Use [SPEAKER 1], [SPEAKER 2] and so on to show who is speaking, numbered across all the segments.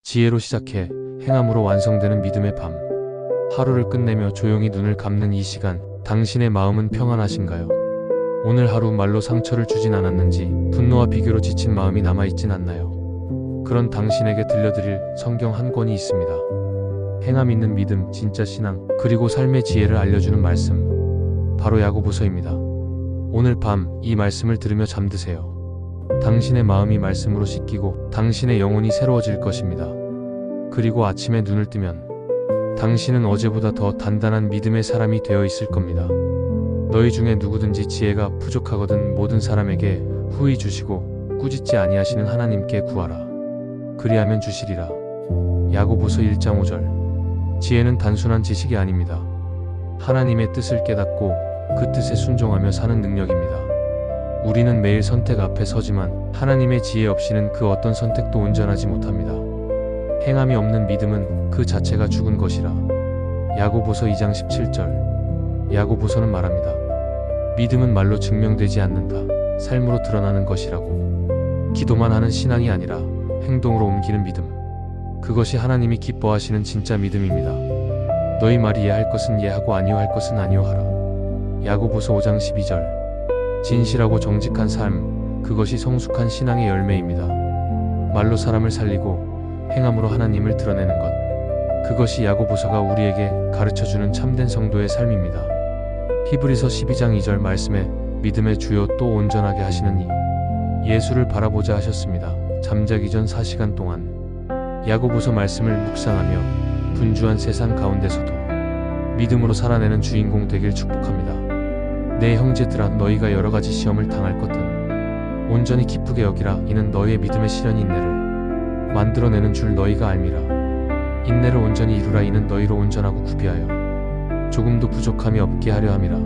[SPEAKER 1] 지혜로 시작해 행함으로 완성되는 믿음의 밤. 하루를 끝내며 조용히 눈을 감는 이 시간, 당신의 마음은 평안하신가요? 오늘 하루 말로 상처를 주진 않았는지, 분노와 비교로 지친 마음이 남아있진 않나요? 그런 당신에게 들려드릴 성경 한 권이 있습니다. 행함 있는 믿음, 진짜 신앙, 그리고 삶의 지혜를 알려주는 말씀, 바로 야고보서입니다. 오늘 밤 이 말씀을 들으며 잠드세요. 당신의 마음이 말씀으로 씻기고 당신의 영혼이 새로워질 것입니다. 그리고 아침에 눈을 뜨면 당신은 어제보다 더 단단한 믿음의 사람이 되어 있을 겁니다. 너희 중에 누구든지 지혜가 부족하거든 모든 사람에게 후히 주시고 꾸짖지 아니하시는 하나님께 구하라. 그리하면 주시리라. 야고보서 1장 5절. 지혜는 단순한 지식이 아닙니다. 하나님의 뜻을 깨닫고 그 뜻에 순종하며 사는 능력입니다. 우리는 매일 선택 앞에 서지만 하나님의 지혜 없이는 그 어떤 선택도 온전하지 못합니다. 행함이 없는 믿음은 그 자체가 죽은 것이라. 야고보서 2장 17절. 야고보서는 말합니다. 믿음은 말로 증명되지 않는다. 삶으로 드러나는 것이라고. 기도만 하는 신앙이 아니라 행동으로 옮기는 믿음. 그것이 하나님이 기뻐하시는 진짜 믿음입니다. 너희 말이 예할 것은 예하고 아니요 할 것은 아니요 하라. 야고보서 5장 12절. 진실하고 정직한 삶, 그것이 성숙한 신앙의 열매입니다. 말로 사람을 살리고 행함으로 하나님을 드러내는 것, 그것이 야고보서가 우리에게 가르쳐주는 참된 성도의 삶입니다. 히브리서 12장 2절 말씀에 믿음의 주요 또 온전하게 하시는 이 예수를 바라보자 하셨습니다. 잠자기 전 4시간 동안 야고보서 말씀을 묵상하며 분주한 세상 가운데서도 믿음으로 살아내는 주인공 되길 축복합니다. 내 형제들아, 너희가 여러가지 시험을 당할 것은 온전히 기쁘게 여기라. 이는 너희의 믿음의 실현이 인내를 만들어내는 줄 너희가 알미라. 인내를 온전히 이루라. 이는 너희로 온전하고 구비하여 조금도 부족함이 없게 하려 함이라.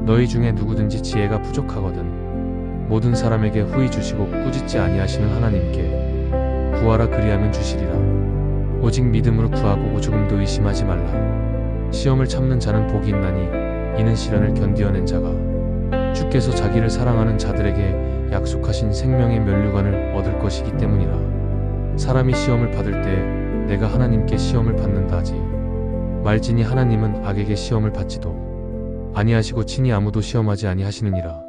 [SPEAKER 1] 너희 중에 누구든지 지혜가 부족하거든 모든 사람에게 후히 주시고 꾸짖지 아니하시는 하나님께 구하라. 그리하면 주시리라. 오직 믿음으로 구하고 조금도 의심하지 말라. 시험을 참는 자는 복이 있나니 이는 시련을 견디어낸 자가 주께서 자기를 사랑하는 자들에게 약속하신 생명의 면류관을 얻을 것이기 때문이라. 사람이 시험을 받을 때 내가 하나님께 시험을 받는다 하지 말지니 하나님은 악에게 시험을 받지도 아니하시고 친히 아무도 시험하지 아니하시느니라.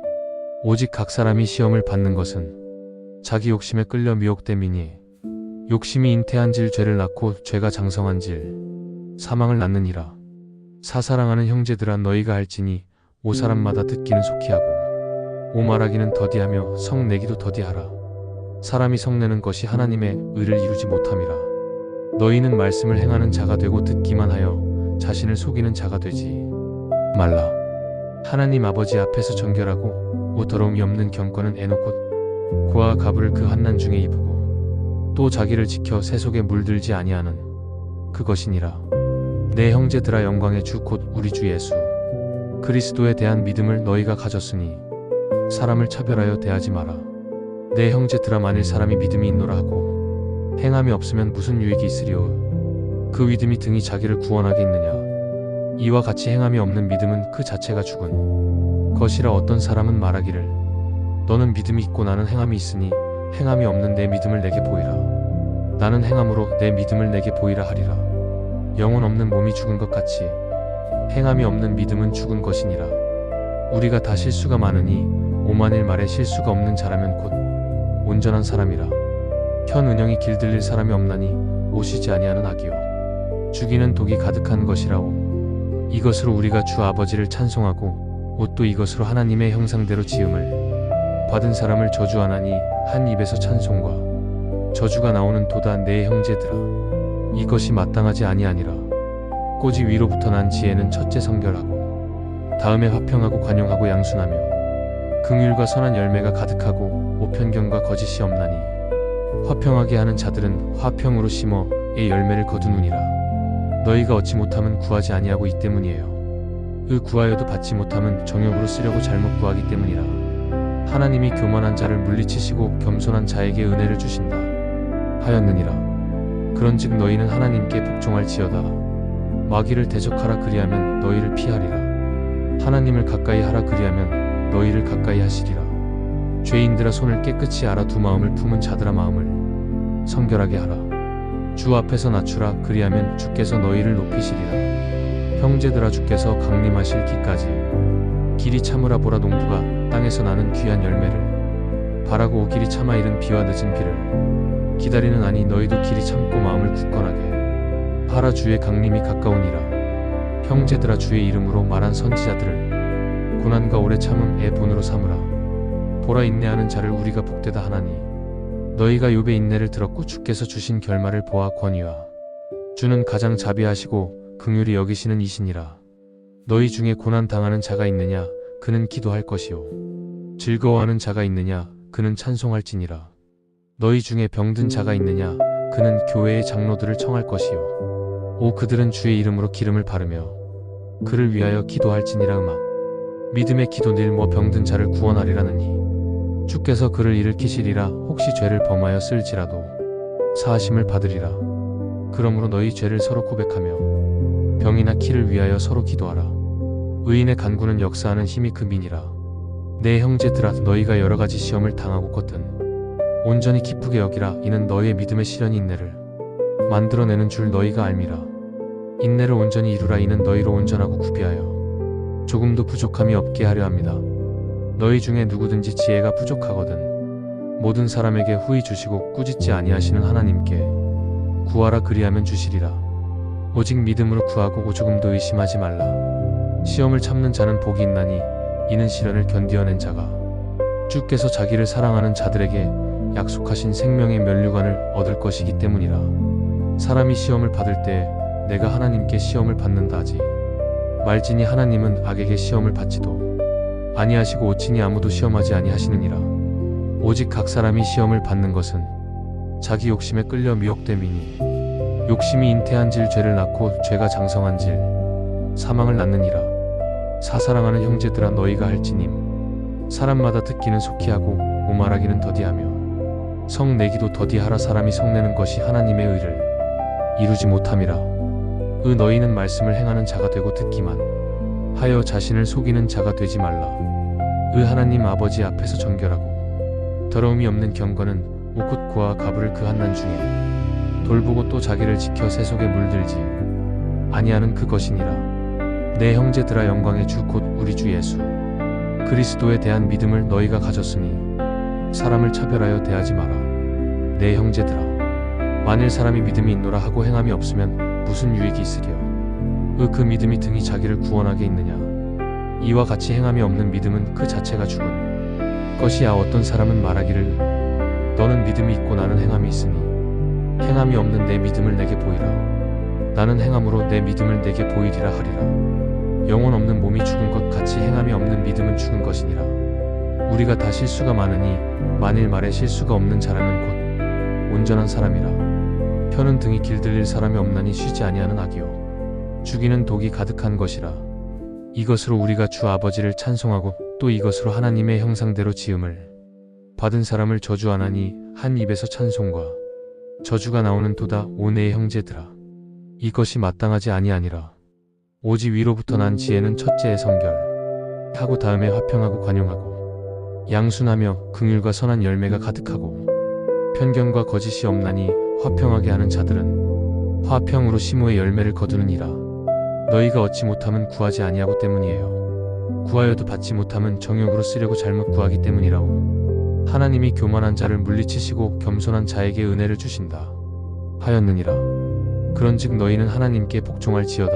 [SPEAKER 1] 오직 각 사람이 시험을 받는 것은 자기 욕심에 끌려 미혹됨이니 욕심이 잉태한질 죄를 낳고 죄가 장성한질 사망을 낳느니라. 사사랑하는 형제들아, 너희가 할지니 오 사람마다 듣기는 속히 하고 오 말하기는 더디하며 성내기도 더디하라. 사람이 성내는 것이 하나님의 의를 이루지 못함이라. 너희는 말씀을 행하는 자가 되고 듣기만 하여 자신을 속이는 자가 되지 말라. 하나님 아버지 앞에서 정결하고 옷 더러움이 없는 경건은 에노콧 고아 가부를 그 환난 중에 입고 또 자기를 지켜 새 속에 물들지 아니하는 그것이니라. 내 형제들아, 영광의 주 곧 우리 주 예수 그리스도에 대한 믿음을 너희가 가졌으니 사람을 차별하여 대하지 마라. 내 형제들아, 만일 사람이 믿음이 있노라 하고 행함이 없으면 무슨 유익이 있으리요? 그 믿음이 등이 자기를 구원하게 있느냐? 이와 같이 행함이 없는 믿음은 그 자체가 죽은 것이라. 어떤 사람은 말하기를 너는 믿음이 있고 나는 행함이 있으니 행함이 없는 내 믿음을 내게 보이라. 나는 행함으로 내 믿음을 내게 보이라 하리라. 영혼 없는 몸이 죽은 것 같이 행함이 없는 믿음은 죽은 것이니라. 우리가 다 실수가 많으니 오만일 말에 실수가 없는 자라면 곧 온전한 사람이라. 현 은영이 길들릴 사람이 없나니 오시지 아니하는 악이요 죽이는 독이 가득한 것이라오. 이것으로 우리가 주 아버지를 찬송하고 옷도 이것으로 하나님의 형상대로 지음을 받은 사람을 저주하나니 한 입에서 찬송과 저주가 나오는 도다. 내 형제들아, 이것이 마땅하지 아니하니라. 꼬지 위로부터 난 지혜는 첫째 성결하고 다음에 화평하고 관용하고 양순하며 긍휼과 선한 열매가 가득하고 오편견과 거짓이 없나니 화평하게 하는 자들은 화평으로 심어 의 열매를 거두느니라. 너희가 얻지 못함은 구하지 아니하고 이 때문이에요. 구하여도 받지 못함은 정욕으로 쓰려고 잘못 구하기 때문이라. 하나님이 교만한 자를 물리치시고 겸손한 자에게 은혜를 주신다 하였느니라. 그런즉 너희는 하나님께 복종할지어다. 마귀를 대적하라. 그리하면 너희를 피하리라. 하나님을 가까이 하라. 그리하면 너희를 가까이 하시리라. 죄인들아, 손을 깨끗이 알아 두 마음을 품은 자들아, 마음을 성결하게 하라. 주 앞에서 낮추라. 그리하면 주께서 너희를 높이시리라. 형제들아, 주께서 강림하실 기까지 길이 참으라. 보라, 농부가 땅에서 나는 귀한 열매를 바라고 길이 참아 이른 비와 늦은 비를 기다리는 아니 너희도 길이 참고 마음을 굳건하게 하라. 주의 강림이 가까우니라. 형제들아, 주의 이름으로 말한 선지자들을 고난과 오래 참음의 본으로 삼으라. 보라, 인내하는 자를 우리가 복되다 하나니 너희가 욥의 인내를 들었고 주께서 주신 결말을 보아 권위와 주는 가장 자비하시고 긍휼히 여기시는 이시니라. 너희 중에 고난 당하는 자가 있느냐? 그는 기도할 것이요. 즐거워하는 자가 있느냐? 그는 찬송할지니라. 너희 중에 병든 자가 있느냐? 그는 교회의 장로들을 청할 것이요. 오, 그들은 주의 이름으로 기름을 바르며 그를 위하여 기도할지니라. 음악 믿음의 기도 늘 병든 자를 구원하리라느니 주께서 그를 일으키시리라. 혹시 죄를 범하여 쓸지라도 사하심을 받으리라. 그러므로 너희 죄를 서로 고백하며 병이나 키를 위하여 서로 기도하라. 의인의 간구는 역사하는 힘이 그 민이라. 내 형제들아, 너희가 여러 가지 시험을 당하고거든 온전히 기쁘게 여기라. 이는 너희의 믿음의 시련이 인내를 만들어내는 줄 너희가 알미라. 인내를 온전히 이루라. 이는 너희로 온전하고 구비하여 조금도 부족함이 없게 하려 합니다. 너희 중에 누구든지 지혜가 부족하거든 모든 사람에게 후히 주시고 꾸짖지 아니하시는 하나님께 구하라. 그리하면 주시리라. 오직 믿음으로 구하고 조금도 의심하지 말라. 시험을 참는 자는 복이 있나니 이는 시련을 견디어낸 자가 주께서 자기를 사랑하는 자들에게 약속하신 생명의 면류관을 얻을 것이기 때문이라. 사람이 시험을 받을 때 내가 하나님께 시험을 받는다 하지 말지니 하나님은 악에게 시험을 받지도 아니하시고 오치니 아무도 시험하지 아니하시느니라. 오직 각 사람이 시험을 받는 것은 자기 욕심에 끌려 미혹됨이니 욕심이 잉태한질 죄를 낳고 죄가 장성한질 사망을 낳느니라. 사사랑하는 형제들아, 너희가 할지님 사람마다 듣기는 속히 하고 오말하기는 더디하며 성내기도 더디하라. 사람이 성내는 것이 하나님의 의를 이루지 못함이라. 너희는 말씀을 행하는 자가 되고 듣기만 하여 자신을 속이는 자가 되지 말라. 하나님 아버지 앞에서 정결하고 더러움이 없는 경건은 옷 고와 가부를 그 한난 중에 돌보고 또 자기를 지켜 새 속에 물들지 아니하는 그것이니라. 내 형제들아, 영광의 주 곧 우리 주 예수 그리스도에 대한 믿음을 너희가 가졌으니 사람을 차별하여 대하지 마라. 내 형제들아, 만일 사람이 믿음이 있노라 하고 행함이 없으면 무슨 유익이 있으랴? 그 믿음이 등이 자기를 구원하게 있느냐? 이와 같이 행함이 없는 믿음은 그 자체가 죽은 것이야. 어떤 사람은 말하기를 너는 믿음이 있고 나는 행함이 있으니 행함이 없는 내 믿음을 내게 보이라. 나는 행함으로 내 믿음을 내게 보이리라 하리라. 영혼 없는 몸이 죽은 것 같이 행함이 없는 믿음은 죽은 것이니라. 우리가 다 실수가 많으니 만일 말에 실수가 없는 자라면 곧 온전한 사람이라. 혀는 등이 길들릴 사람이 없나니 쉬지 아니하는 악이요 죽이는 독이 가득한 것이라. 이것으로 우리가 주 아버지를 찬송하고 또 이것으로 하나님의 형상대로 지음을 받은 사람을 저주하나니 한 입에서 찬송과 저주가 나오는 도다. 오, 내 형제들아, 이것이 마땅하지 아니하니라. 오직 위로부터 난 지혜는 첫째에 성결 하고 다음에 화평하고 관용하고 양순하며 긍휼과 선한 열매가 가득하고 편견과 거짓이 없나니 화평하게 하는 자들은 화평으로 심호의 열매를 거두느니라. 너희가 얻지 못함은 구하지 아니하고 때문이에요. 구하여도 받지 못함은 정욕으로 쓰려고 잘못 구하기 때문이라오. 하나님이 교만한 자를 물리치시고 겸손한 자에게 은혜를 주신다 하였느니라. 그런즉 너희는 하나님께 복종할지어다.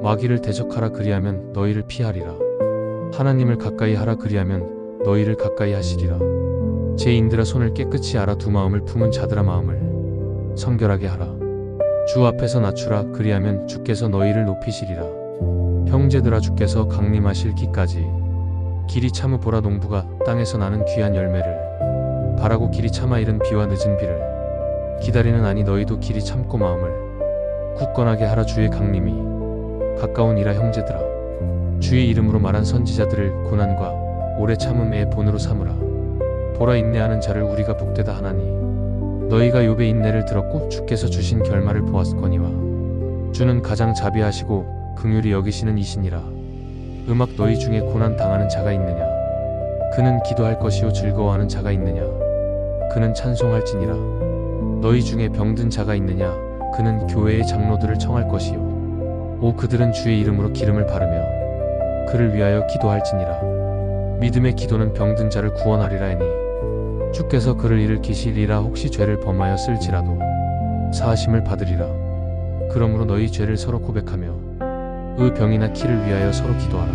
[SPEAKER 1] 마귀를 대적하라. 그리하면 너희를 피하리라. 하나님을 가까이 하라. 그리하면 너희를 가까이 하시리라. 제 인들아, 손을 깨끗이 알아 두 마음을 품은 자들아, 마음을 성결하게 하라. 주 앞에서 낮추라. 그리하면 주께서 너희를 높이시리라. 형제들아, 주께서 강림하실 기까지 길이 참으. 보라, 농부가 땅에서 나는 귀한 열매를 바라고 길이 참아 이른 비와 늦은 비를 기다리는 아니 너희도 길이 참고 마음을 굳건하게 하라. 주의 강림이 가까우니라. 형제들아, 주의 이름으로 말한 선지자들을 고난과 오래 참음의 본으로 삼으라. 보라, 인내하는 자를 우리가 복되다 하나니 너희가 욥의 인내를 들었고 주께서 주신 결말을 보았거니와 주는 가장 자비하시고 긍휼히 여기시는 이시니라. 음악 너희 중에 고난 당하는 자가 있느냐? 그는 기도할 것이요 즐거워하는 자가 있느냐? 그는 찬송할지니라. 너희 중에 병든 자가 있느냐? 그는 교회의 장로들을 청할 것이요. 오 그들은 주의 이름으로 기름을 바르며 그를 위하여 기도할지니라. 믿음의 기도는 병든 자를 구원하리라 하니 주께서 그를 일으키시리라. 혹시 죄를 범하였을지라도 사하심을 받으리라. 그러므로 너희 죄를 서로 고백하며 병이나 키를 위하여 서로 기도하라.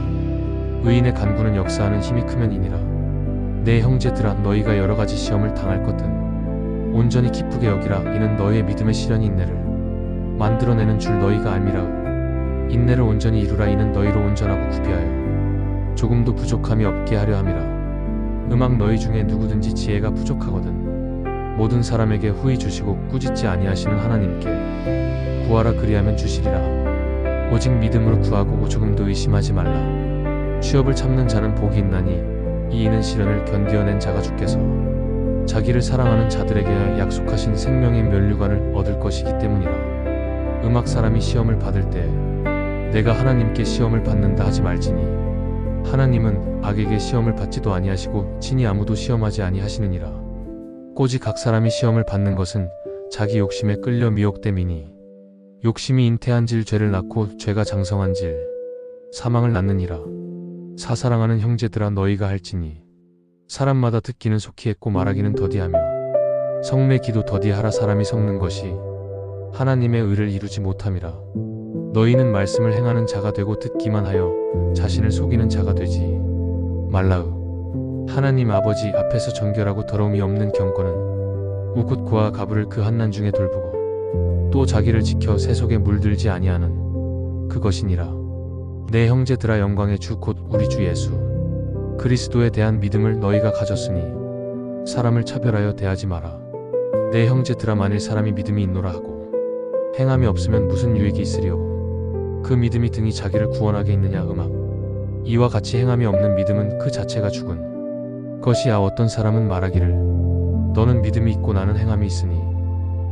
[SPEAKER 1] 의인의 간구는 역사하는 힘이 크면이니라. 내 형제들아, 너희가 여러 가지 시험을 당할 것은 온전히 기쁘게 여기라. 이는 너희의 믿음의 시련이 인내를 만들어내는 줄 너희가 알미라. 인내를 온전히 이루라. 이는 너희로 온전하고 구비하여 조금도 부족함이 없게 하려 함이라. 음악 너희 중에 누구든지 지혜가 부족하거든 모든 사람에게 후히 주시고 꾸짖지 아니하시는 하나님께 구하라. 그리하면 주시리라. 오직 믿음으로 구하고 조금도 의심하지 말라. 취업을 참는 자는 복이 있나니 이인은 시련을 견디어낸 자가 주께서 자기를 사랑하는 자들에게 약속하신 생명의 면류관을 얻을 것이기 때문이라. 음악 사람이 시험을 받을 때 내가 하나님께 시험을 받는다 하지 말지니 하나님은 악에게 시험을 받지도 아니하시고 친히 아무도 시험하지 아니하시느니라. 오직 각 사람이 시험을 받는 것은 자기 욕심에 끌려 미혹됨이니 욕심이 잉태한질 죄를 낳고 죄가 장성한질 사망을 낳느니라. 사사랑하는 형제들아, 너희가 할지니 사람마다 듣기는 속히 했고 말하기는 더디하며 성내 기도 더디하라. 사람이 섞는 것이 하나님의 의를 이루지 못함이라. 너희는 말씀을 행하는 자가 되고 듣기만 하여 자신을 속이는 자가 되지 말라우. 하나님 아버지 앞에서 정결하고 더러움이 없는 경건은 우곧 고아 가부를 그 한난 중에 돌보고 또 자기를 지켜 새 속에 물들지 아니하는 그것이니라. 내 형제들아, 영광의 주 곧 우리 주 예수 그리스도에 대한 믿음을 너희가 가졌으니 사람을 차별하여 대하지 마라. 내 형제들아, 만일 사람이 믿음이 있노라 하고 행함이 없으면 무슨 유익이 있으리요? 그 믿음이 등이 자기를 구원하게 있느냐? 음악 이와 같이 행함이 없는 믿음은 그 자체가 죽은 것이야. 어떤 사람은 말하기를 너는 믿음이 있고 나는 행함이 있으니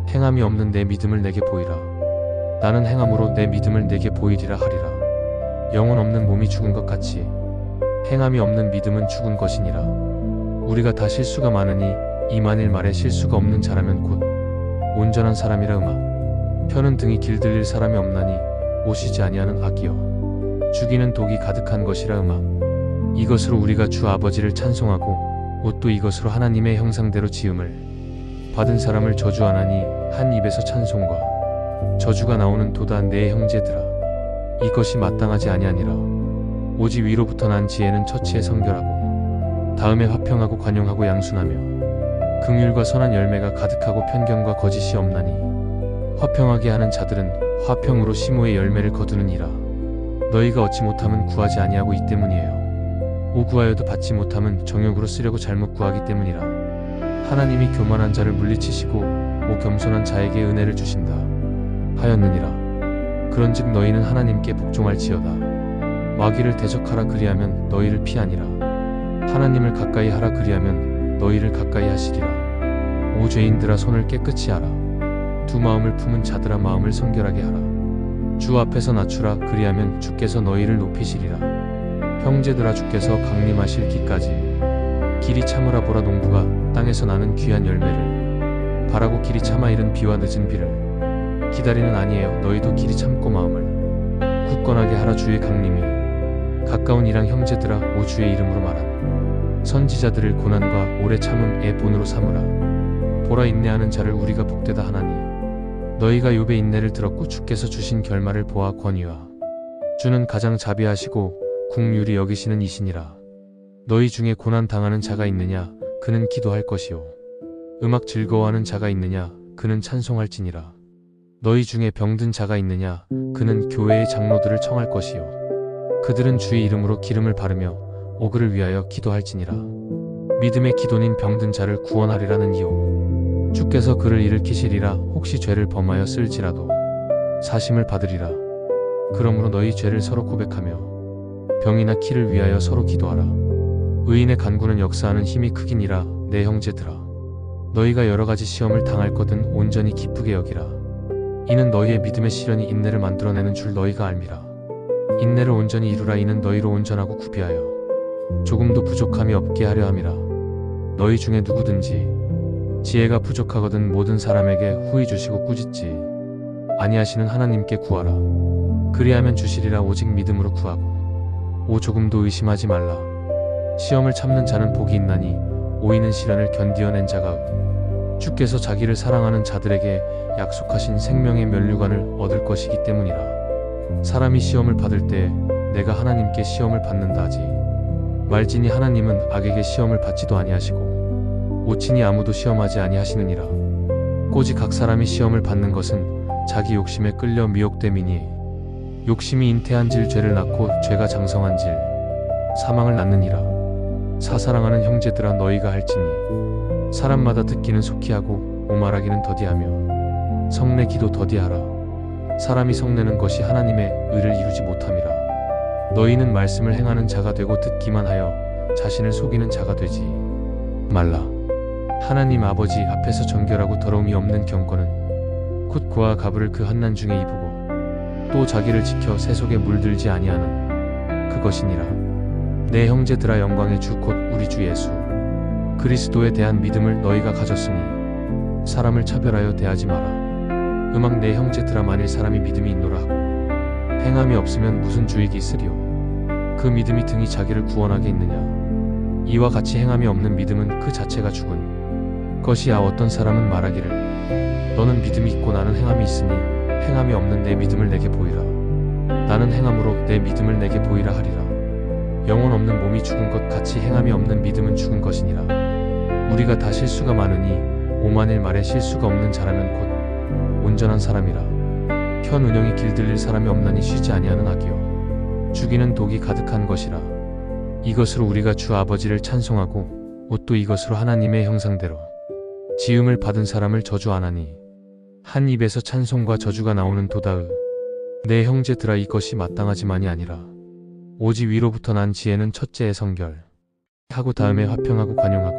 [SPEAKER 1] 행함이 없는 내 믿음을 내게 보이라. 나는 행함으로 내 믿음을 내게 보이리라 하리라. 영혼 없는 몸이 죽은 것 같이 행함이 없는 믿음은 죽은 것이니라. 우리가 다 실수가 많으니 이 만일 말에 실수가 없는 자라면 곧 온전한 사람이라. 음악 펴는 등이 길들일 사람이 없나니 오시지 아니하는 악이여 죽이는 독이 가득한 것이라. 음악 이것으로 우리가 주 아버지를 찬송하고 옷도 이것으로 하나님의 형상대로 지음을 받은 사람을 저주하나니 한 입에서 찬송과 저주가 나오는 도다. 내 형제들아, 이것이 마땅하지 아니하니라. 오직 위로부터 난 지혜는 처치에 성결하고 다음에 화평하고 관용하고 양순하며 긍휼과 선한 열매가 가득하고 편견과 거짓이 없나니 화평하게 하는 자들은 화평으로 심오의 열매를 거두느니라. 너희가 얻지 못함은 구하지 아니하고 이 때문이에요. 오 구하여도 받지 못함은 정욕으로 쓰려고 잘못 구하기 때문이라. 하나님이 교만한 자를 물리치시고 오 겸손한 자에게 은혜를 주신다 하였느니라. 그런즉 너희는 하나님께 복종할지어다. 마귀를 대적하라. 그리하면 너희를 피하니라. 하나님을 가까이 하라. 그리하면 너희를 가까이 하시리라. 오 죄인들아, 손을 깨끗이 하라. 두 마음을 품은 자들아, 마음을 성결하게 하라. 주 앞에서 낮추라. 그리하면 주께서 너희를 높이시리라. 형제들아, 주께서 강림하실 기까지 길이 참으라. 보라, 농부가 땅에서 나는 귀한 열매를 바라고 길이 참아 이른 비와 늦은 비를 기다리는 아니에요. 너희도 길이 참고 마음을 굳건하게 하라. 주의 강림이 가까운 이랑 형제들아, 오 주의 이름으로 말한 선지자들을 고난과 오래 참음의 본으로 삼으라. 보라, 인내하는 자를 우리가 복되다 하나니 너희가 욥의 인내를 들었고 주께서 주신 결말을 보아 권위와 주는 가장 자비하시고 국률이 여기시는 이시니라. 너희 중에 고난 당하는 자가 있느냐? 그는 기도할 것이요. 음악 즐거워하는 자가 있느냐? 그는 찬송할지니라. 너희 중에 병든 자가 있느냐? 그는 교회의 장로들을 청할 것이요. 그들은 주의 이름으로 기름을 바르며 오그를 위하여 기도할지니라. 믿음의 기도는 병든 자를 구원하리라는 이요. 주께서 그를 일으키시리라. 혹시 죄를 범하였을지라도 사심을 받으리라. 그러므로 너희 죄를 서로 고백하며 병이나 키를 위하여 서로 기도하라. 의인의 간구는 역사하는 힘이 크기니라. 내 형제들아, 너희가 여러 가지 시험을 당할 거든 온전히 기쁘게 여기라. 이는 너희의 믿음의 시련이 인내를 만들어내는 줄 너희가 알미라. 인내를 온전히 이루라. 이는 너희로 온전하고 구비하여 조금도 부족함이 없게 하려 함이라. 너희 중에 누구든지 지혜가 부족하거든 모든 사람에게 후히 주시고 꾸짖지 아니하시는 하나님께 구하라. 그리하면 주시리라. 오직 믿음으로 구하고 오 조금도 의심하지 말라. 시험을 참는 자는 복이 있나니 오이는 시련을 견디어낸 자가 주께서 자기를 사랑하는 자들에게 약속하신 생명의 면류관을 얻을 것이기 때문이라. 사람이 시험을 받을 때 내가 하나님께 시험을 받는다 하지 말지니 하나님은 악에게 시험을 받지도 아니하시고 오친이 아무도 시험하지 아니하시느니라. 오직 각 사람이 시험을 받는 것은 자기 욕심에 끌려 미혹됨이니 욕심이 잉태한질 죄를 낳고 죄가 장성한질 사망을 낳느니라. 사사랑하는 형제들아 너희가 할지니 사람마다 듣기는 속히 하고 오말하기는 더디하며 성내 기도 더디하라. 사람이 성내는 것이 하나님의 의를 이루지 못함이라. 너희는 말씀을 행하는 자가 되고 듣기만 하여 자신을 속이는 자가 되지 말라. 하나님 아버지 앞에서 정결하고 더러움이 없는 경건은 곧 고아 가부를 그 한난 중에 입고 또 자기를 지켜 새 속에 물들지 아니하는 그것이니라. 내 형제들아 영광의 주 곧 우리 주 예수 그리스도에 대한 믿음을 너희가 가졌으니 사람을 차별하여 대하지 마라. 음악 내 형제들아 만일 사람이 믿음이 있노라 하고 행함이 없으면 무슨 주익이 있으리요. 그 믿음이 등이 자기를 구원하게 있느냐. 이와 같이 행함이 없는 믿음은 그 자체가 죽은 것이야. 어떤 사람은 말하기를 너는 믿음이 있고 나는 행함이 있으니 행함이 없는 내 믿음을 내게 보이라. 나는 행함으로 내 믿음을 내게 보이라 하리라. 영혼 없는 몸이 죽은 것 같이 행함이 없는 믿음은 죽은 것이니라. 우리가 다 실수가 많으니 오만일 말에 실수가 없는 자라면 곧 온전한 사람이라. 현 운영이 길들릴 사람이 없나니 쉬지 아니하는 악이요 죽이는 독이 가득한 것이라. 이것으로 우리가 주 아버지를 찬송하고 옷도 이것으로 하나님의 형상대로 지음을 받은 사람을 저주 안하니 한 입에서 찬송과 저주가 나오는 도다의 내 형제들아 이것이 마땅하지만이 아니라 오직 위로부터 난 지혜는 첫째의 성결 하고 다음에 화평하고 관용하고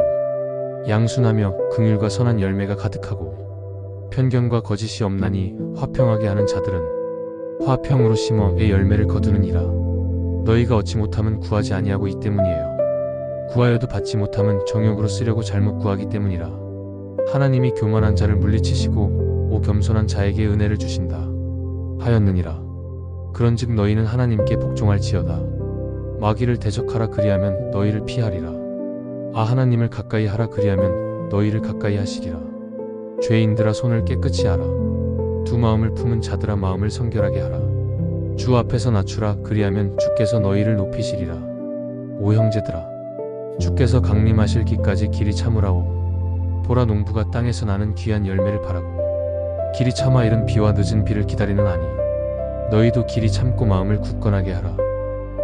[SPEAKER 1] 양순하며 긍휼과 선한 열매가 가득하고 편견과 거짓이 없나니 화평하게 하는 자들은 화평으로 심어 의 열매를 거두느니라. 너희가 얻지 못함은 구하지 아니하고 이 때문이에요. 구하여도 받지 못함은 정욕으로 쓰려고 잘못 구하기 때문이라. 하나님이 교만한 자를 물리치시고 오 겸손한 자에게 은혜를 주신다 하였느니라. 그런즉 너희는 하나님께 복종할지어다. 마귀를 대적하라 그리하면 너희를 피하리라. 아 하나님을 가까이 하라 그리하면 너희를 가까이 하시리라. 죄인들아 손을 깨끗이 하라. 두 마음을 품은 자들아 마음을 성결하게 하라. 주 앞에서 낮추라 그리하면 주께서 너희를 높이시리라. 오 형제들아 주께서 강림하실 기까지 길이 참으라오. 보라 농부가 땅에서 나는 귀한 열매를 바라고 길이 참아 이른 비와 늦은 비를 기다리는 아니 너희도 길이 참고 마음을 굳건하게 하라.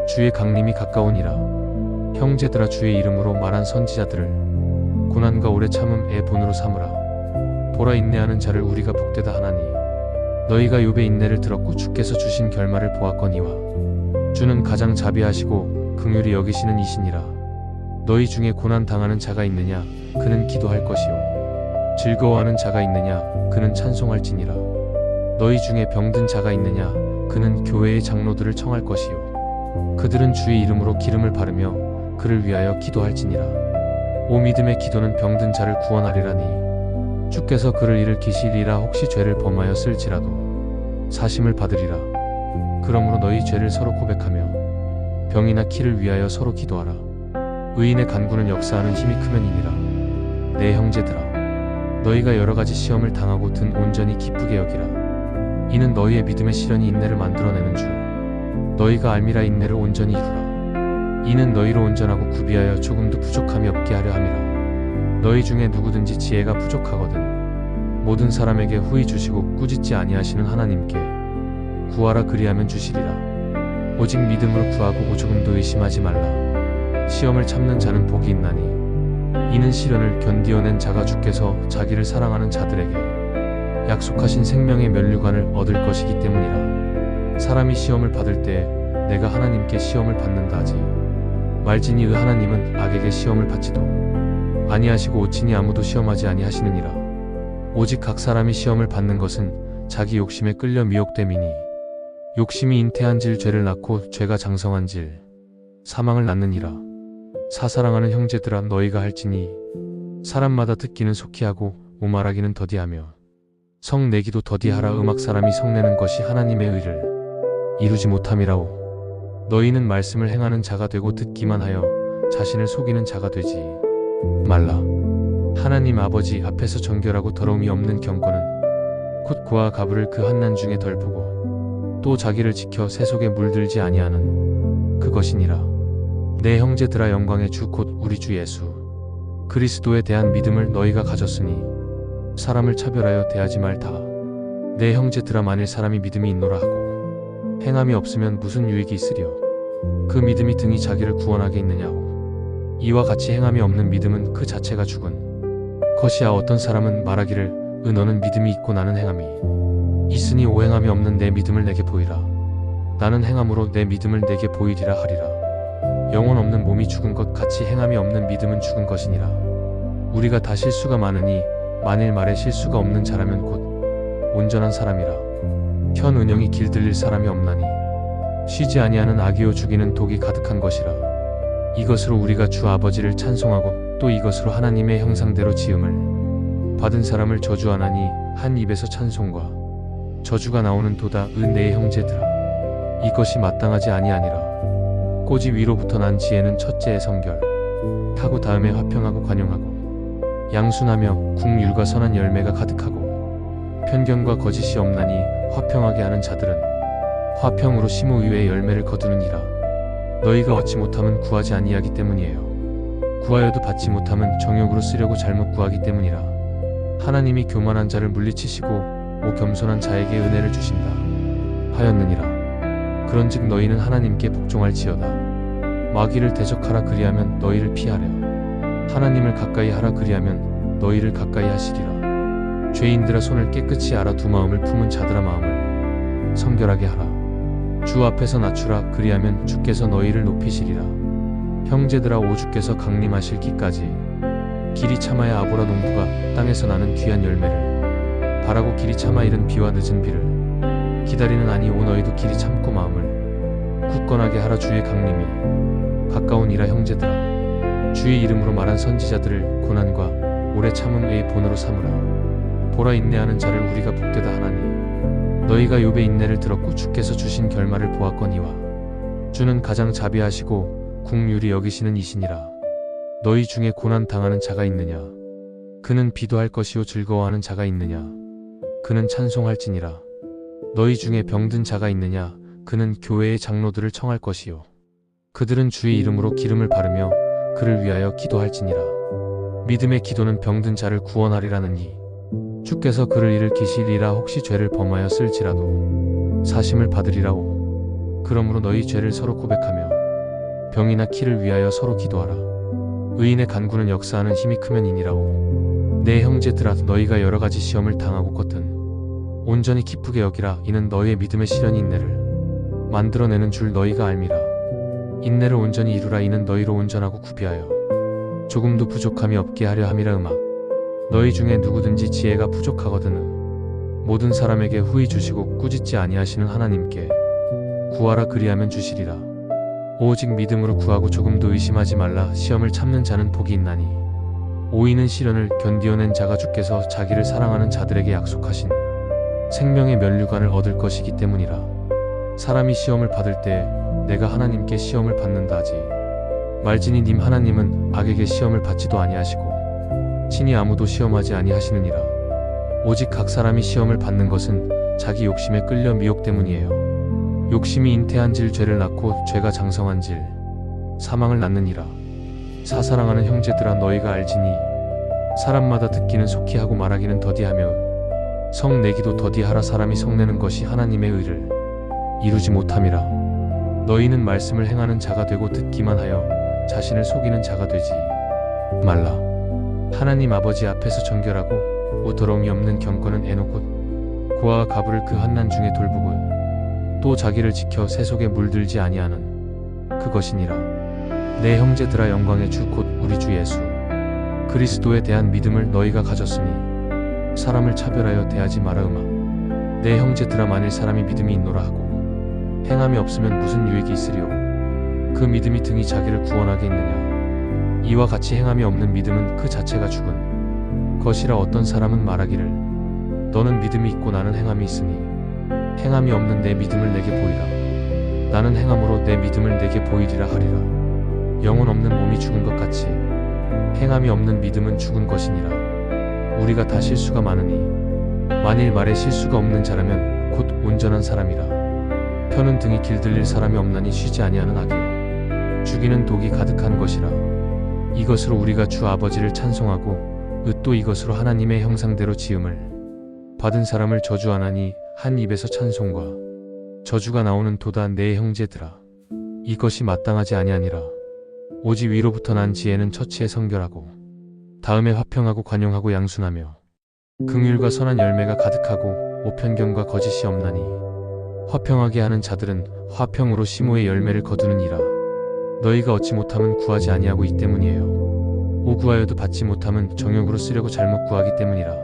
[SPEAKER 1] 주의 강림이 가까우니라. 형제들아 주의 이름으로 말한 선지자들을 고난과 오래 참음의 본으로 삼으라. 보라 인내하는 자를 우리가 복되다 하나니 너희가 욥의 인내를 들었고 주께서 주신 결말을 보았거니와 주는 가장 자비하시고 긍휼히 여기시는 이시니라. 너희 중에 고난 당하는 자가 있느냐 그는 기도할 것이요 즐거워하는 자가 있느냐 그는 찬송할지니라. 너희 중에 병든 자가 있느냐 그는 교회의 장로들을 청할 것이요 그들은 주의 이름으로 기름을 바르며 그를 위하여 기도할지니라. 오 믿음의 기도는 병든 자를 구원하리라니 주께서 그를 일으키시리라. 혹시 죄를 범하였을지라도 사심을 받으리라. 그러므로 너희 죄를 서로 고백하며 병이나 키를 위하여 서로 기도하라. 의인의 간구는 역사하는 힘이 크면이니라. 내 형제들아 너희가 여러가지 시험을 당하고 든 온전히 기쁘게 여기라. 이는 너희의 믿음의 시련이 인내를 만들어내는 줄 너희가 알미라. 인내를 온전히 이루라. 이는 너희로 온전하고 구비하여 조금도 부족함이 없게 하려 함이라. 너희 중에 누구든지 지혜가 부족하거든 모든 사람에게 후히 주시고 꾸짖지 아니하시는 하나님께 구하라 그리하면 주시리라. 오직 믿음으로 구하고 조금도 의심하지 말라. 시험을 참는 자는 복이 있나니 이는 시련을 견디어낸 자가 주께서 자기를 사랑하는 자들에게 약속하신 생명의 면류관을 얻을 것이기 때문이라. 사람이 시험을 받을 때 내가 하나님께 시험을 받는다 하지 말지니 의 하나님은 악에게 시험을 받지도 아니하시고 오친이 아무도 시험하지 아니하시느니라. 오직 각 사람이 시험을 받는 것은 자기 욕심에 끌려 미혹됨이니 욕심이 잉태한질 죄를 낳고 죄가 장성한질 사망을 낳느니라. 사사랑하는 형제들아 너희가 할지니 사람마다 듣기는 속히 하고 오말하기는 더디하며 성내기도 더디하라. 음악 사람이 성내는 것이 하나님의 의를 이루지 못함이라오. 너희는 말씀을 행하는 자가 되고 듣기만 하여 자신을 속이는 자가 되지 말라. 하나님 아버지 앞에서 정결하고 더러움이 없는 경건은 곧 고아 가부를 그 한난 중에 덜보고 또 자기를 지켜 새 속에 물들지 아니하는 그것이니라. 내 형제들아, 영광의 주 곧 우리 주 예수 그리스도에 대한 믿음을 너희가 가졌으니 사람을 차별하여 대하지 말다. 내 형제들아, 만일 사람이 믿음이 있노라 하고 행함이 없으면 무슨 유익이 있으랴. 그 믿음이 등이 자기를 구원하게 있느냐고. 이와 같이 행함이 없는 믿음은 그 자체가 죽은 것이야. 어떤 사람은 말하기를 너는 믿음이 있고 나는 행함이 있으니 오행함이 없는 내 믿음을 내게 보이라. 나는 행함으로 내 믿음을 내게 보이리라 하리라. 영혼 없는 몸이 죽은 것 같이 행함이 없는 믿음은 죽은 것이니라. 우리가 다 실수가 많으니 만일 말에 실수가 없는 자라면 곧 온전한 사람이라. 현 은영이 길들릴 사람이 없나니 쉬지 아니하는 악이요 죽이는 독이 가득한 것이라. 이것으로 우리가 주 아버지를 찬송하고 또 이것으로 하나님의 형상대로 지음을 받은 사람을 저주하나니 한 입에서 찬송과 저주가 나오는 도다. 내 형제들아, 이것이 마땅하지 아니하니라. 꼬지 위로부터 난 지혜는 첫째의 성결 하고 다음에 화평하고 관용하고 양순하며 국률과 선한 열매가 가득하고 편견과 거짓이 없나니 화평하게 하는 자들은 화평으로 심호 위에 열매를 거두느니라. 너희가 얻지 못함은 구하지 아니하기 때문이에요. 구하여도 받지 못함은 정욕으로 쓰려고 잘못 구하기 때문이라. 하나님이 교만한 자를 물리치시고 오 겸손한 자에게 은혜를 주신다 하였느니라. 그런즉 너희는 하나님께 복종할지어다. 마귀를 대적하라, 그리하면 너희를 피하랴. 하나님을 가까이 하라, 그리하면 너희를 가까이 하시리라. 죄인들아, 손을 깨끗이 알아 두 마음을 품은 자들아, 마음을 성결하게 하라. 주 앞에서 낮추라, 그리하면 주께서 너희를 높이시리라. 형제들아, 오 주께서 강림하실 기까지 길이 참아야 아보라 농부가 땅에서 나는 귀한 열매를 바라고 길이 참아 이른 비와 늦은 비를 기다리는 아니 오 너희도 길이 참고 마음을 굳건하게 하라. 주의 강림이 가까우니라. 형제들아, 주의 이름으로 말한 선지자들을 고난과 오래 참음의 본으로 삼으라. 보라, 인내하는 자를 우리가 복되다 하나니 너희가 욥의 인내를 들었고 주께서 주신 결말을 보았거니와 주는 가장 자비하시고 국률이 여기시는 이시니라. 너희 중에 고난 당하는 자가 있느냐? 그는 비도할 것이요 즐거워하는 자가 있느냐? 그는 찬송할지니라. 너희 중에 병든 자가 있느냐? 그는 교회의 장로들을 청할 것이요 그들은 주의 이름으로 기름을 바르며 그를 위하여 기도할지니라. 믿음의 기도는 병든 자를 구원하리라느니 주께서 그를 일으키시리라. 혹시 죄를 범하였을지라도 사심을 받으리라오. 그러므로 너희 죄를 서로 고백하며 병이나 키를 위하여 서로 기도하라. 의인의 간구는 역사하는 힘이 크면이니라오. 내 형제들아, 너희가 여러 가지 시험을 당하고거든 온전히 기쁘게 여기라. 이는 너희의 믿음의 시련이 인내를 만들어내는 줄 너희가 알미라. 인내를 온전히 이루라. 이는 너희로 온전하고 구비하여 조금도 부족함이 없게 하려 함이라. 음악 너희 중에 누구든지 지혜가 부족하거든 모든 사람에게 후히 주시고 꾸짖지 아니하시는 하나님께 구하라, 그리하면 주시리라. 오직 믿음으로 구하고 조금도 의심하지 말라. 시험을 참는 자는 복이 있나니 오이는 시련을 견디어낸 자가 주께서 자기를 사랑하는 자들에게 약속하신 생명의 면류관을 얻을 것이기 때문이라. 사람이 시험을 받을 때 내가 하나님께 시험을 받는다 하지 말지니 님 하나님은 악에게 시험을 받지도 아니하시고 친히 아무도 시험하지 아니하시느니라. 오직 각 사람이 시험을 받는 것은 자기 욕심에 끌려 미혹 때문이에요. 욕심이 잉태한질 죄를 낳고 죄가 장성한질 사망을 낳느니라. 사사랑하는 형제들아, 너희가 알지니 사람마다 듣기는 속히 하고 말하기는 더디하며 성내기도 더디하라. 사람이 성내는 것이 하나님의 의를 이루지 못함이라. 너희는 말씀을 행하는 자가 되고 듣기만 하여 자신을 속이는 자가 되지 말라. 하나님 아버지 앞에서 정결하고 더러움이 없는 경건은 에노곧 고아와 가부를 그 한난 중에 돌보고 또 자기를 지켜 새 속에 물들지 아니하는 그것이니라. 내 형제들아, 영광의 주 곧 우리 주 예수 그리스도에 대한 믿음을 너희가 가졌으니 사람을 차별하여 대하지 마라. 음악 내 형제들아, 만일 사람이 믿음이 있노라 하고 행함이 없으면 무슨 유익이 있으리요. 그 믿음이 등이 자기를 구원하게 있느냐? 이와 같이 행함이 없는 믿음은 그 자체가 죽은 것이라. 어떤 사람은 말하기를 너는 믿음이 있고 나는 행함이 있으니 행함이 없는 내 믿음을 내게 보이라. 나는 행함으로 내 믿음을 내게 보이리라 하리라. 영혼 없는 몸이 죽은 것 같이 행함이 없는 믿음은 죽은 것이니라. 우리가 다 실수가 많으니 만일 말에 실수가 없는 자라면 곧 온전한 사람이라. 펴는 등이 길들릴 사람이 없나니 쉬지 아니하는 악이요 죽이는 독이 가득한 것이라. 이것으로 우리가 주 아버지를 찬송하고 또 이것으로 하나님의 형상대로 지음을 받은 사람을 저주하나니 한 입에서 찬송과 저주가 나오는 도다. 내 형제들아, 이것이 마땅하지 아니하니라. 오직 위로부터 난 지혜는 처치에 성결하고 다음에 화평하고 관용하고 양순하며 긍휼과 선한 열매가 가득하고 오편견과 거짓이 없나니 화평하게 하는 자들은 화평으로 시모의 열매를 거두느니라. 너희가 얻지 못함은 구하지 아니하고 이 때문이에요. 오 구하여도 받지 못함은 정욕으로 쓰려고 잘못 구하기 때문이라.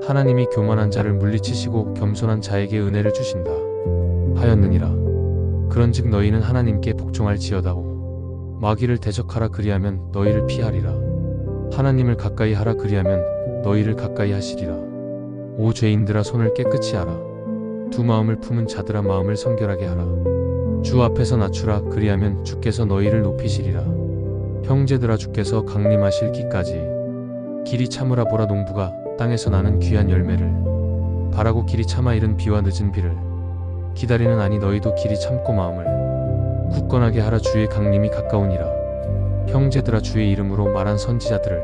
[SPEAKER 1] 하나님이 교만한 자를 물리치시고 겸손한 자에게 은혜를 주신다 하였느니라. 그런즉 너희는 하나님께 복종할지어다오. 마귀를 대적하라 그리하면 너희를 피하리라. 하나님을 가까이 하라 그리하면 너희를 가까이 하시리라. 오 죄인들아, 손을 깨끗이 하라. 두 마음을 품은 자들아, 마음을 성결하게 하라. 주 앞에서 낮추라 그리하면 주께서 너희를 높이시리라. 형제들아, 주께서 강림하실 기까지 길이 참으라. 보라, 농부가 땅에서 나는 귀한 열매를 바라고 길이 참아 이른 비와 늦은 비를 기다리는 아니 너희도 길이 참고 마음을 굳건하게 하라. 주의 강림이 가까우니라. 형제들아, 주의 이름으로 말한 선지자들을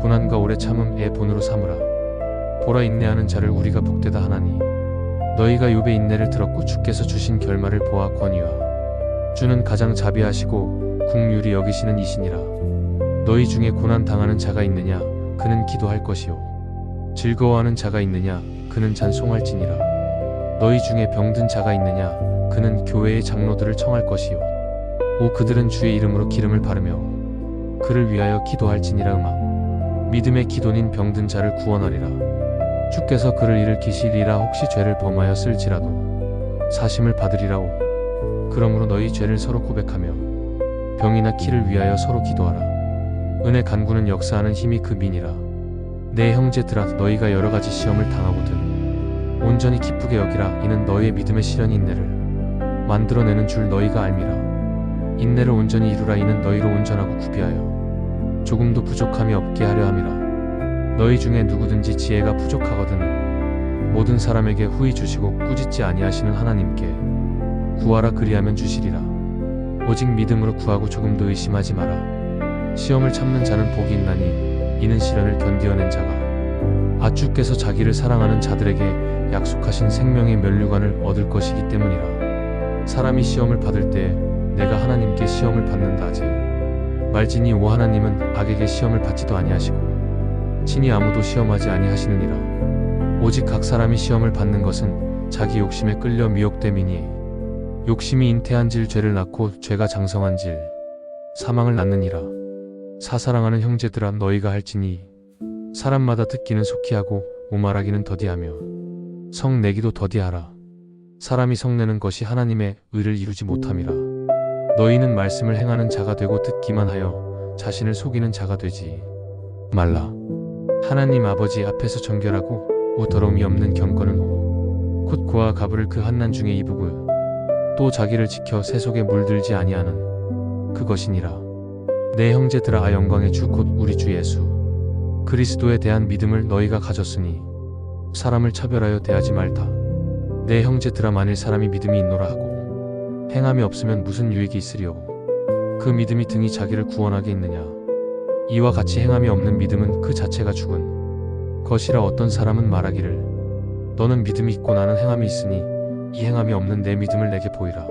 [SPEAKER 1] 고난과 오래 참음의 본으로 삼으라. 보라, 인내하는 자를 우리가 복되다 하나니 너희가 욥의 인내를 들었고 주께서 주신 결말을 보아 권위와 주는 가장 자비하시고 국률이 여기시는 이시니라. 너희 중에 고난 당하는 자가 있느냐? 그는 기도할 것이요 즐거워하는 자가 있느냐? 그는 찬송할지니라. 너희 중에 병든 자가 있느냐? 그는 교회의 장로들을 청할 것이요 오 그들은 주의 이름으로 기름을 바르며 그를 위하여 기도할지니라. 음악 믿음의 기도는 병든 자를 구원하리라. 주께서 그를 일으키시리라. 혹시 죄를 범하였을지라도 사심을 받으리라오. 그러므로 너희 죄를 서로 고백하며 병이나 키를 위하여 서로 기도하라. 은혜 간구는 역사하는 힘이 그 민이라. 내 형제들아, 너희가 여러 가지 시험을 당하거든 온전히 기쁘게 여기라. 이는 너희의 믿음의 시련이 인내를 만들어내는 줄 너희가 알미라. 인내를 온전히 이루라. 이는 너희로 온전하고 구비하여 조금도 부족함이 없게 하려 함이라. 너희 중에 누구든지 지혜가 부족하거든 모든 사람에게 후히 주시고 꾸짖지 아니하시는 하나님께 구하라 그리하면 주시리라. 오직 믿음으로 구하고 조금도 의심하지 마라. 시험을 참는 자는 복이 있나니 이는 시련을 견디어낸 자가 주께서 자기를 사랑하는 자들에게 약속하신 생명의 면류관을 얻을 것이기 때문이라. 사람이 시험을 받을 때 내가 하나님께 시험을 받는다 하지 말지니 오 하나님은 악에게 시험을 받지도 아니하시고 친히 아무도 시험하지 아니하시느니라. 오직 각 사람이 시험을 받는 것은 자기 욕심에 끌려 미혹됨이니 욕심이 잉태한질 죄를 낳고 죄가 장성한질 사망을 낳느니라. 사사랑하는 형제들아, 너희가 할지니 사람마다 듣기는 속히 하고 오말하기는 더디하며 성내기도 더디하라. 사람이 성내는 것이 하나님의 의를 이루지 못함이라. 너희는 말씀을 행하는 자가 되고 듣기만 하여 자신을 속이는 자가 되지 말라. 하나님 아버지 앞에서 정결하고 더러움이 없는 경건은 곧 고아 가부를 그 환난 중에 입으고 또 자기를 지켜 세속에 물들지 아니하는 그것이니라. 내 형제들아, 영광의 주 곧 우리 주 예수 그리스도에 대한 믿음을 너희가 가졌으니 사람을 차별하여 대하지 말다. 내 형제들아, 만일 사람이 믿음이 있노라 하고 행함이 없으면 무슨 유익이 있으리요? 그 믿음이 등이 자기를 구원하게 있느냐? 이와 같이 행함이 없는 믿음은 그 자체가 죽은 것이라. 어떤 사람은 말하기를 너는 믿음이 있고 나는 행함이 있으니 이 행함이 없는 내 믿음을 내게 보이라.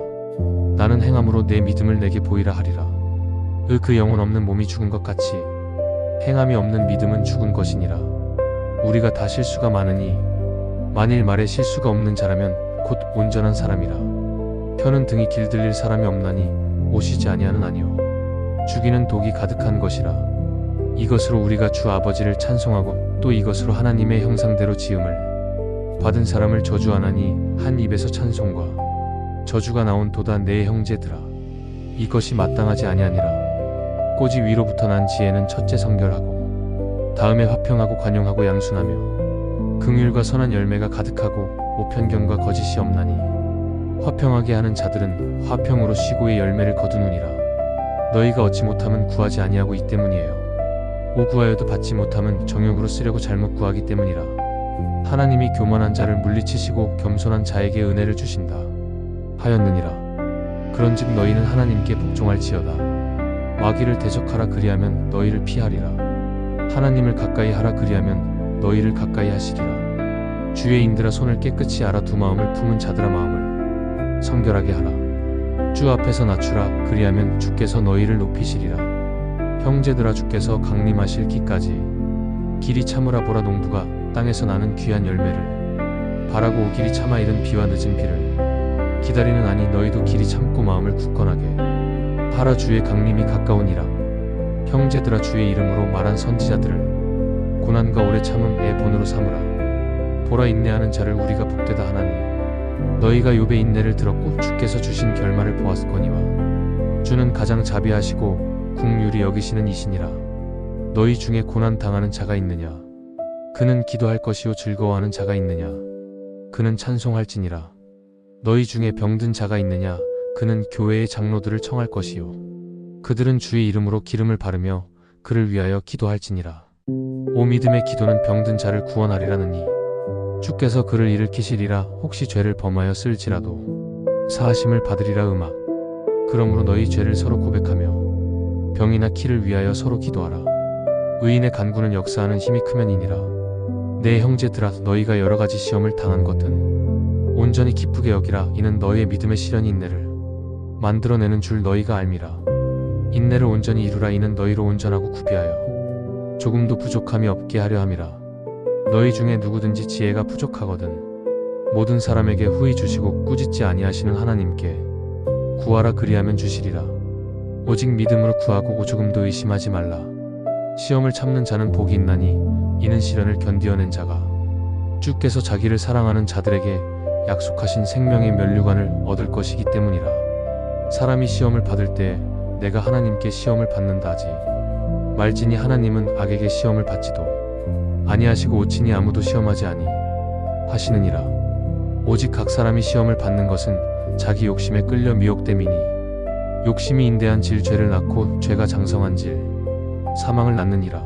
[SPEAKER 1] 나는 행함으로 내 믿음을 내게 보이라 하리라. 그 영혼 없는 몸이 죽은 것 같이 행함이 없는 믿음은 죽은 것이니라. 우리가 다 실수가 많으니 만일 말에 실수가 없는 자라면 곧 온전한 사람이라. 펴는 등이 길들릴 사람이 없나니 오시지 아니하는 아니요 죽이는 독이 가득한 것이라. 이것으로 우리가 주 아버지를 찬송하고 또 이것으로 하나님의 형상대로 지음을 받은 사람을 저주하나니 한 입에서 찬송과 저주가 나온 도다. 내 형제들아, 이것이 마땅하지 아니하니라. 꽃이 위로부터 난 지혜는 첫째 성결하고 다음에 화평하고 관용하고 양순하며 긍휼과 선한 열매가 가득하고 오편견과 거짓이 없나니 화평하게 하는 자들은 화평으로 쉬고의 열매를 거두느니라. 너희가 얻지 못함은 구하지 아니하고 이 때문이에요. 오 구하여도 받지 못함은 정욕으로 쓰려고 잘못 구하기 때문이라. 하나님이 교만한 자를 물리치시고 겸손한 자에게 은혜를 주신다 하였느니라. 그런즉 너희는 하나님께 복종할지어다. 마귀를 대적하라 그리하면 너희를 피하리라. 하나님을 가까이 하라 그리하면 너희를 가까이 하시리라. 주의 인들아 손을 깨끗이 알아 두 마음을 품은 자들아 마음을 성결하게 하라. 주 앞에서 낮추라 그리하면 주께서 너희를 높이시리라. 형제들아 주께서 강림하실 기까지 길이 참으라. 보라 농부가 땅에서 나는 귀한 열매를 바라고 오길이 참아 이른 비와 늦은 비를 기다리는 아니 너희도 길이 참고 마음을 굳건하게 하라. 주의 강림이 가까우니라. 형제들아 주의 이름으로 말한 선지자들을 고난과 오래 참음의 본으로 삼으라. 보라 인내하는 자를 우리가 복되다 하나니 너희가 욥의 인내를 들었고 주께서 주신 결말을 보았거니와 주는 가장 자비하시고 긍휼히 여기시는 이시니라. 너희 중에 고난 당하는 자가 있느냐? 그는 기도할 것이요 즐거워하는 자가 있느냐? 그는 찬송할지니라. 너희 중에 병든 자가 있느냐? 그는 교회의 장로들을 청할 것이요 그들은 주의 이름으로 기름을 바르며 그를 위하여 기도할지니라. 오 믿음의 기도는 병든 자를 구원하리라느니 주께서 그를 일으키시리라. 혹시 죄를 범하였을지라도 사하심을 받으리라. 음악. 그러므로 너희 죄를 서로 고백하며 병이나 키를 위하여 서로 기도하라. 의인의 간구는 역사하는 힘이 크면이니라. 내 형제들아 너희가 여러 가지 시험을 당한 것은 온전히 기쁘게 여기라. 이는 너희의 믿음의 시련이 인내를 만들어내는 줄 너희가 알미라. 인내를 온전히 이루라. 이는 너희로 온전하고 구비하여 조금도 부족함이 없게 하려 함이라. 너희 중에 누구든지 지혜가 부족하거든 모든 사람에게 후히 주시고 꾸짖지 아니하시는 하나님께 구하라 그리하면 주시리라. 오직 믿음으로 구하고 조금도 의심하지 말라. 시험을 참는 자는 복이 있나니 이는 시련을 견디어낸 자가 주께서 자기를 사랑하는 자들에게 약속하신 생명의 면류관을 얻을 것이기 때문이라. 사람이 시험을 받을 때 내가 하나님께 시험을 받는다 하지 말지니 하나님은 악에게 시험을 받지도 아니하시고 오치니 아무도 시험하지 아니 하시느니라. 오직 각 사람이 시험을 받는 것은 자기 욕심에 끌려 미혹됨이니 욕심이 인대한 질 죄를 낳고 죄가 장성한 질 사망을 낳느니라.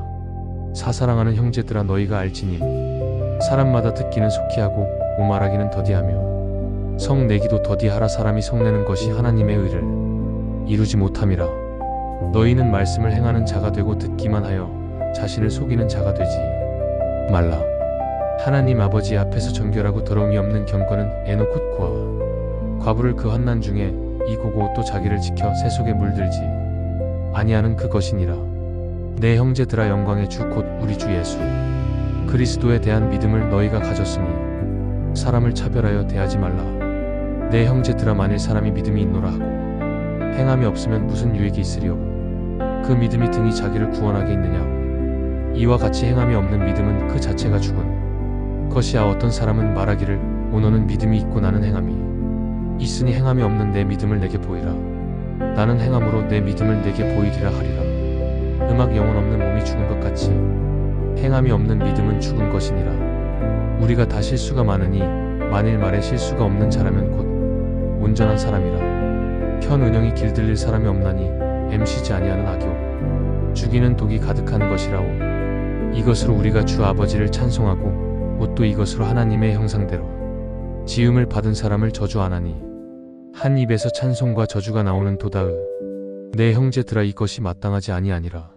[SPEAKER 1] 사사랑하는 형제들아 너희가 알지니 사람마다 듣기는 속히 하고 오말하기는 더디하며 성내기도 더디하라. 사람이 성내는 것이 하나님의 의를 이루지 못함이라. 너희는 말씀을 행하는 자가 되고 듣기만 하여 자신을 속이는 자가 되지 말라. 하나님 아버지 앞에서 정결하고 더러움이 없는 경건은 에노콧 고아 과부를 그 환난 중에 이고고 또 자기를 지켜 새 속에 물들지 아니하는 그것이니라. 내 형제들아 영광의 주 곧 우리 주 예수 그리스도에 대한 믿음을 너희가 가졌으니 사람을 차별하여 대하지 말라. 내 형제들아 만일 사람이 믿음이 있노라 하고 행함이 없으면 무슨 유익이 있으리요? 그 믿음이 등이 자기를 구원하게 있느냐? 이와 같이 행함이 없는 믿음은 그 자체가 죽은 것이야. 어떤 사람은 말하기를 오 너는 믿음이 있고 나는 행함이 있으니 행함이 없는 내 믿음을 내게 보이라. 나는 행함으로 내 믿음을 내게 보이리라 하리라. 음악 영혼 없는 몸이 죽은 것 같이 행함이 없는 믿음은 죽은 것이니라. 우리가 다 실수가 많으니 만일 말에 실수가 없는 자라면 곧 온전한 사람이라. 현 은영이 길들릴 사람이 없나니 엠쉬지 아니하는 악요 죽이는 독이 가득한 것이라오. 이것으로 우리가 주 아버지를 찬송하고 옷도 이것으로 하나님의 형상대로 지음을 받은 사람을 저주 안하니 한 입에서 찬송과 저주가 나오는 도다으. 내 형제들아 이것이 마땅하지 아니하니라.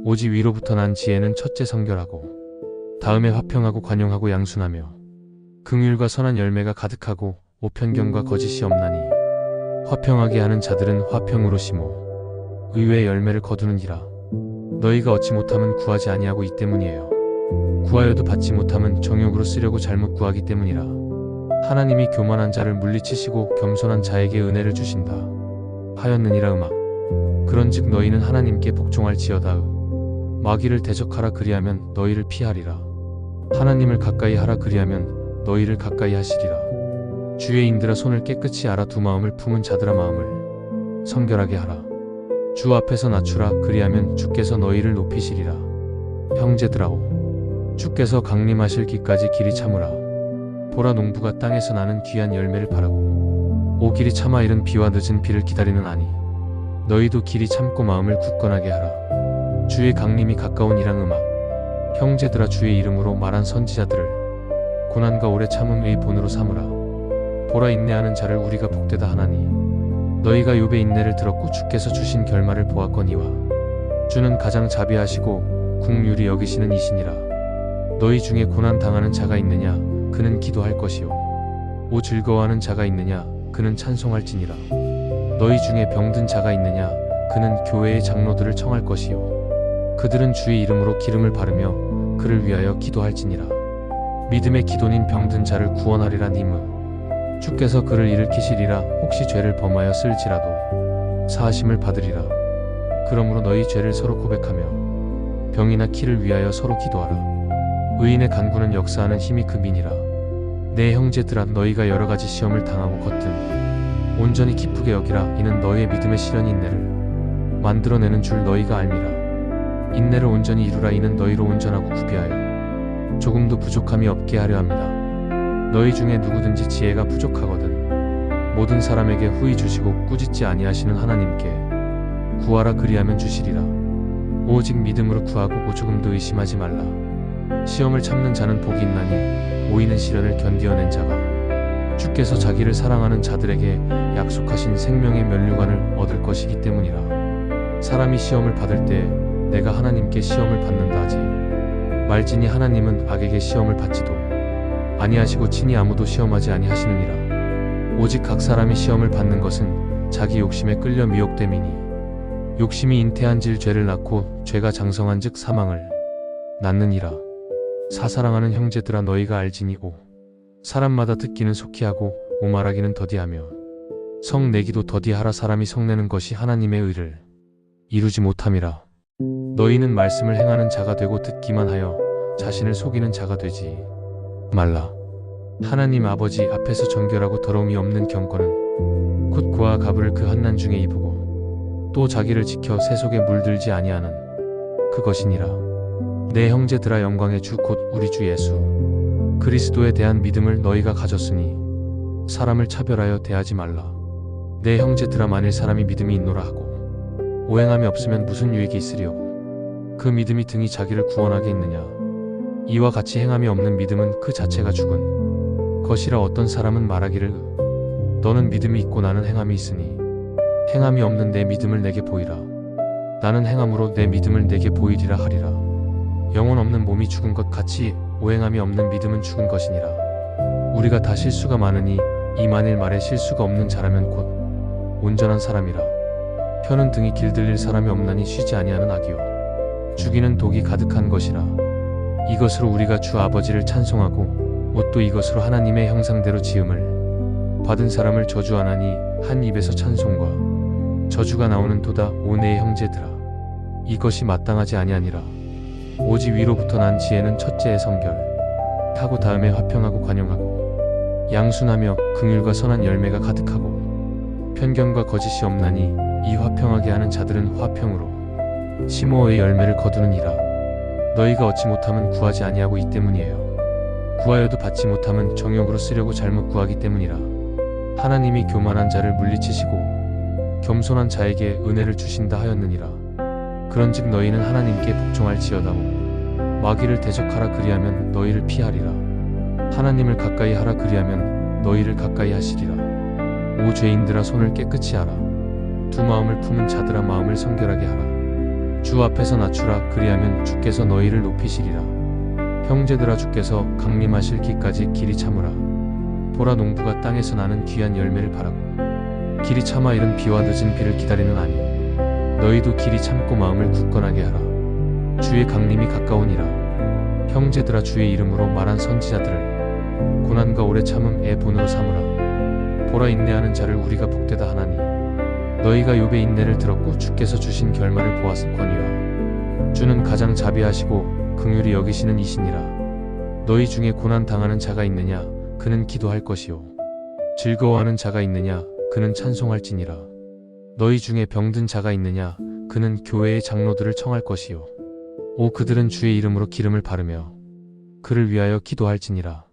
[SPEAKER 1] 오직 위로부터 난 지혜는 첫째 성결하고 다음에 화평하고 관용하고 양순하며 긍휼과 선한 열매가 가득하고 오편견과 거짓이 없나니 화평하게 하는 자들은 화평으로 심어 의외의 열매를 거두느니라. 너희가 얻지 못함은 구하지 아니하고 이 때문이에요. 구하여도 받지 못함은 정욕으로 쓰려고 잘못 구하기 때문이라. 하나님이 교만한 자를 물리치시고 겸손한 자에게 은혜를 주신다 하였느니라. 음악. 그런즉 너희는 하나님께 복종할지어다. 마귀를 대적하라 그리하면 너희를 피하리라. 하나님을 가까이 하라 그리하면 너희를 가까이 하시리라. 주의 인들아 손을 깨끗이 알아 두 마음을 품은 자들아 마음을 성결하게 하라. 주 앞에서 낮추라. 그리하면 주께서 너희를 높이시리라. 형제들아오, 주께서 강림하실 기까지 길이 참으라. 보라, 농부가 땅에서 나는 귀한 열매를 바라고 오 길이 참아 이른 비와 늦은 비를 기다리는 아니, 너희도 길이 참고 마음을 굳건하게 하라. 주의 강림이 가까우니라. 음악. 형제들아, 주의 이름으로 말한 선지자들을 고난과 오래 참음의 본으로 삼으라. 보라, 인내하는 자를 우리가 복되다 하나니, 너희가 욥의 인내를 들었고 주께서 주신 결말을 보았거니와 주는 가장 자비하시고 국률이 여기시는 이시니라. 너희 중에 고난 당하는 자가 있느냐? 그는 기도할 것이요. 오 즐거워하는 자가 있느냐? 그는 찬송할지니라. 너희 중에 병든 자가 있느냐? 그는 교회의 장로들을 청할 것이요. 그들은 주의 이름으로 기름을 바르며 그를 위하여 기도할지니라. 믿음의 기도는 병든 자를 구원하리라. 님은 주께서 그를 일으키시리라. 혹시 죄를 범하여 쓸지라도 사하심을 받으리라. 그러므로 너희 죄를 서로 고백하며 병이나 키를 위하여 서로 기도하라. 의인의 간구는 역사하는 힘이 그 민이라. 내 형제들아, 너희가 여러 가지 시험을 당하고 걷든 온전히 기쁘게 여기라. 이는 너희의 믿음의 시련이 인내를 만들어내는 줄 너희가 알미라. 인내를 온전히 이루라. 이는 너희로 온전하고 구비하여 조금도 부족함이 없게 하려 합니다. 너희 중에 누구든지 지혜가 부족하거든 모든 사람에게 후히 주시고 꾸짖지 아니하시는 하나님께 구하라. 그리하면 주시리라. 오직 믿음으로 구하고 조금도 의심하지 말라. 시험을 참는 자는 복이 있나니 모이는 시련을 견디어낸 자가 주께서 자기를 사랑하는 자들에게 약속하신 생명의 면류관을 얻을 것이기 때문이라. 사람이 시험을 받을 때 내가 하나님께 시험을 받는다 하지 말지니 하나님은 악에게 시험을 받지도 아니하시고 친히 아무도 시험하지 아니하시느니라. 오직 각 사람이 시험을 받는 것은 자기 욕심에 끌려 미혹됨이니 욕심이 잉태한질 죄를 낳고 죄가 장성한즉 사망을 낳느니라. 사사랑하는 형제들아, 너희가 알지니 오 사람마다 듣기는 속히 하고 오 말하기는 더디하며 성내기도 더디하라. 사람이 성내는 것이 하나님의 의를 이루지 못함이라. 너희는 말씀을 행하는 자가 되고 듣기만 하여 자신을 속이는 자가 되지 말라. 하나님 아버지 앞에서 정결하고 더러움이 없는 경건은 곧 고아 가부를 그 한난 중에 입으고 또 자기를 지켜 새 속에 물들지 아니하는 그것이니라. 내 형제들아, 영광의 주 곧 우리 주 예수 그리스도에 대한 믿음을 너희가 가졌으니 사람을 차별하여 대하지 말라. 내 형제들아, 만일 사람이 믿음이 있노라 하고 오행함이 없으면 무슨 유익이 있으리요? 그 믿음이 등이 자기를 구원하게 있느냐? 이와 같이 행함이 없는 믿음은 그 자체가 죽은 것이라. 어떤 사람은 말하기를 너는 믿음이 있고 나는 행함이 있으니 행함이 없는 내 믿음을 내게 보이라. 나는 행함으로 내 믿음을 내게 보이리라 하리라. 영혼 없는 몸이 죽은 것 같이 오행함이 없는 믿음은 죽은 것이니라. 우리가 다 실수가 많으니 이 만일 말에 실수가 없는 자라면 곧 온전한 사람이라. 혀는 등이 길들릴 사람이 없나니 쉬지 아니하는 악이요 죽이는 독이 가득한 것이라. 이것으로 우리가 주 아버지를 찬송하고 옷도 이것으로 하나님의 형상대로 지음을 받은 사람을 저주하나니 한 입에서 찬송과 저주가 나오는 도다. 오 내 형제들아, 이것이 마땅하지 아니하니라. 오직 위로부터 난 지혜는 첫째의 성결 타고 다음에 화평하고 관용하고 양순하며 긍휼과 선한 열매가 가득하고 편견과 거짓이 없나니 이 화평하게 하는 자들은 화평으로 심오의 열매를 거두느니라. 너희가 얻지 못함은 구하지 아니하고 이 때문이에요. 구하여도 받지 못함은 정욕으로 쓰려고 잘못 구하기 때문이라. 하나님이 교만한 자를 물리치시고 겸손한 자에게 은혜를 주신다 하였느니라. 그런즉 너희는 하나님께 복종할지어다오 마귀를 대적하라. 그리하면 너희를 피하리라. 하나님을 가까이 하라. 그리하면 너희를 가까이 하시리라. 오 죄인들아, 손을 깨끗이 하라. 두 마음을 품은 자들아, 마음을 성결하게 하라. 주 앞에서 낮추라. 그리하면 주께서 너희를 높이시리라. 형제들아, 주께서 강림하실 기까지 길이 참으라. 보라, 농부가 땅에서 나는 귀한 열매를 바라고 길이 참아 이른 비와 늦은 비를 기다리는 아니, 너희도 길이 참고 마음을 굳건하게 하라. 주의 강림이 가까우니라. 형제들아, 주의 이름으로 말한 선지자들을 고난과 오래 참음의 본으로 삼으라. 보라, 인내하는 자를 우리가 복되다 하나니, 너희가 욥의 인내를 들었고 주께서 주신 결말을 보았거니와 주는 가장 자비하시고 긍휼히 여기시는 이시니라. 너희 중에 고난 당하는 자가 있느냐? 그는 기도할 것이요. 즐거워하는 자가 있느냐? 그는 찬송할지니라. 너희 중에 병든 자가 있느냐? 그는 교회의 장로들을 청할 것이요. 오 그들은 주의 이름으로 기름을 바르며 그를 위하여 기도할지니라.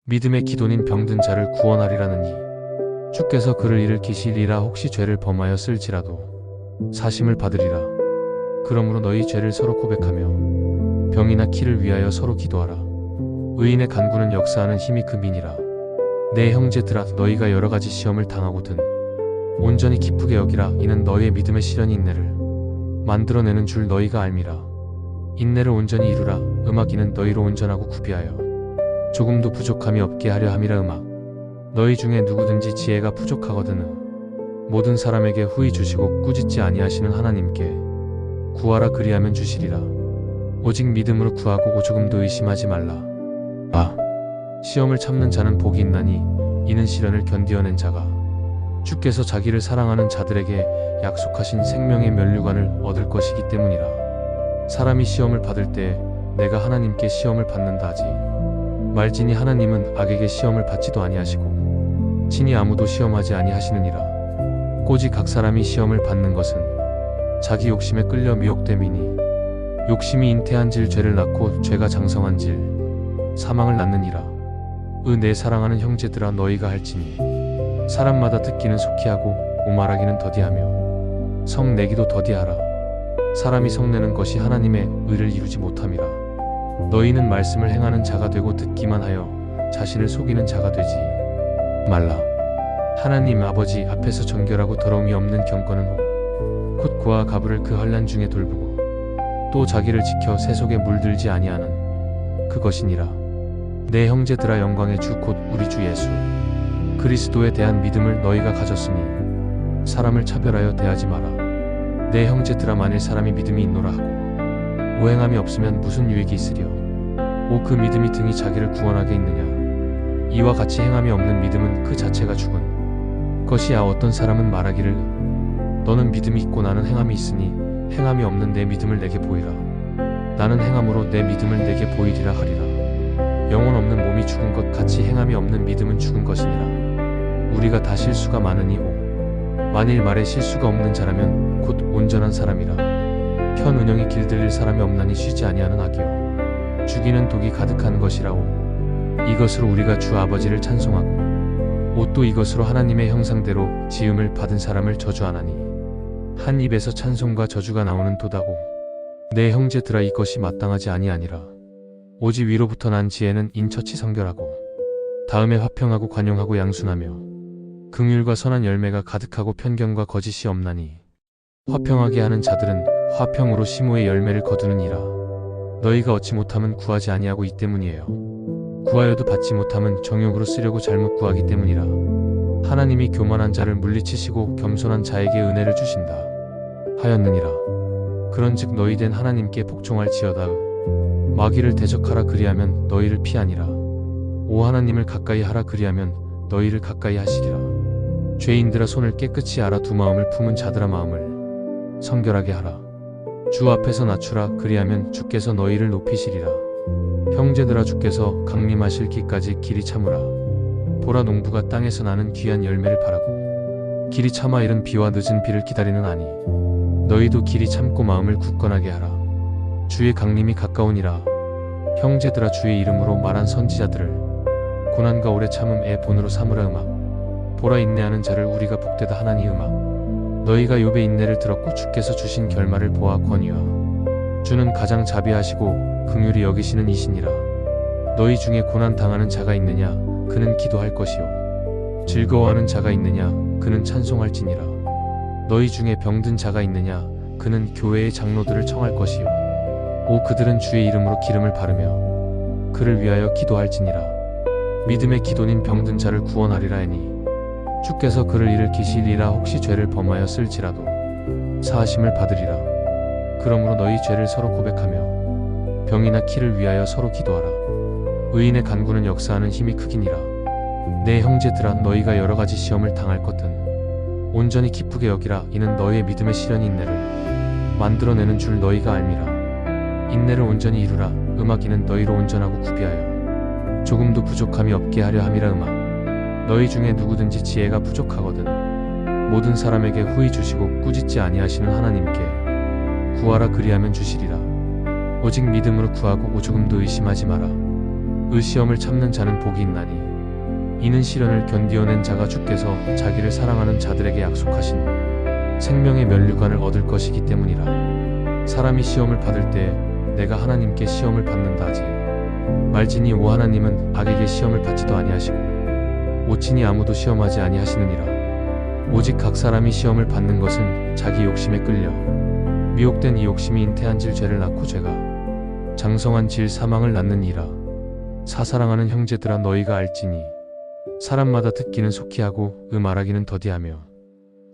[SPEAKER 1] 믿음의 기도는 병든 자를 구원하리라느니 주께서 그를 일으키시리라. 혹시 죄를 범하여 쓸지라도 사심을 받으리라. 그러므로 너희 죄를 서로 고백하며 병이나 키를 위하여 서로 기도하라. 의인의 간구는 역사하는 힘이 그 민이라. 내 형제들아 너희가 여러 가지 시험을 당하거든 온전히 기쁘게 여기라. 이는 너희의 믿음의 시련이 인내를 만들어내는 줄 너희가 알미라. 인내를 온전히 이루라. 음악이는 너희로 온전하고 구비하여 조금도 부족함이 없게 하려 함이라. 음악 너희 중에 누구든지 지혜가 부족하거든 모든 사람에게 후히 주시고 꾸짖지 아니하시는 하나님께 구하라. 그리하면 주시리라. 오직 믿음으로 구하고 조금도 의심하지 말라. 시험을 참는 자는 복이 있나니 이는 시련을 견디어낸 자가 주께서 자기를 사랑하는 자들에게 약속하신 생명의 면류관을 얻을 것이기 때문이라. 사람이 시험을 받을 때 내가 하나님께 시험을 받는다 하지 말지니 하나님은 악에게 시험을 받지도 아니하시고 친히 아무도 시험하지 아니하시느니라. 오직 각 사람이 시험을 받는 것은 자기 욕심에 끌려 미혹됨이니 욕심이 잉태한질 죄를 낳고 죄가 장성한질 사망을 낳느니라. 내 사랑하는 형제들아 너희가 할지니 사람마다 듣기는 속히 하고 오말하기는 더디하며 성내기도 더디하라. 사람이 성내는 것이 하나님의 의를 이루지 못함이라. 너희는 말씀을 행하는 자가 되고 듣기만 하여 자신을 속이는 자가 되지 말라. 하나님 아버지 앞에서 정결하고 더러움이 없는 경건은 곧 고아 가부를 그 환난 중에 돌보고 또 자기를 지켜 새 속에 물들지 아니하는 그것이니라. 내 형제들아 영광의 주 곧 우리 주 예수 그리스도에 대한 믿음을 너희가 가졌으니 사람을 차별하여 대하지 마라. 내 형제들아 만일 사람이 믿음이 있노라 하고 오행함이 없으면 무슨 유익이 있으랴. 오 그 믿음이 등이 자기를 구원하게 있느냐. 이와 같이 행함이 없는 믿음은 그 자체가 죽은 것이야. 어떤 사람은 말하기를 너는 믿음이 있고 나는 행함이 있으니 행함이 없는 내 믿음을 내게 보이라. 나는 행함으로 내 믿음을 내게 보이리라 하리라. 영혼 없는 몸이 죽은 것 같이 행함이 없는 믿음은 죽은 것이니라. 우리가 다 실수가 많으니 만일 말에 실수가 없는 자라면 곧 온전한 사람이라. 현 은영이 길들일 사람이 없나니 쉬지 아니하는 악이요 죽이는 독이 가득한 것이라오. 이것으로 우리가 주 아버지를 찬송하고 또 이것으로 하나님의 형상대로 지음을 받은 사람을 저주하나니 한 입에서 찬송과 저주가 나오는 도다고. 내 형제들아 이것이 마땅하지 아니하니라. 오직 위로부터 난 지혜는 인처치 성결하고 다음에 화평하고 관용하고 양순하며 긍휼과 선한 열매가 가득하고 편견과 거짓이 없나니 화평하게 하는 자들은 화평으로 심오의 열매를 거두느니라. 너희가 얻지 못함은 구하지 아니하고 이 때문이에요. 구하여도 받지 못함은 정욕으로 쓰려고 잘못 구하기 때문이라. 하나님이 교만한 자를 물리치시고 겸손한 자에게 은혜를 주신다 하였느니라. 그런즉 너희 된 하나님께 복종할지어다. 마귀를 대적하라. 그리하면 너희를 피하니라. 오 하나님을 가까이 하라. 그리하면 너희를 가까이 하시리라. 죄인들아 손을 깨끗이 알아. 두 마음을 품은 자들아 마음을 성결하게 하라. 주 앞에서 낮추라. 그리하면 주께서 너희를 높이시리라. 형제들아 주께서 강림하실 기까지 길이 참으라. 보라 농부가 땅에서 나는 귀한 열매를 바라고 길이 참아 이른 비와 늦은 비를 기다리는 아니 너희도 길이 참고 마음을 굳건하게 하라. 주의 강림이 가까우니라. 형제들아 주의 이름으로 말한 선지자들을 고난과 오래 참음의 본으로 삼으라. 음악 보라 인내하는 자를 우리가 복되다 하나니 음악 너희가 욥의 인내를 들었고 주께서 주신 결말을 보아 권위와 주는 가장 자비하시고 긍휼히 여기시는 이시니라. 너희 중에 고난 당하는 자가 있느냐. 그는 기도할 것이요 즐거워하는 자가 있느냐. 그는 찬송할지니라. 너희 중에 병든 자가 있느냐. 그는 교회의 장로들을 청할 것이요 오 그들은 주의 이름으로 기름을 바르며 그를 위하여 기도할지니라. 믿음의 기도는 병든 자를 구원하리라 하니 주께서 그를 일으키시리라. 혹시 죄를 범하여 쓸지라도 사하심을 받으리라. 그러므로 너희 죄를 서로 고백하며 병이나 키를 위하여 서로 기도하라. 의인의 간구는 역사하는 힘이 크기니라. 내 형제들아 너희가 여러 가지 시험을 당할 거든 온전히 기쁘게 여기라. 이는 너희의 믿음의 시련이 인내를 만들어내는 줄 너희가 알미라. 인내를 온전히 이루라. 음악이는 너희로 온전하고 구비하여 조금도 부족함이 없게 하려 함이라. 음악 너희 중에 누구든지 지혜가 부족하거든 모든 사람에게 후히 주시고 꾸짖지 아니하시는 하나님께 구하라 그리하면 주시리라. 오직 믿음으로 구하고 오조금도 의심하지 마라. 의시험을 참는 자는 복이 있나니 이는 시련을 견디어낸 자가 주께서 자기를 사랑하는 자들에게 약속하신 생명의 면류관을 얻을 것이기 때문이라. 사람이 시험을 받을 때 내가 하나님께 시험을 받는다 하지 말지니 오 하나님은 악에게 시험을 받지도 아니하시고 오친이 아무도 시험하지 아니하시느니라. 오직 각 사람이 시험을 받는 것은 자기 욕심에 끌려 미혹된 이 욕심이 잉태한 질 죄를 낳고 죄가 장성한 질 사망을 낳느니라. 사사랑하는 형제들아 너희가 알지니 사람마다 듣기는 속히 하고 말하기는 더디하며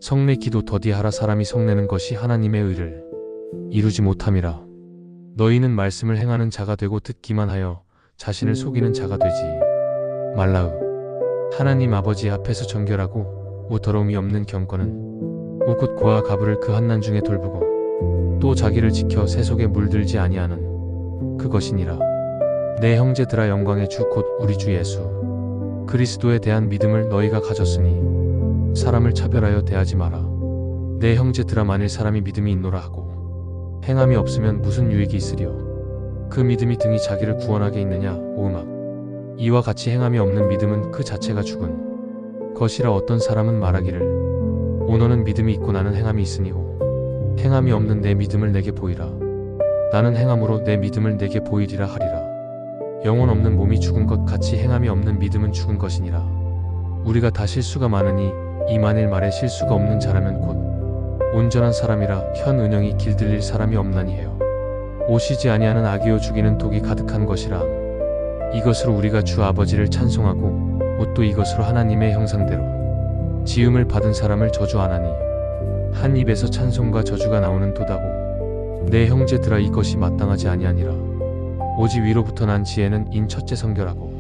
[SPEAKER 1] 성내 기도 더디하라. 사람이 성내는 것이 하나님의 의를 이루지 못함이라. 너희는 말씀을 행하는 자가 되고 듣기만 하여 자신을 속이는 자가 되지 말라우. 하나님 아버지 앞에서 정결하고 더러움이 없는 경건은 곧 고아 가부를 그 한난 중에 돌보고 또 자기를 지켜 새 속에 물들지 아니하는 그것이니라. 내 형제들아 영광의 주 곧 우리 주 예수 그리스도에 대한 믿음을 너희가 가졌으니 사람을 차별하여 대하지 마라. 내 형제들아 만일 사람이 믿음이 있노라 하고 행함이 없으면 무슨 유익이 있으리요. 그 믿음이 등이 자기를 구원하게 있느냐 오음악. 이와 같이 행함이 없는 믿음은 그 자체가 죽은 것이라. 어떤 사람은 말하기를 오 너는 믿음이 있고 나는 행함이 있으니 오 행함이 없는 내 믿음을 내게 보이라. 나는 행함으로 내 믿음을 내게 보이리라 하리라. 영혼 없는 몸이 죽은 것 같이 행함이 없는 믿음은 죽은 것이니라. 우리가 다 실수가 많으니 이 만일 말에 실수가 없는 자라면 곧 온전한 사람이라 현 은영이 길들릴 사람이 없나니 해요. 오시지 아니하는 악이요 죽이는 독이 가득한 것이라. 이것으로 우리가 주 아버지를 찬송하고 또 이것으로 하나님의 형상대로 지음을 받은 사람을 저주하나니 한 입에서 찬송과 저주가 나오는 도다고. 내 형제들아 이것이 마땅하지 아니하니라. 오직 위로부터 난 지혜는 인 첫째 성결하고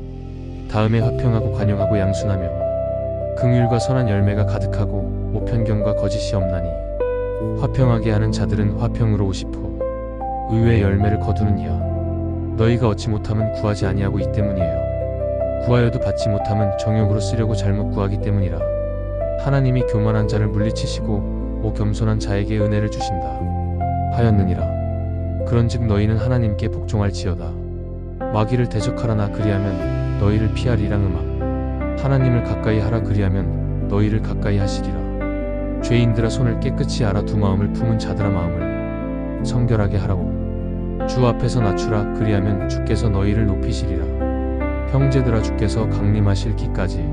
[SPEAKER 1] 다음에 화평하고 관용하고 양순하며 긍휼과 선한 열매가 가득하고 편견과 거짓이 없나니 화평하게 하는 자들은 화평으로 오십호 의외의 열매를 거두느니라. 너희가 얻지 못함은 구하지 아니하고 이 때문이에요. 구하여도 받지 못함은 정욕으로 쓰려고 잘못 구하기 때문이라. 하나님이 교만한 자를 물리치시고 겸손한 자에게 은혜를 주신다 하였느니라. 그런즉 너희는 하나님께 복종할지어다. 마귀를 대적하라나 그리하면 너희를 피하리라. 음악. 하나님을 가까이 하라 그리하면 너희를 가까이 하시리라. 죄인들아 손을 깨끗이 알아 두 마음을 품은 자들아 마음을 성결하게 하라고. 주 앞에서 낮추라 그리하면 주께서 너희를 높이시리라. 형제들아 주께서 강림하실 기까지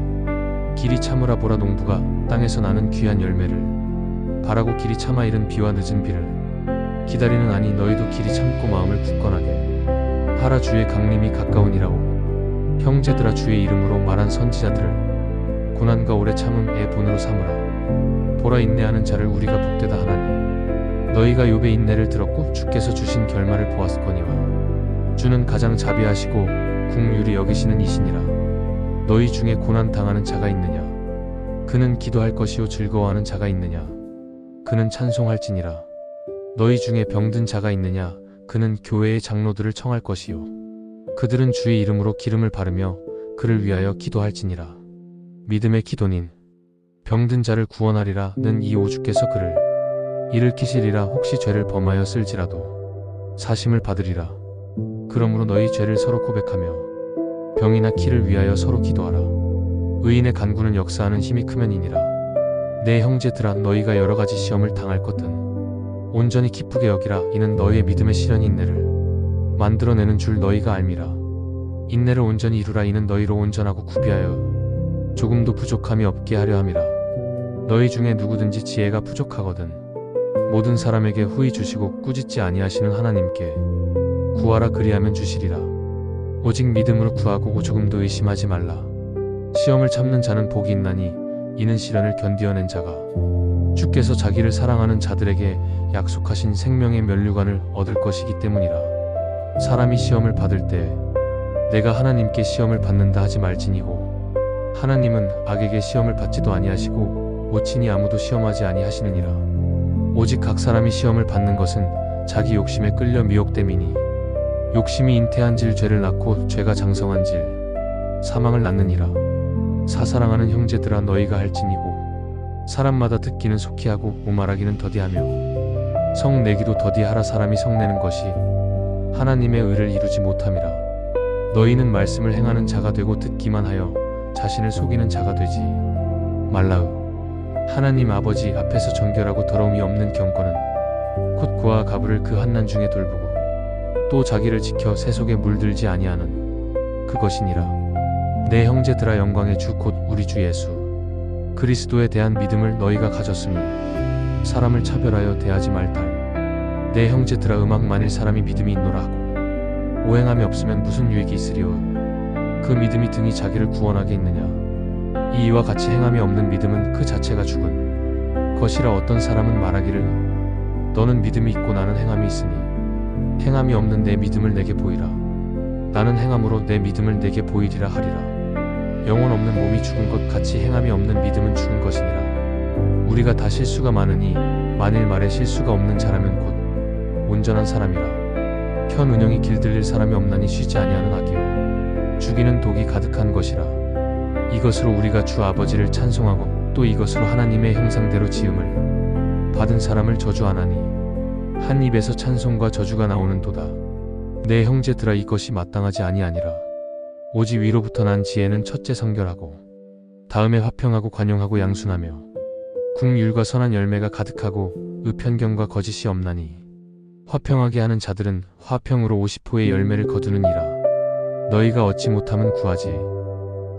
[SPEAKER 1] 길이 참으라. 보라 농부가 땅에서 나는 귀한 열매를 바라고 길이 참아 이른 비와 늦은 비를 기다리는 아니 너희도 길이 참고 마음을 굳건하게 하라. 주의 강림이 가까우니라오. 형제들아 주의 이름으로 말한 선지자들을 고난과 오래 참음의 본으로 삼으라. 보라 인내하는 자를 우리가 복되다 하나니 너희가 욥의 인내를 들었고 주께서 주신 결말을 보았거니와. 주는 가장 자비하시고 긍휼히 여기시는 이시니라. 너희 중에 고난 당하는 자가 있느냐. 그는 기도할 것이요 즐거워하는 자가 있느냐. 그는 찬송할지니라. 너희 중에 병든 자가 있느냐. 그는 교회의 장로들을 청할 것이요 그들은 주의 이름으로 기름을 바르며 그를 위하여 기도할지니라. 믿음의 기도닌 병든 자를 구원하리라는 이 오주께서 그를 일으키시리라. 혹시 죄를 범하였을지라도 사심을 받으리라. 그러므로 너희 죄를 서로 고백하며 병이나 키를 위하여 서로 기도하라. 의인의 간구는 역사하는 힘이 크면이니라. 내 형제들아 너희가 여러 가지 시험을 당할 것든 온전히 기쁘게 여기라. 이는 너희의 믿음의 시련이 인내를 만들어내는 줄 너희가 알미라. 인내를 온전히 이루라. 이는 너희로 온전하고 구비하여 조금도 부족함이 없게 하려 함이라. 너희 중에 누구든지 지혜가 부족하거든 모든 사람에게 후히 주시고 꾸짖지 아니하시는 하나님께 구하라 그리하면 주시리라. 오직 믿음으로 구하고 오조금도 의심하지 말라. 시험을 참는 자는 복이 있나니 이는 시련을 견디어낸 자가 주께서 자기를 사랑하는 자들에게 약속하신 생명의 면류관을 얻을 것이기 때문이라. 사람이 시험을 받을 때 내가 하나님께 시험을 받는다 하지 말지니고 하나님은 악에게 시험을 받지도 아니하시고 오친이 아무도 시험하지 아니하시느니라. 오직 각 사람이 시험을 받는 것은 자기 욕심에 끌려 미혹됨이니 욕심이 잉태한 질 죄를 낳고 죄가 장성한 질 사망을 낳느니라. 사사랑하는 형제들아 너희가 할지니고 사람마다 듣기는 속히 하고 오말하기는 더디하며 성내기도 더디하라. 사람이 성내는 것이 하나님의 의를 이루지 못함이라. 너희는 말씀을 행하는 자가 되고 듣기만 하여 자신을 속이는 자가 되지 말라으. 하나님 아버지 앞에서 정결하고 더러움이 없는 경건은 곧 그와 가부를 그 한난 중에 돌보고 또 자기를 지켜 새 속에 물들지 아니하는 그것이니라. 내 형제들아, 영광의 주 곧 우리 주 예수 그리스도에 대한 믿음을 너희가 가졌으니 사람을 차별하여 대하지 말달. 내 형제들아, 음악 만일 사람이 믿음이 있노라 하고 오행함이 없으면 무슨 유익이 있으리요. 그 믿음이 등이 자기를 구원하게 있느냐. 이와 같이 행함이 없는 믿음은 그 자체가 죽은 것이라. 어떤 사람은 말하기를 너는 믿음이 있고 나는 행함이 있으니 행함이 없는 내 믿음을 내게 보이라. 나는 행함으로 내 믿음을 내게 보이리라 하리라. 영혼 없는 몸이 죽은 것 같이 행함이 없는 믿음은 죽은 것이니라. 우리가 다 실수가 많으니 만일 말에 실수가 없는 자라면 곧 온전한 사람이라. 현 운영이 길들릴 사람이 없나니 쉬지 아니하는 악이요 죽이는 독이 가득한 것이라. 이것으로 우리가 주 아버지를 찬송하고 또 이것으로 하나님의 형상대로 지음을 받은 사람을 저주하나니 한 입에서 찬송과 저주가 나오는도다. 내 형제들아, 이것이 마땅하지 아니하니라. 오직 위로부터 난 지혜는 첫째 성결하고 다음에 화평하고 관용하고 양순하며 국률과 선한 열매가 가득하고 의편경과 거짓이 없나니 화평하게 하는 자들은 화평으로 50호의 열매를 거두느니라. 너희가 얻지 못함은 구하지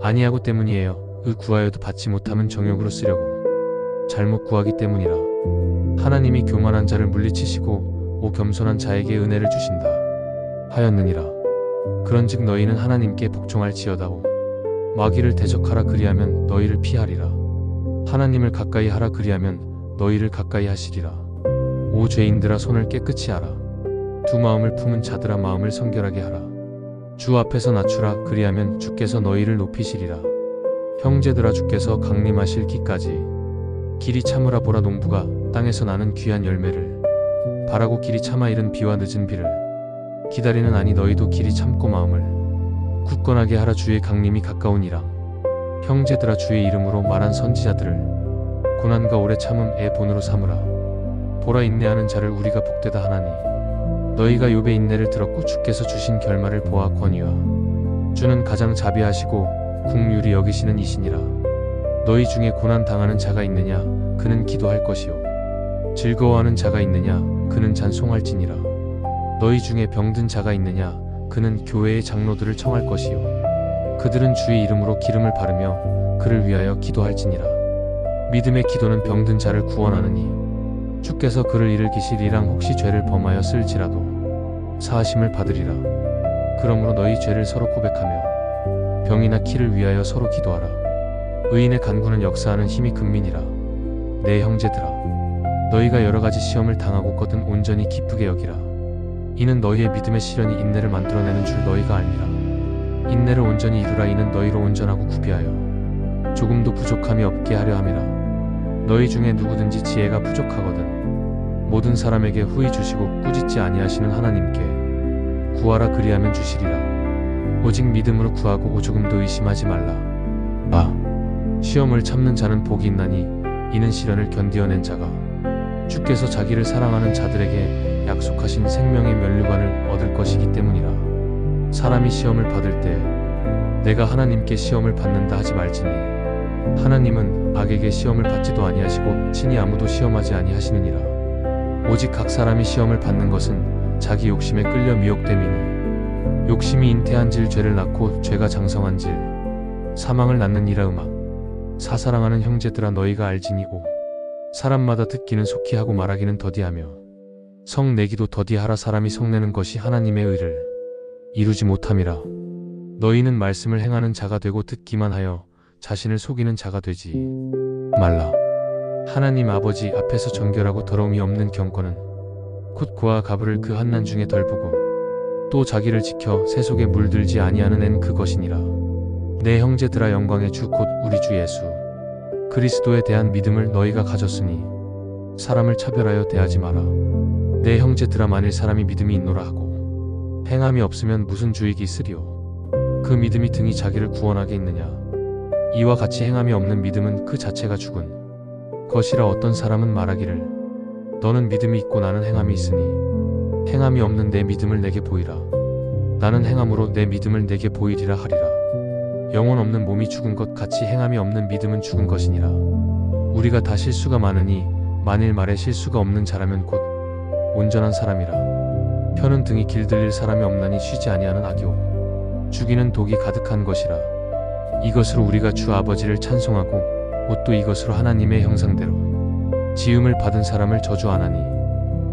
[SPEAKER 1] 아니하고 때문이에요. 구하여도 받지 못함은 정욕으로 쓰려고 잘못 구하기 때문이라. 하나님이 교만한 자를 물리치시고 겸손한 자에게 은혜를 주신다 하였느니라. 그런즉 너희는 하나님께 복종할지어다오. 마귀를 대적하라, 그리하면 너희를 피하리라. 하나님을 가까이 하라, 그리하면 너희를 가까이 하시리라. 오 죄인들아, 손을 깨끗이 하라. 두 마음을 품은 자들아, 마음을 성결하게 하라. 주 앞에서 낮추라, 그리하면 주께서 너희를 높이시리라. 형제들아, 주께서 강림하실 기까지 길이 참으라. 보라, 농부가 땅에서 나는 귀한 열매를 바라고 길이 참아 이른 비와 늦은 비를 기다리는 아니 너희도 길이 참고 마음을 굳건하게 하라. 주의 강림이 가까우니라. 형제들아, 주의 이름으로 말한 선지자들을 고난과 오래 참음의 본으로 삼으라. 보라, 인내하는 자를 우리가 복되다 하나니 너희가 욥의 인내를 들었고 주께서 주신 결말을 보아 권위와 주는 가장 자비하시고 국률이 여기시는 이시니라. 너희 중에 고난 당하는 자가 있느냐. 그는 기도할 것이요 즐거워하는 자가 있느냐. 그는 찬송할지니라. 너희 중에 병든 자가 있느냐. 그는 교회의 장로들을 청할 것이요 그들은 주의 이름으로 기름을 바르며 그를 위하여 기도할지니라. 믿음의 기도는 병든 자를 구원하느니 주께서 그를 일으키시리랑. 혹시 죄를 범하여 쓸지라도 사하심을 받으리라. 그러므로 너희 죄를 서로 고백하며 병이나 키를 위하여 서로 기도하라. 의인의 간구는 역사하는 힘이 근민이라. 내 형제들아, 너희가 여러가지 시험을 당하고거든 온전히 기쁘게 여기라. 이는 너희의 믿음의 시련이 인내를 만들어내는 줄 너희가 알미라. 인내를 온전히 이루라. 이는 너희로 온전하고 구비하여 조금도 부족함이 없게 하려 함이라. 너희 중에 누구든지 지혜가 부족하거든 모든 사람에게 후히 주시고 꾸짖지 아니하시는 하나님께 구하라, 그리하면 주시리라. 오직 믿음으로 구하고 조금도 의심하지 말라. 시험을 참는 자는 복이 있나니 이는 시련을 견디어낸 자가 주께서 자기를 사랑하는 자들에게 약속하신 생명의 면류관을 얻을 것이기 때문이라. 사람이 시험을 받을 때 내가 하나님께 시험을 받는다 하지 말지니 하나님은 악에게 시험을 받지도 아니하시고 친히 아무도 시험하지 아니하시느니라. 오직 각 사람이 시험을 받는 것은 자기 욕심에 끌려 미혹됨이니 욕심이 잉태한질 죄를 낳고 죄가 장성한질 사망을 낳느니라. 사사랑하는 형제들아, 너희가 알지니 사람마다 듣기는 속히 하고 말하기는 더디하며 성내기도 더디하라. 사람이 성내는 것이 하나님의 의를 이루지 못함이라. 너희는 말씀을 행하는 자가 되고 듣기만 하여 자신을 속이는 자가 되지 말라. 하나님 아버지 앞에서 정결하고 더러움이 없는 경건은 곧 그와 가부를 그 한난 중에 덜보고 또 자기를 지켜 새 속에 물들지 아니하는 앤 그것이니라. 내 형제들아, 영광의 주 곧 우리 주 예수 그리스도에 대한 믿음을 너희가 가졌으니 사람을 차별하여 대하지 마라. 내 형제들아, 만일 사람이 믿음이 있노라 하고 행함이 없으면 무슨 주익이 있으리요. 그 믿음이 등이 자기를 구원하게 있느냐. 이와 같이 행함이 없는 믿음은 그 자체가 죽은 것이라 어떤 사람은 말하기를 너는 믿음이 있고 나는 행함이 있으니 행함이 없는 내 믿음을 내게 보이라. 나는 행함으로 내 믿음을 내게 보이리라 하리라. 영혼 없는 몸이 죽은 것 같이 행함이 없는 믿음은 죽은 것이니라. 우리가 다 실수가 많으니 만일 말에 실수가 없는 자라면 곧 온전한 사람이라. 혀는 등이 길들일 사람이 없나니 쉬지 아니하는 악이요 죽이는 독이 가득한 것이라. 이것으로 우리가 주 아버지를 찬송하고 옷도 이것으로 하나님의 형상대로 지음을 받은 사람을 저주하나니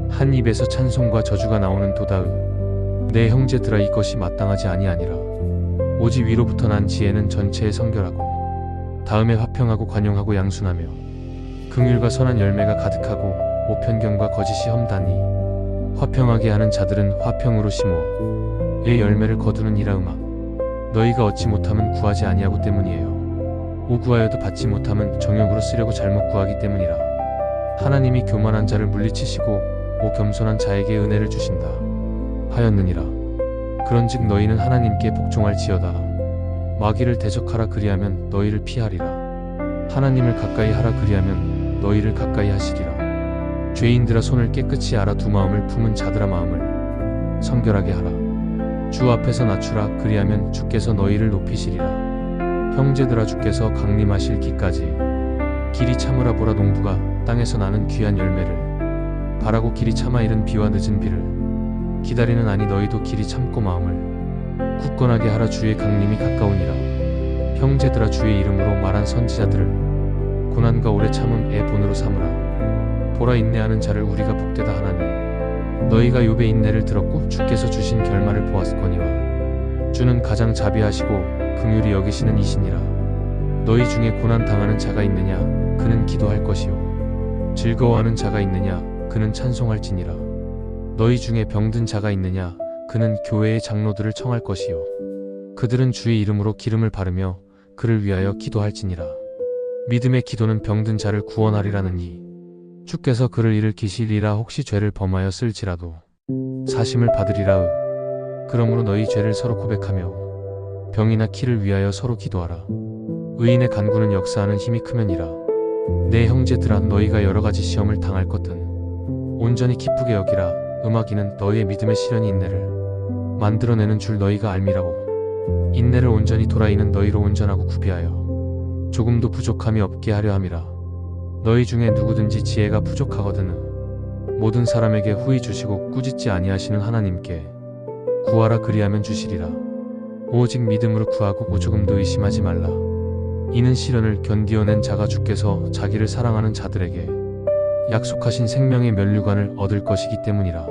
[SPEAKER 1] 한 입에서 찬송과 저주가 나오는 도다의 내 형제들아 이것이 마땅하지 아니하니라. 오직 위로부터 난 지혜는 전체에 성결하고 다음에 화평하고 관용하고 양순하며 긍휼과 선한 열매가 가득하고 모편견과 거짓이 험다니 화평하게 하는 자들은 화평으로 심어 의 열매를 거두는 이라. 음악 너희가 얻지 못함은 구하지 아니하고 때문이에요. 오 구하여도 받지 못함은 정욕으로 쓰려고 잘못 구하기 때문이라. 하나님이 교만한 자를 물리치시고 오 겸손한 자에게 은혜를 주신다 하였느니라. 그런즉 너희는 하나님께 복종할지어다. 마귀를 대적하라 그리하면 너희를 피하리라. 하나님을 가까이 하라 그리하면 너희를 가까이 하시리라. 죄인들아 손을 깨끗이 알아 두 마음을 품은 자들아 마음을 성결하게 하라. 주 앞에서 낮추라 그리하면 주께서 너희를 높이시리라. 형제들아 주께서 강림하실 기까지 길이 참으라. 보라 농부가 땅에서 나는 귀한 열매를 바라고 길이 참아 이른 비와 늦은 비를 기다리는 아니 너희도 길이 참고 마음을 굳건하게 하라. 주의 강림이 가까우니라. 형제들아 주의 이름으로 말한 선지자들을 고난과 오래 참음의 본으로 삼으라. 보라 인내하는 자를 우리가 복되다 하나니 너희가 욥의 인내를 들었고 주께서 주신 결말을 보았거니와 주는 가장 자비하시고 긍휼히 여기시는 이시니라. 너희 중에 고난 당하는 자가 있느냐 그는 기도할 것이요 즐거워하는 자가 있느냐 그는 찬송할지니라. 너희 중에 병든 자가 있느냐 그는 교회의 장로들을 청할 것이요 그들은 주의 이름으로 기름을 바르며 그를 위하여 기도할지니라. 믿음의 기도는 병든 자를 구원하리라느니 주께서 그를 일으키시리라. 혹시 죄를 범하였을지라도 사심을 받으리라. 그러므로 너희 죄를 서로 고백하며 병이나 키를 위하여 서로 기도하라. 의인의 간구는 역사하는 힘이 크면이라. 내 형제들아 너희가 여러가지 시험을 당할 것든 온전히 기쁘게 여기라. 음악이는 너희의 믿음의 시련이 인내를 만들어내는 줄 너희가 알미라고. 인내를 온전히 돌아이는 너희로 온전하고 구비하여 조금도 부족함이 없게 하려 함이라. 너희 중에 누구든지 지혜가 부족하거든 모든 사람에게 후히 주시고 꾸짖지 아니하시는 하나님께 구하라 그리하면 주시리라. 오직 믿음으로 구하고 오조금도 의심하지 말라. 이는 시련을 견디어낸 자가 주께서 자기를 사랑하는 자들에게 약속하신 생명의 면류관을 얻을 것이기 때문이라.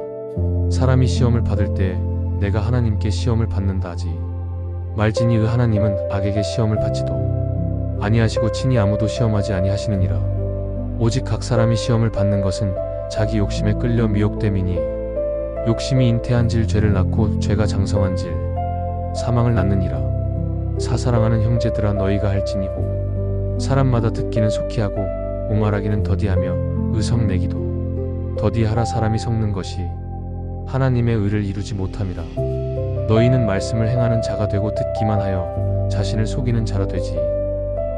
[SPEAKER 1] 사람이 시험을 받을 때 내가 하나님께 시험을 받는다 하지 말지니 의 하나님은 악에게 시험을 받지도 아니하시고 친히 아무도 시험하지 아니하시느니라. 오직 각 사람이 시험을 받는 것은 자기 욕심에 끌려 미혹됨이니 욕심이 잉태한질 죄를 낳고 죄가 장성한질 사망을 낳느니라. 사사랑하는 형제들아 너희가 할지니고 사람마다 듣기는 속히 하고 오말하기는 더디하며 의성 내기도 더디하라. 사람이 섞는 것이 하나님의 의를 이루지 못함이라. 너희는 말씀을 행하는 자가 되고 듣기만 하여 자신을 속이는 자라 되지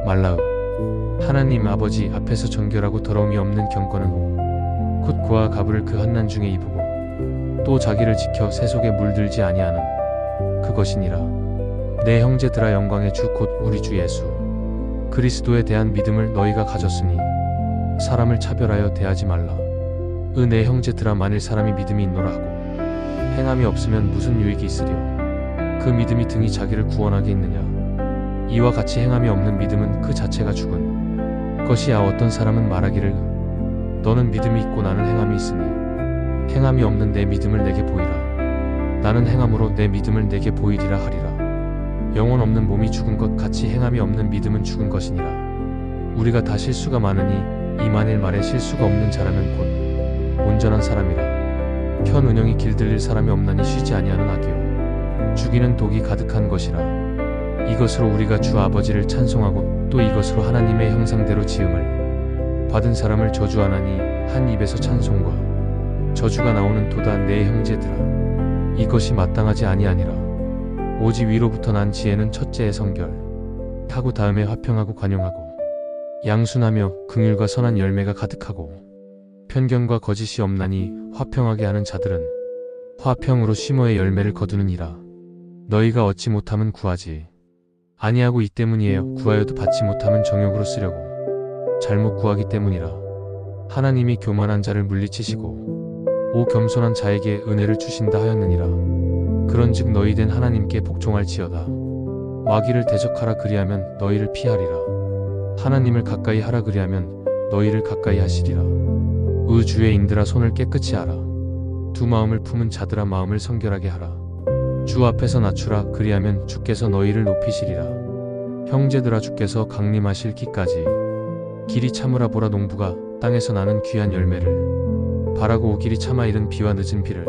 [SPEAKER 1] 말라으. 하나님 아버지 앞에서 정결하고 더러움이 없는 경건은 곧 고아 가부를 그 환난 중에 입으고 또 자기를 지켜 새 속에 물들지 아니하는 그것이니라. 내 형제들아 영광의 주 곧 우리 주 예수 그리스도에 대한 믿음을 너희가 가졌으니 사람을 차별하여 대하지 말라. 내 형제들아 만일 사람이 믿음이 있노라 하고 행함이 없으면 무슨 유익이 있으랴. 그 믿음이 등이 자기를 구원하게 있느냐. 이와 같이 행함이 없는 믿음은 그 자체가 죽은 것이야. 어떤 사람은 말하기를 너는 믿음이 있고 나는 행함이 있으니 행함이 없는 내 믿음을 내게 보이라. 나는 행함으로 내 믿음을 내게 보이리라 하리라. 영혼 없는 몸이 죽은 것 같이 행함이 없는 믿음은 죽은 것이니라. 우리가 다 실수가 많으니 이 만일 말에 실수가 없는 자라면 곧 온전한 사람이라. 편 은영이 길들릴 사람이 없나니 쉬지 아니하는 악이요 죽이는 독이 가득한 것이라. 이것으로 우리가 주 아버지를 찬송하고 또 이것으로 하나님의 형상대로 지음을 받은 사람을 저주하나니 한 입에서 찬송과 저주가 나오는 도다. 내 형제들아 이것이 마땅하지 아니하니라. 오직 위로부터 난 지혜는 첫째의 성결 하고 다음에 화평하고 관용하고 양순하며 긍휼과 선한 열매가 가득하고 편견과 거짓이 없나니 화평하게 하는 자들은 화평으로 심어의 열매를 거두느니라. 너희가 얻지 못함은 구하지 아니하고 이 때문이에요. 구하여도 받지 못함은 정욕으로 쓰려고 잘못 구하기 때문이라. 하나님이 교만한 자를 물리치시고 오 겸손한 자에게 은혜를 주신다 하였느니라. 그런즉 너희 된 하나님께 복종할지어다. 마귀를 대적하라 그리하면 너희를 피하리라. 하나님을 가까이 하라 그리하면 너희를 가까이 하시리라. 주의 인들아 손을 깨끗이 하라. 두 마음을 품은 자들아 마음을 성결하게 하라. 주 앞에서 낮추라 그리하면 주께서 너희를 높이시리라. 형제들아 주께서 강림하실 기까지 길이 참으라. 보라 농부가 땅에서 나는 귀한 열매를 바라고 오길이 참아 이른 비와 늦은 비를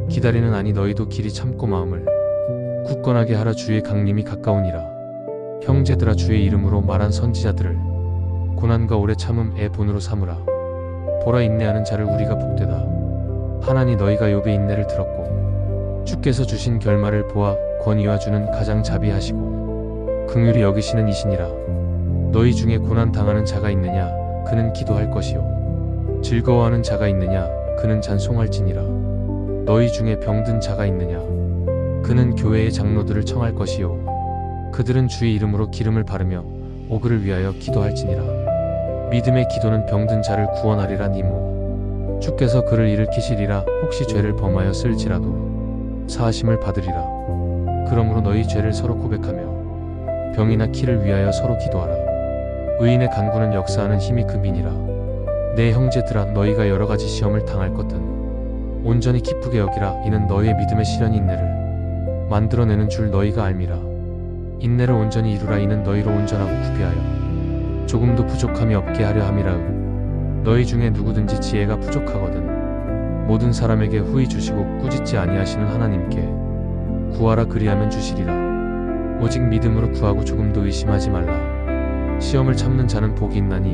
[SPEAKER 1] 기다리는 아니 너희도 길이 참고 마음을 굳건하게 하라. 주의 강림이 가까우니라. 형제들아 주의 이름으로 말한 선지자들을 고난과 오래 참음의 본으로 삼으라. 보라 인내하는 자를 우리가 복되다. 하나니 너희가 욥의 인내를 들었고 주께서 주신 결말을 보아 권위와 주는 가장 자비하시고 긍휼히 여기시는 이시니라. 너희 중에 고난 당하는 자가 있느냐 그는 기도할 것이요 즐거워하는 자가 있느냐 그는 찬송할지니라. 너희 중에 병든 자가 있느냐 그는 교회의 장로들을 청할 것이요 그들은 주의 이름으로 기름을 바르며 오그를 위하여 기도할지니라. 믿음의 기도는 병든 자를 구원하리라. 니모 주께서 그를 일으키시리라. 혹시 죄를 범하였을지라도 사하심을 받으리라. 그러므로 너희 죄를 서로 고백하며 병이나 키를 위하여 서로 기도하라. 의인의 간구는 역사하는 힘이 금이니라. 내 형제들아 너희가 여러 가지 시험을 당할 것든 온전히 기쁘게 여기라. 이는 너희의 믿음의 시련이 인내를 만들어내는 줄 너희가 알미라. 인내를 온전히 이루라. 이는 너희로 온전하고 구비하여 조금도 부족함이 없게 하려 함이라. 너희 중에 누구든지 지혜가 부족하거든 모든 사람에게 후히 주시고 꾸짖지 아니하시는 하나님께 구하라 그리하면 주시리라. 오직 믿음으로 구하고 조금도 의심하지 말라. 시험을 참는 자는 복이 있나니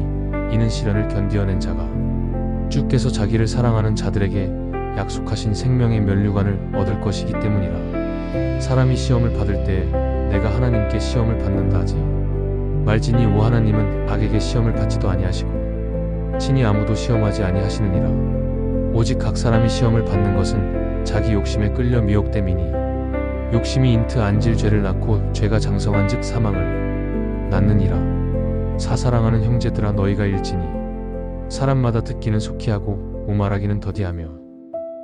[SPEAKER 1] 이는 시련을 견디어낸 자가 주께서 자기를 사랑하는 자들에게 약속하신 생명의 면류관을 얻을 것이기 때문이라. 사람이 시험을 받을 때에 내가 하나님께 시험을 받는다 하지 말지니 오 하나님은 악에게 시험을 받지도 아니하시고 친히 아무도 시험하지 아니하시느니라. 오직 각 사람이 시험을 받는 것은 자기 욕심에 끌려 미혹됨이니 욕심이 인트 안질 죄를 낳고 죄가 장성한즉 사망을 낳느니라. 사사랑하는 형제들아 너희가 일지니 사람마다 듣기는 속히 하고 오말하기는 더디하며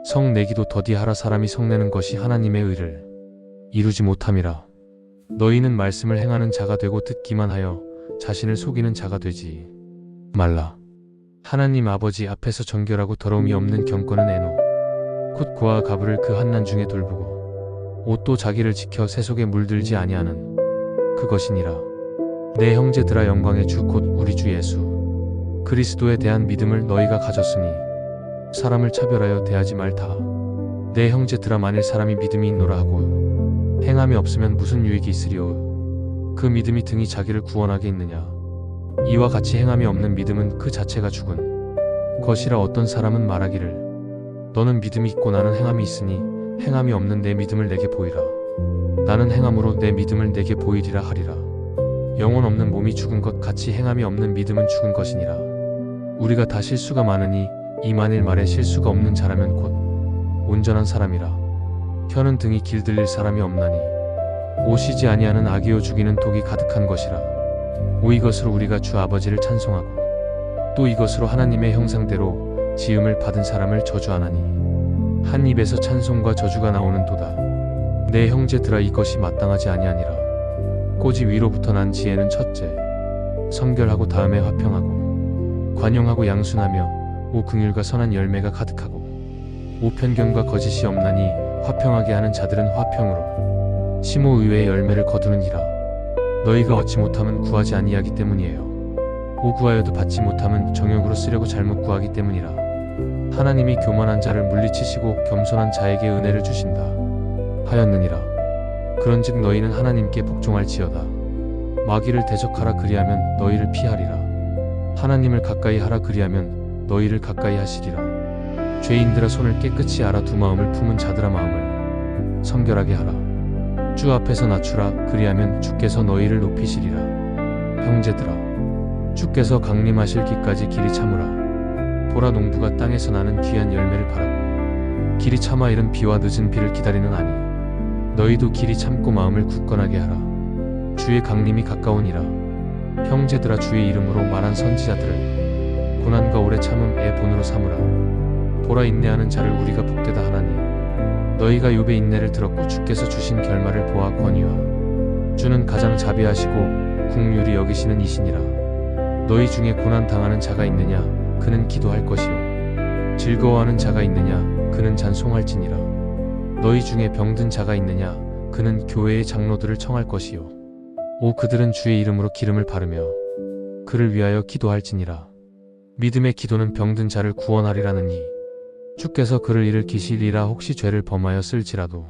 [SPEAKER 1] 성내기도 더디하라. 사람이 성내는 것이 하나님의 의를 이루지 못함이라. 너희는 말씀을 행하는 자가 되고 듣기만 하여 자신을 속이는 자가 되지 말라. 하나님 아버지 앞에서 정결하고 더러움이 없는 경건은 에노 곧 고아 가부를 그 한난 중에 돌보고 옷도 자기를 지켜 세속에 물들지 아니하는 그것이니라. 내 형제들아 영광의 주 곧 우리 주 예수 그리스도에 대한 믿음을 너희가 가졌으니 사람을 차별하여 대하지 말다. 내 형제들아 만일 사람이 믿음이 있노라 하고 행함이 없으면 무슨 유익이 있으리요. 그 믿음이 등이 자기를 구원하게 있느냐. 이와 같이 행함이 없는 믿음은 그 자체가 죽은 것이라. 어떤 사람은 말하기를 너는 믿음이 있고 나는 행함이 있으니 행함이 없는 내 믿음을 내게 보이라. 나는 행함으로 내 믿음을 내게 보이리라 하리라. 영혼 없는 몸이 죽은 것 같이 행함이 없는 믿음은 죽은 것이니라. 우리가 다 실수가 많으니 이 만일 말에 실수가 없는 자라면 곧 온전한 사람이라. 혀는 등이 길들릴 사람이 없나니 오시지 아니하는 악이요 죽이는 독이 가득한 것이라. 오 이것으로 우리가 주 아버지를 찬송하고 또 이것으로 하나님의 형상대로 지음을 받은 사람을 저주하나니 한 입에서 찬송과 저주가 나오는도다. 내 형제들아 이것이 마땅하지 아니하니라. 꼬지 위로부터 난 지혜는 첫째 성결하고 다음에 화평하고 관용하고 양순하며 오 긍휼과 선한 열매가 가득하고 오 편견과 거짓이 없나니 화평하게 하는 자들은 화평으로 심호 의외의 열매를 거두느니라. 너희가 얻지 못함은 구하지 아니하기 때문이에요. 오 구하여도 받지 못함은 정욕으로 쓰려고 잘못 구하기 때문이라. 하나님이 교만한 자를 물리치시고 겸손한 자에게 은혜를 주신다 하였느니라. 그런즉 너희는 하나님께 복종할지어다. 마귀를 대적하라 그리하면 너희를 피하리라. 하나님을 가까이 하라 그리하면 너희를 가까이 하시리라. 죄인들아 손을 깨끗이 알아. 두 마음을 품은 자들아 마음을 성결하게 하라. 주 앞에서 낮추라 그리하면 주께서 너희를 높이시리라. 형제들아 주께서 강림하실 기까지 길이 참으라. 보라 농부가 땅에서 나는 귀한 열매를 바라고 길이 참아 이른 비와 늦은 비를 기다리는 아니 너희도 길이 참고 마음을 굳건하게 하라. 주의 강림이 가까우니라. 형제들아 주의 이름으로 말한 선지자들을 고난과 오래 참음의 본으로 삼으라. 보라 인내하는 자를 우리가 복되다 하나니 너희가 욥의 인내를 들었고 주께서 주신 결말을 보아 거니와 주는 가장 자비하시고 국률이 여기시는 이시니라. 너희 중에 고난 당하는 자가 있느냐 그는 기도할 것이요 즐거워하는 자가 있느냐 그는 찬송할지니라. 너희 중에 병든 자가 있느냐 그는 교회의 장로들을 청할 것이요 오 그들은 주의 이름으로 기름을 바르며 그를 위하여 기도할지니라. 믿음의 기도는 병든 자를 구원하리라느니 주께서 그를 일으키시리라. 혹시 죄를 범하여 쓸지라도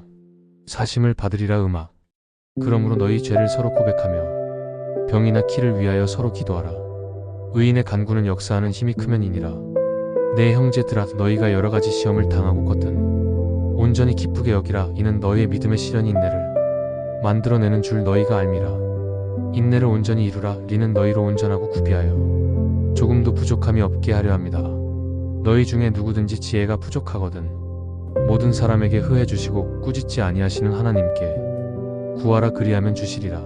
[SPEAKER 1] 사심을 받으리라. 음악 그러므로 너희 죄를 서로 고백하며 병이나 키를 위하여 서로 기도하라. 의인의 간구는 역사하는 힘이 크면이니라. 내 형제들아 너희가 여러 가지 시험을 당하고 걷든 온전히 기쁘게 여기라. 이는 너희의 믿음의 시련이 인내를 만들어내는 줄 너희가 알미라. 인내를 온전히 이루라. 리는 너희로 온전하고 구비하여 조금도 부족함이 없게 하려 합니다. 너희 중에 누구든지 지혜가 부족하거든 모든 사람에게 흐해 주시고 꾸짖지 아니하시는 하나님께 구하라. 그리하면 주시리라.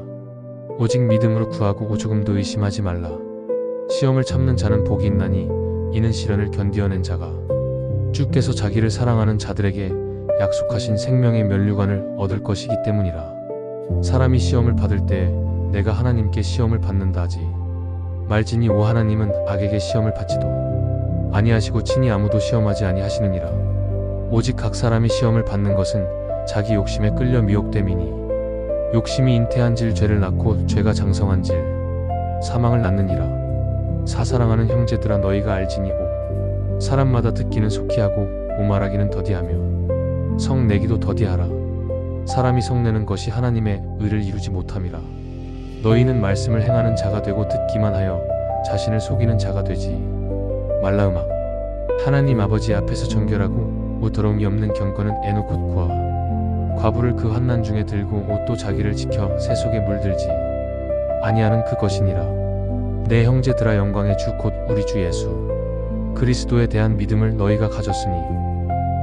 [SPEAKER 1] 오직 믿음으로 구하고 조금도 의심하지 말라. 시험을 참는 자는 복이 있나니 이는 시련을 견디어낸 자가 주께서 자기를 사랑하는 자들에게 약속하신 생명의 면류관을 얻을 것이기 때문이라. 사람이 시험을 받을 때 내가 하나님께 시험을 받는다 하지 말지니 오 하나님은 악에게 시험을 받지도 아니하시고 친히 아무도 시험하지 아니하시느니라. 오직 각 사람이 시험을 받는 것은 자기 욕심에 끌려 미혹됨이니 욕심이 잉태한질 죄를 낳고 죄가 장성한질 사망을 낳느니라. 사사랑하는 형제들아 너희가 알지니 오 사람마다 듣기는 속히 하고 오 말하기는 더디하며 성 내기도 더디하라. 사람이 성내는 것이 하나님의 의를 이루지 못함이라. 너희는 말씀을 행하는 자가 되고 듣기만 하여 자신을 속이는 자가 되지 말라. 음악 하나님 아버지 앞에서 정결하고 오 더러움이 없는 경건은 에녹 곧 구하 과부를 그 환난 중에 들고 오 또 자기를 지켜 새 속에 물들지 아니하는 그것이니라. 내 형제들아 영광의 주 곧 우리 주 예수 그리스도에 대한 믿음을 너희가 가졌으니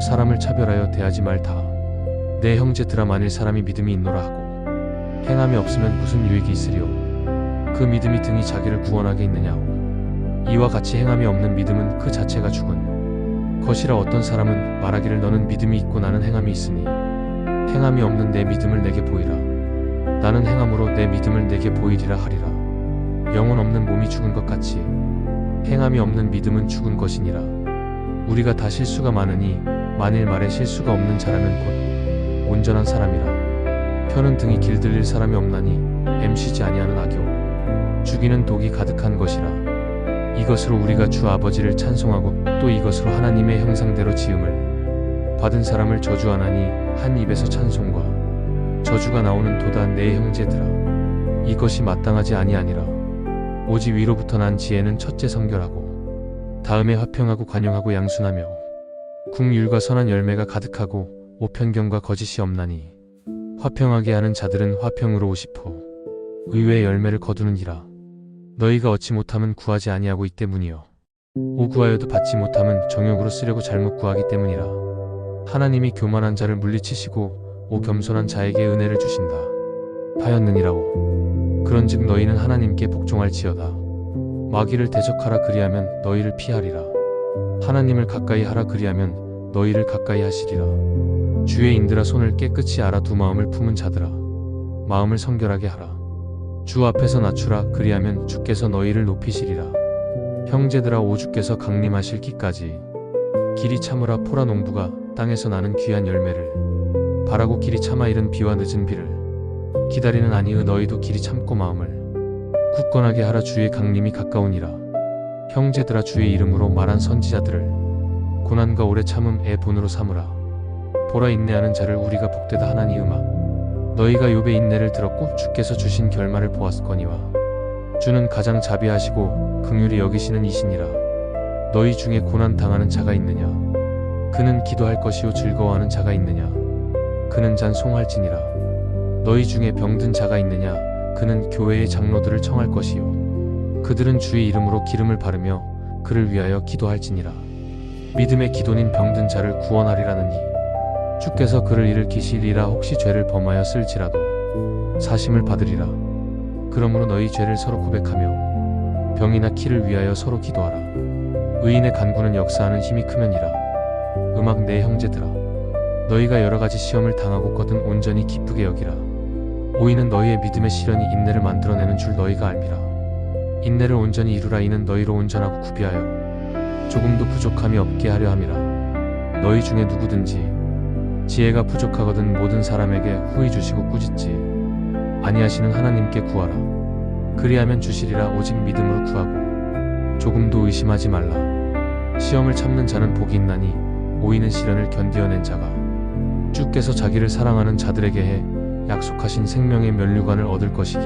[SPEAKER 1] 사람을 차별하여 대하지 말다. 내 형제들아 만일 사람이 믿음이 있노라 하고 행함이 없으면 무슨 유익이 있으리요. 그 믿음이 등이 자기를 구원하게 있느냐오. 이와 같이 행함이 없는 믿음은 그 자체가 죽은 것이라. 어떤 사람은 말하기를 너는 믿음이 있고 나는 행함이 있으니 행함이 없는 내 믿음을 내게 보이라. 나는 행함으로 내 믿음을 내게 보이리라 하리라. 영혼 없는 몸이 죽은 것 같이 행함이 없는 믿음은 죽은 것이니라. 우리가 다 실수가 많으니 만일 말에 실수가 없는 자라면 곧 온전한 사람이라. 펴는 등이 길들릴 사람이 없나니 엠쉬지 아니하는 악요 죽이는 독이 가득한 것이라. 이것으로 우리가 주 아버지를 찬송하고 또 이것으로 하나님의 형상대로 지음을 받은 사람을 저주하나니 한 입에서 찬송과 저주가 나오는 도다. 내 형제들아 이것이 마땅하지 아니하니라. 오직 위로부터 난 지혜는 첫째 성결하고 다음에 화평하고 관용하고 양순하며 국률과 선한 열매가 가득하고 오편경과 거짓이 없나니 화평하게 하는 자들은 화평으로 50% 의외의 열매를 거두느니라. 너희가 얻지 못함은 구하지 아니하고 이 때문이요 오 구하여도 받지 못함은 정욕으로 쓰려고 잘못 구하기 때문이라. 하나님이 교만한 자를 물리치시고 오 겸손한 자에게 은혜를 주신다 하였느니라오. 그런즉 너희는 하나님께 복종할지어다. 마귀를 대적하라. 그리하면 너희를 피하리라. 하나님을 가까이 하라. 그리하면 너희를 가까이 하시리라. 주의 인들아 손을 깨끗이 알아. 두 마음을 품은 자들아 마음을 성결하게 하라. 주 앞에서 낮추라. 그리하면 주께서 너희를 높이시리라. 형제들아 오 주께서 강림하실 기까지 길이 참으라. 포라 농부가 땅에서 나는 귀한 열매를 바라고 길이 참아 이른 비와 늦은 비를 기다리는 아니의 너희도 길이 참고 마음을 굳건하게 하라. 주의 강림이 가까우니라. 형제들아 주의 이름으로 말한 선지자들을 고난과 오래 참음의 본으로 삼으라. 보라 인내하는 자를 우리가 복되다 하나니. 음악 너희가 욥의 인내를 들었고 주께서 주신 결말을 보았거니와 주는 가장 자비하시고 긍휼히 여기시는 이시니라. 너희 중에 고난 당하는 자가 있느냐 그는 기도할 것이요 즐거워하는 자가 있느냐 그는 찬송할지니라. 너희 중에 병든 자가 있느냐 그는 교회의 장로들을 청할 것이요 그들은 주의 이름으로 기름을 바르며 그를 위하여 기도할지니라. 믿음의 기도는 병든 자를 구원하리라느니 주께서 그를 일으키시리라. 혹시 죄를 범하여 쓸지라도 사심을 받으리라. 그러므로 너희 죄를 서로 고백하며 병이나 키를 위하여 서로 기도하라. 의인의 간구는 역사하는 힘이 크면이라. 음악 내 형제들아, 너희가 여러가지 시험을 당하고거든 온전히 기쁘게 여기라. 오이는 너희의 믿음의 시련이 인내를 만들어내는 줄 너희가 알미라. 인내를 온전히 이루라. 이는 너희로 온전하고 구비하여 조금도 부족함이 없게 하려 함이라. 너희 중에 누구든지 지혜가 부족하거든 모든 사람에게 후히 주시고 꾸짖지 아니하시는 하나님께 구하라. 그리하면 주시리라. 오직 믿음으로 구하고 조금도 의심하지 말라. 시험을 참는 자는 복이 있나니 오이는 시련을 견디어낸 자가 주께서 자기를 사랑하는 자들에게 해 약속하신 생명의 면류관을 얻을 것이기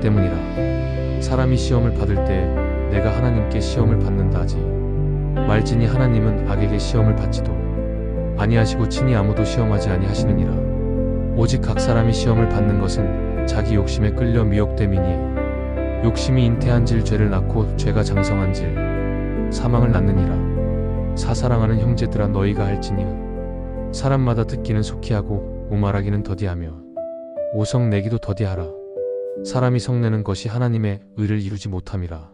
[SPEAKER 1] 때문이라. 사람이 시험을 받을 때 내가 하나님께 시험을 받는다 하지 말지니 하나님은 악에게 시험을 받지도 아니하시고 친히 아무도 시험하지 아니하시느니라. 오직 각 사람이 시험을 받는 것은 자기 욕심에 끌려 미혹됨이니 욕심이 잉태한질 죄를 낳고 죄가 장성한질 사망을 낳느니라. 사사랑하는 형제들아, 너희가 할지니 사람마다 듣기는 속히 하고 오말하기는 더디하며 오성 내기도 더디하라. 사람이 성내는 것이 하나님의 의를 이루지 못함이라.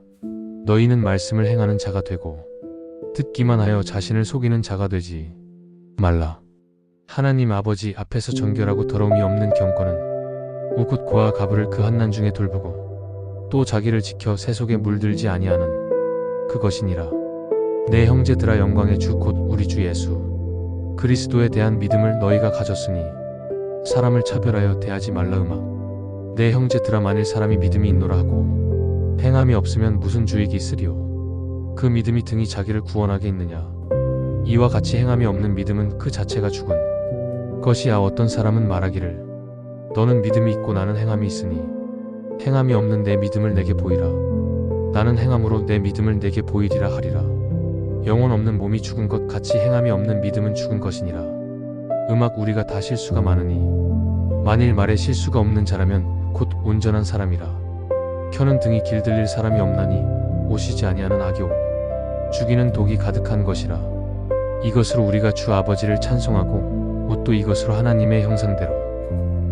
[SPEAKER 1] 너희는 말씀을 행하는 자가 되고 듣기만 하여 자신을 속이는 자가 되지 말라. 하나님 아버지 앞에서 정결하고 더러움이 없는 경건은 우굿 고아 가부를 그 한난 중에 돌보고 또 자기를 지켜 새 속에 물들지 아니하는 그것이니라. 내 형제들아, 영광의 주 곧 우리 주 예수 그리스도에 대한 믿음을 너희가 가졌으니 사람을 차별하여 대하지 말라. 음악 내 형제들아, 만일 사람이 믿음이 있노라 하고 행함이 없으면 무슨 주익이 있으리요. 그 믿음이 등이 자기를 구원하게 있느냐. 이와 같이 행함이 없는 믿음은 그 자체가 죽은 것이야. 어떤 사람은 말하기를 너는 믿음이 있고 나는 행함이 있으니 행함이 없는 내 믿음을 내게 보이라. 나는 행함으로 내 믿음을 내게 보이리라 하리라. 영혼 없는 몸이 죽은 것 같이 행함이 없는 믿음은 죽은 것이니라. 음악 우리가 다 실수가 많으니 만일 말에 실수가 없는 자라면 곧 온전한 사람이라. 켜는 등이 길들릴 사람이 없나니 오시지 아니하는 악이 오고 죽이는 독이 가득한 것이라. 이것으로 우리가 주 아버지를 찬송하고 옷도 이것으로 하나님의 형상대로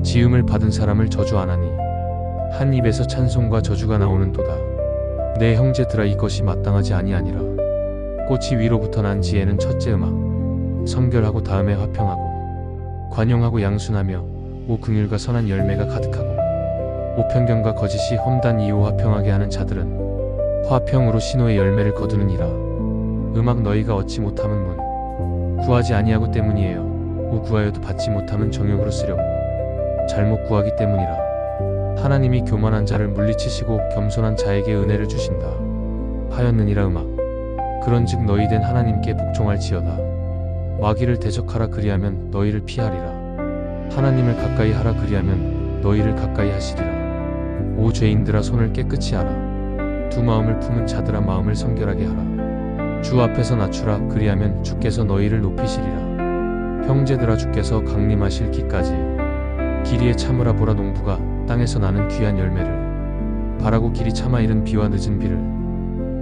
[SPEAKER 1] 지음을 받은 사람을 저주 안 하니 한 입에서 찬송과 저주가 나오는도다. 내 형제들아, 이것이 마땅하지 아니하니라. 꽃이 위로부터 난 지혜는 첫째 음악 성결하고 다음에 화평하고 관용하고 양순하며 오 긍휼과 선한 열매가 가득하고 오 편견과 거짓이 험단 이오 화평하게 하는 자들은 화평으로 신호의 열매를 거두느니라. 음악 너희가 얻지 못함은 문 구하지 아니하고 때문이에요. 오 구하여도 받지 못함은 정욕으로 쓰려고 잘못 구하기 때문이라. 하나님이 교만한 자를 물리치시고 겸손한 자에게 은혜를 주신다 하였느니라. 음악 그런즉 너희 된 하나님께 복종할지어다. 마귀를 대적하라. 그리하면 너희를 피하리라. 하나님을 가까이 하라. 그리하면 너희를 가까이 하시리라. 오 죄인들아, 손을 깨끗이 하라. 두 마음을 품은 자들아, 마음을 성결하게 하라. 주 앞에서 낮추라. 그리하면 주께서 너희를 높이시리라. 형제들아, 주께서 강림하실 기까지 길이에 참으라. 보라, 농부가 땅에서 나는 귀한 열매를 바라고 길이 참아 이른 비와 늦은 비를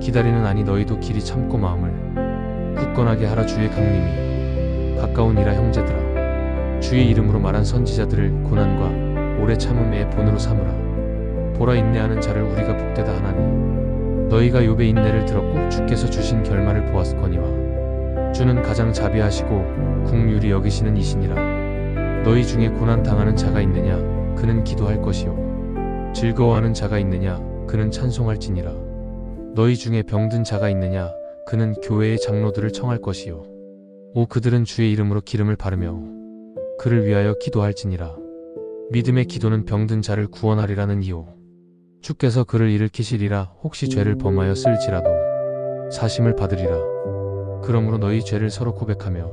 [SPEAKER 1] 기다리는 아니 너희도 길이 참고 마음을 굳건하게 하라. 주의 강림이 가까우니라. 형제들아, 주의 이름으로 말한 선지자들을 고난과 오래 참음의 본으로 삼으라. 보라, 인내하는 자를 우리가 복되다 하나니 너희가 욥의 인내를 들었고 주께서 주신 결말을 보았거니와 주는 가장 자비하시고 긍휼히 여기시는 이시니라. 너희 중에 고난 당하는 자가 있느냐. 그는 기도할 것이요 즐거워하는 자가 있느냐. 그는 찬송할지니라. 너희 중에 병든 자가 있느냐. 그는 교회의 장로들을 청할 것이요 오 그들은 주의 이름으로 기름을 바르며 그를 위하여 기도할지니라. 믿음의 기도는 병든 자를 구원하리라는 이요 주께서 그를 일으키시리라. 혹시 죄를 범하여 쓸지라도 사심을 받으리라. 그러므로 너희 죄를 서로 고백하며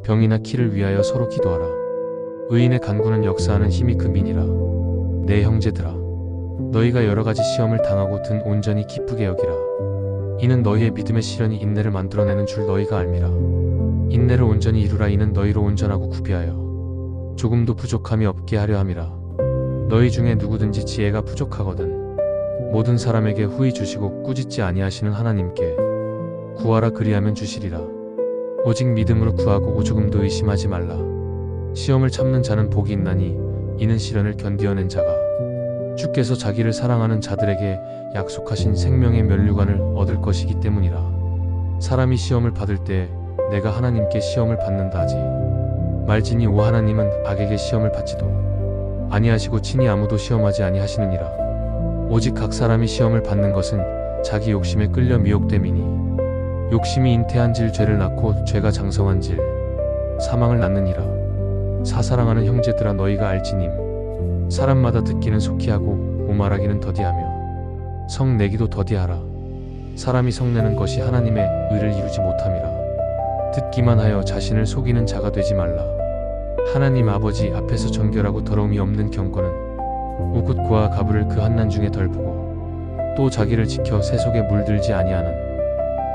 [SPEAKER 1] 병이나 키를 위하여 서로 기도하라. 의인의 간구는 역사하는 힘이 금이니라. 내 형제들아, 너희가 여러가지 시험을 당하고 든 온전히 기쁘게 여기라. 이는 너희의 믿음의 시련이 인내를 만들어내는 줄 너희가 알미라. 인내를 온전히 이루라. 이는 너희로 온전하고 구비하여 조금도 부족함이 없게 하려 함이라. 너희 중에 누구든지 지혜가 부족하거든 모든 사람에게 후히 주시고 꾸짖지 아니하시는 하나님께 구하라 그리하면 주시리라. 오직 믿음으로 구하고 오조금도 의심하지 말라. 시험을 참는 자는 복이 있나니 이는 시련을 견디어낸 자가 주께서 자기를 사랑하는 자들에게 약속하신 생명의 면류관을 얻을 것이기 때문이라. 사람이 시험을 받을 때 내가 하나님께 시험을 받는다 하지 말지니 오 하나님은 악에게 시험을 받지도 아니하시고 친히 아무도 시험하지 아니하시느니라. 오직 각 사람이 시험을 받는 것은 자기 욕심에 끌려 미혹됨이니 욕심이 잉태한질 죄를 낳고 죄가 장성한질 사망을 낳느니라. 사사랑하는 형제들아 너희가 알지님 사람마다 듣기는 속히 하고 오말하기는 더디하며 성내기도 더디하라. 사람이 성내는 것이 하나님의 의를 이루지 못함이라. 듣기만 하여 자신을 속이는 자가 되지 말라. 하나님 아버지 앞에서 정결하고 더러움이 없는 경건은 우굿과 가부를 그 한난 중에 덜 보고 또 자기를 지켜 새 속에 물들지 아니하는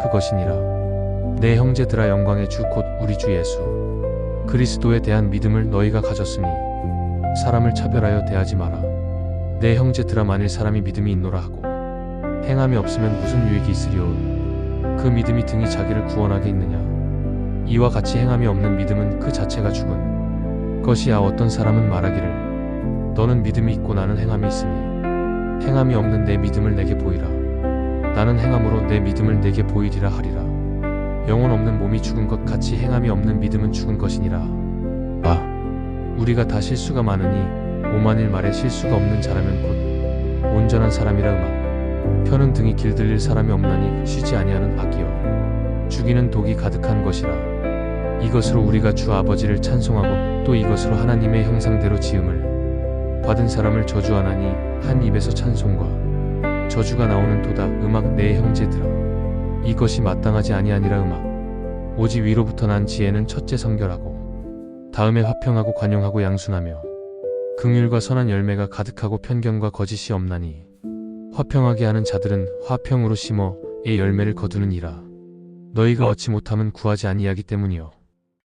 [SPEAKER 1] 그것이니라. 내 형제들아 영광의 주 곧 우리 주 예수 그리스도에 대한 믿음을 너희가 가졌으니 사람을 차별하여 대하지 마라. 내 형제들아 만일 사람이 믿음이 있노라 하고 행함이 없으면 무슨 유익이 있으리요. 그 믿음이 등이 자기를 구원하게 있느냐. 이와 같이 행함이 없는 믿음은 그 자체가 죽은 것이야. 어떤 사람은 말하기를 너는 믿음이 있고 나는 행함이 있으니 행함이 없는 내 믿음을 내게 보이라. 나는 행함으로 내 믿음을 내게 보이리라 하리라. 영혼 없는 몸이 죽은 것 같이 행함이 없는 믿음은 죽은 것이니라. 우리가 다 실수가 많으니 오만일 말에 실수가 없는 자라면 곧 온전한 사람이라 음악 펴는 등이 길들릴 사람이 없나니 쉬지 아니하는 악이요 죽이는 독이 가득한 것이라. 이것으로 우리가 주 아버지를 찬송하고 또 이것으로 하나님의 형상대로 지음을 받은 사람을 저주하나니 한 입에서 찬송과 저주가 나오는 도다. 음악 내 형제들아 이것이 마땅하지 아니하니라. 음악 오직 위로부터 난 지혜는 첫째 성결하고 다음에 화평하고 관용하고 양순하며 긍휼과 선한 열매가 가득하고 편견과 거짓이 없나니 화평하게 하는 자들은 화평으로 심어 의 열매를 거두느니라. 너희가 얻지 못함은 구하지 아니하기 때문이요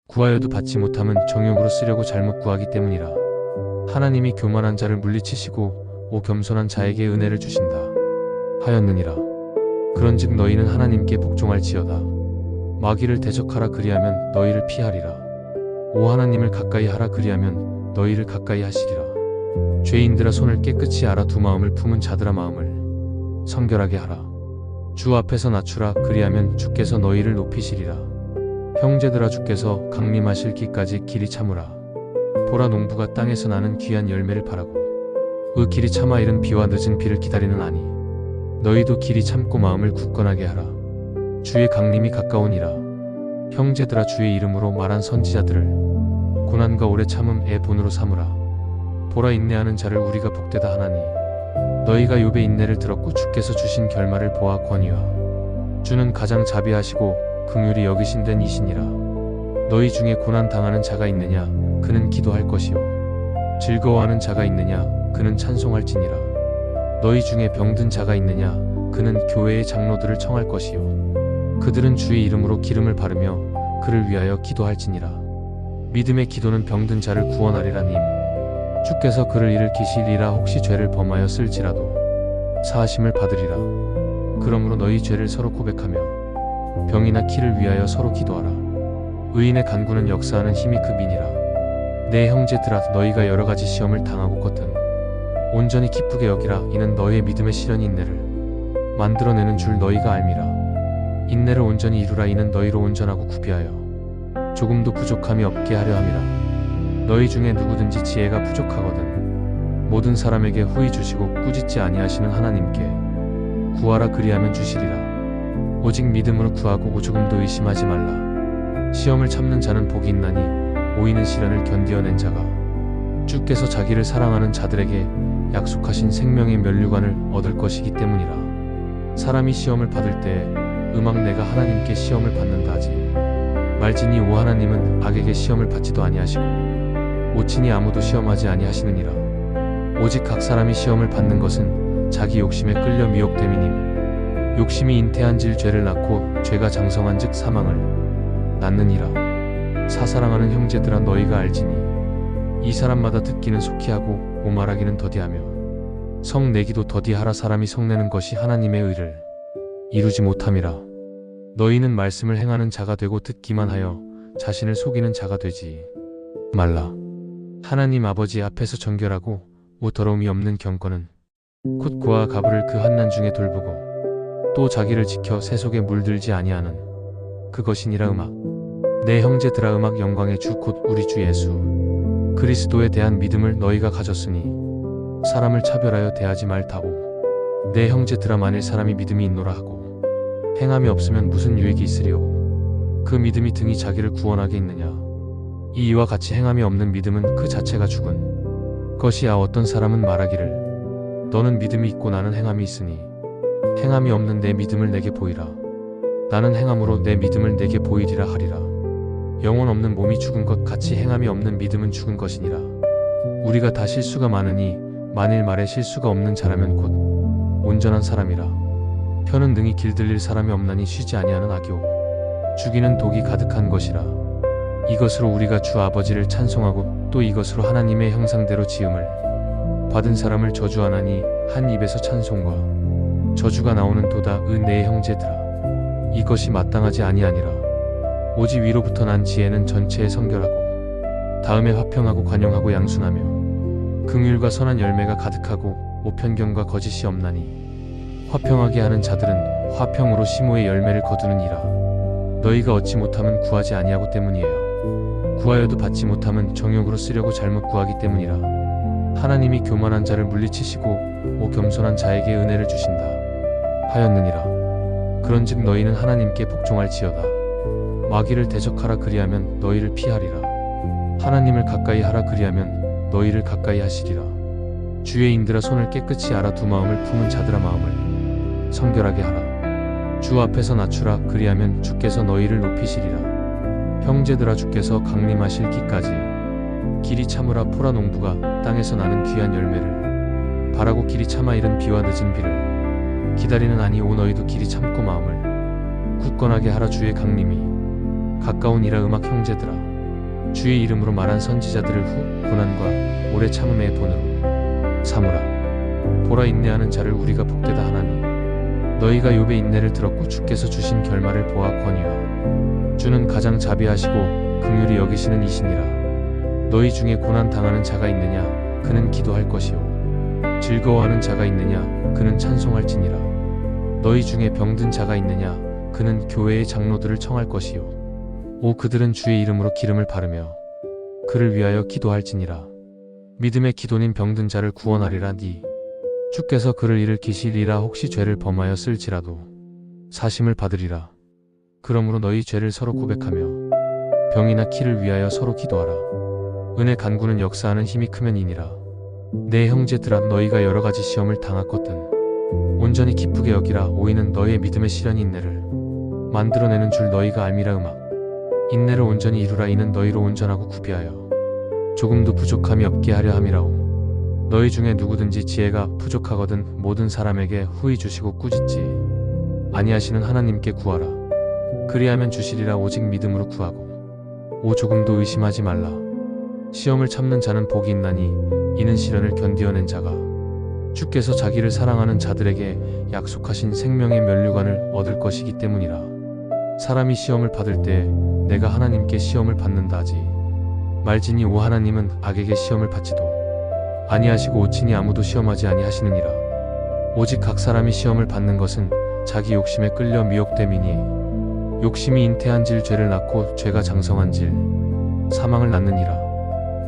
[SPEAKER 1] 구하여도 받지 못함은 정욕으로 쓰려고 잘못 구하기 때문이라. 하나님이 교만한 자를 물리치시고 오 겸손한 자에게 은혜를 주신다 하였느니라. 그런즉 너희는 하나님께 복종할지어다. 마귀를 대적하라 그리하면 너희를 피하리라. 오 하나님을 가까이 하라 그리하면 너희를 가까이 하시리라. 죄인들아 손을 깨끗이 알아 두 마음을 품은 자들아 마음을 성결하게 하라. 주 앞에서 낮추라 그리하면 주께서 너희를 높이시리라. 형제들아 주께서 강림하실 기까지 길이 참으라. 보라 농부가 땅에서 나는 귀한 열매를 바라고 그 길이 참아 이른 비와 늦은 비를 기다리는 아니 너희도 길이 참고 마음을 굳건하게 하라. 주의 강림이 가까우니라. 형제들아 주의 이름으로 말한 선지자들을 고난과 오래 참음의 본으로 삼으라. 보라 인내하는 자를 우리가 복되다 하나니 너희가 욥의 인내를 들었고 주께서 주신 결말을 보아 권위와 주는 가장 자비하시고 긍휼히 여기신 된 이시니라. 너희 중에 고난 당하는 자가 있느냐 그는 기도할 것이요 즐거워하는 자가 있느냐 그는 찬송할지니라. 너희 중에 병든 자가 있느냐 그는 교회의 장로들을 청할 것이요 그들은 주의 이름으로 기름을 바르며 그를 위하여 기도할지니라. 믿음의 기도는 병든 자를 구원하리라. 님 주께서 그를 일으키시리라. 혹시 죄를 범하였을지라도 사하심을 받으리라. 그러므로 너희 죄를 서로 고백하며 병이나 키를 위하여 서로 기도하라. 의인의 간구는 역사하는 힘이 그 민이라. 내 형제들아 너희가 여러 가지 시험을 당하고 겉은 온전히 기쁘게 여기라. 이는 너희의 믿음의 시련이 인내를 만들어내는 줄 너희가 알미라. 인내를 온전히 이루라. 이는 너희로 온전하고 구비하여 조금도 부족함이 없게 하려 함이라. 너희 중에 누구든지 지혜가 부족하거든 모든 사람에게 후히 주시고 꾸짖지 아니하시는 하나님께 구하라 그리하면 주시리라. 오직 믿음으로 구하고 오조금도 의심하지 말라. 시험을 참는 자는 복이 있나니 오이는 시련을 견디어낸 자가 주께서 자기를 사랑하는 자들에게 약속하신 생명의 면류관을 얻을 것이기 때문이라. 사람이 시험을 받을 때 음악 내가 하나님께 시험을 받는다 하지 말지니 오 하나님은 악에게 시험을 받지도 아니하시고 오친히 아무도 시험하지 아니하시느니라. 오직 각 사람이 시험을 받는 것은 자기 욕심에 끌려 미혹됨이니 욕심이 잉태한질 죄를 낳고 죄가 장성한즉 사망을 낳느니라. 사사랑하는 형제들아 너희가 알지니 이 사람마다 듣기는 속히 하고 오말하기는 더디하며 성내기도 더디하라. 사람이 성내는 것이 하나님의 의를 이루지 못함이라. 너희는 말씀을 행하는 자가 되고 듣기만 하여 자신을 속이는 자가 되지 말라. 하나님 아버지 앞에서 정결하고 더러움이 없는 경건은 곧 고아 가부를 그 환난 중에 돌보고 또 자기를 지켜 세 속에 물들지 아니하는 그것이니라. 음악. 내 형제들아, 음악 영광의 주 곧 우리 주 예수 그리스도에 대한 믿음을 너희가 가졌으니 사람을 차별하여 대하지 말다오. 내 형제들아, 만일 사람이 믿음이 있노라 하고 행함이 없으면 무슨 유익이 있으리오. 그 믿음이 등이 자기를 구원하게 있느냐. 이와 같이 행함이 없는 믿음은 그 자체가 죽은 것이야. 어떤 사람은 말하기를 너는 믿음이 있고 나는 행함이 있으니 행함이 없는 내 믿음을 내게 보이라. 나는 행함으로 내 믿음을 내게 보이리라 하리라. 영혼 없는 몸이 죽은 것 같이 행함이 없는 믿음은 죽은 것이니라. 우리가 다 실수가 많으니 만일 말에 실수가 없는 자라면 곧 온전한 사람이라. 혀는 능히 길들일 사람이 없나니 쉬지 아니하는 악이요 죽이는 독이 가득한 것이라. 이것으로 우리가 주 아버지를 찬송하고 또 이것으로 하나님의 형상대로 지음을 받은 사람을 저주하나니 한 입에서 찬송과 저주가 나오는 도다. 내 형제들아, 이것이 마땅하지 아니하니라. 오직 위로부터 난 지혜는 전체에 성결하고 다음에 화평하고 관용하고 양순하며 긍휼과 선한 열매가 가득하고 오편경과 거짓이 없나니 화평하게 하는 자들은 화평으로 심오의 열매를 거두느니라. 너희가 얻지 못함은 구하지 아니하고 때문이에요. 구하여도 받지 못함은 정욕으로 쓰려고 잘못 구하기 때문이라. 하나님이 교만한 자를 물리치시고 겸손한 자에게 은혜를 주신다 하였느니라. 그런즉 너희는 하나님께 복종할지어다. 마귀를 대적하라, 그리하면 너희를 피하리라. 하나님을 가까이 하라, 그리하면 너희를 가까이 하시리라. 주의 인들아, 손을 깨끗이 알아. 두 마음을 품은 자들아, 마음을 성결하게 하라. 주 앞에서 낮추라, 그리하면 주께서 너희를 높이시리라. 형제들아, 주께서 강림하실 기까지 길이 참으라. 포라 농부가 땅에서 나는 귀한 열매를 바라고 길이 참아 이른 비와 늦은 비를 기다리는 아니오. 너희도 길이 참고 마음을 굳건하게 하라. 주의 강림이 가까우니라. 음악. 형제들아, 주의 이름으로 말한 선지자들을 후 고난과 오래 참음의 본으로 삼으라. 보라, 인내하는 자를 우리가 복되다 하나니 너희가 욥의 인내를 들었고 주께서 주신 결말을 보아 권위와 주는 가장 자비하시고 긍휼히 여기시는 이시니라. 너희 중에 고난 당하는 자가 있느냐, 그는 기도할 것이요 즐거워하는 자가 있느냐, 그는 찬송할지니라. 너희 중에 병든 자가 있느냐, 그는 교회의 장로들을 청할 것이요 그들은 주의 이름으로 기름을 바르며 그를 위하여 기도할지니라. 믿음의 기도는 병든 자를 구원하리라. 주께서 그를 일으키시리라. 혹시 죄를 범하였을지라도 사심을 받으리라. 그러므로 너희 죄를 서로 고백하며 병이나 키를 위하여 서로 기도하라. 은혜 간구는 역사하는 힘이 크면이니라. 내 형제들아, 너희가 여러 가지 시험을 당하거든 온전히 기쁘게 여기라. 오이는 너희의 믿음의 시련이 인내를 만들어내는 줄 너희가 알미라. 음악. 인내를 온전히 이루라. 이는 너희로 온전하고 구비하여 조금도 부족함이 없게 하려 함이라오. 너희 중에 누구든지 지혜가 부족하거든 모든 사람에게 후히 주시고 꾸짖지 아니하시는 하나님께 구하라. 그리하면 주시리라. 오직 믿음으로 구하고 조금도 의심하지 말라. 시험을 참는 자는 복이 있나니 이는 시련을 견디어낸 자가 주께서 자기를 사랑하는 자들에게 약속하신 생명의 면류관을 얻을 것이기 때문이라. 사람이 시험을 받을 때 내가 하나님께 시험을 받는다 하지 말지니 하나님은 악에게 시험을 받지도 아니하시고 오치니 아무도 시험하지 아니하시느니라. 오직 각 사람이 시험을 받는 것은 자기 욕심에 끌려 미혹됨이니 욕심이 잉태한질 죄를 낳고 죄가 장성한질 사망을 낳느니라.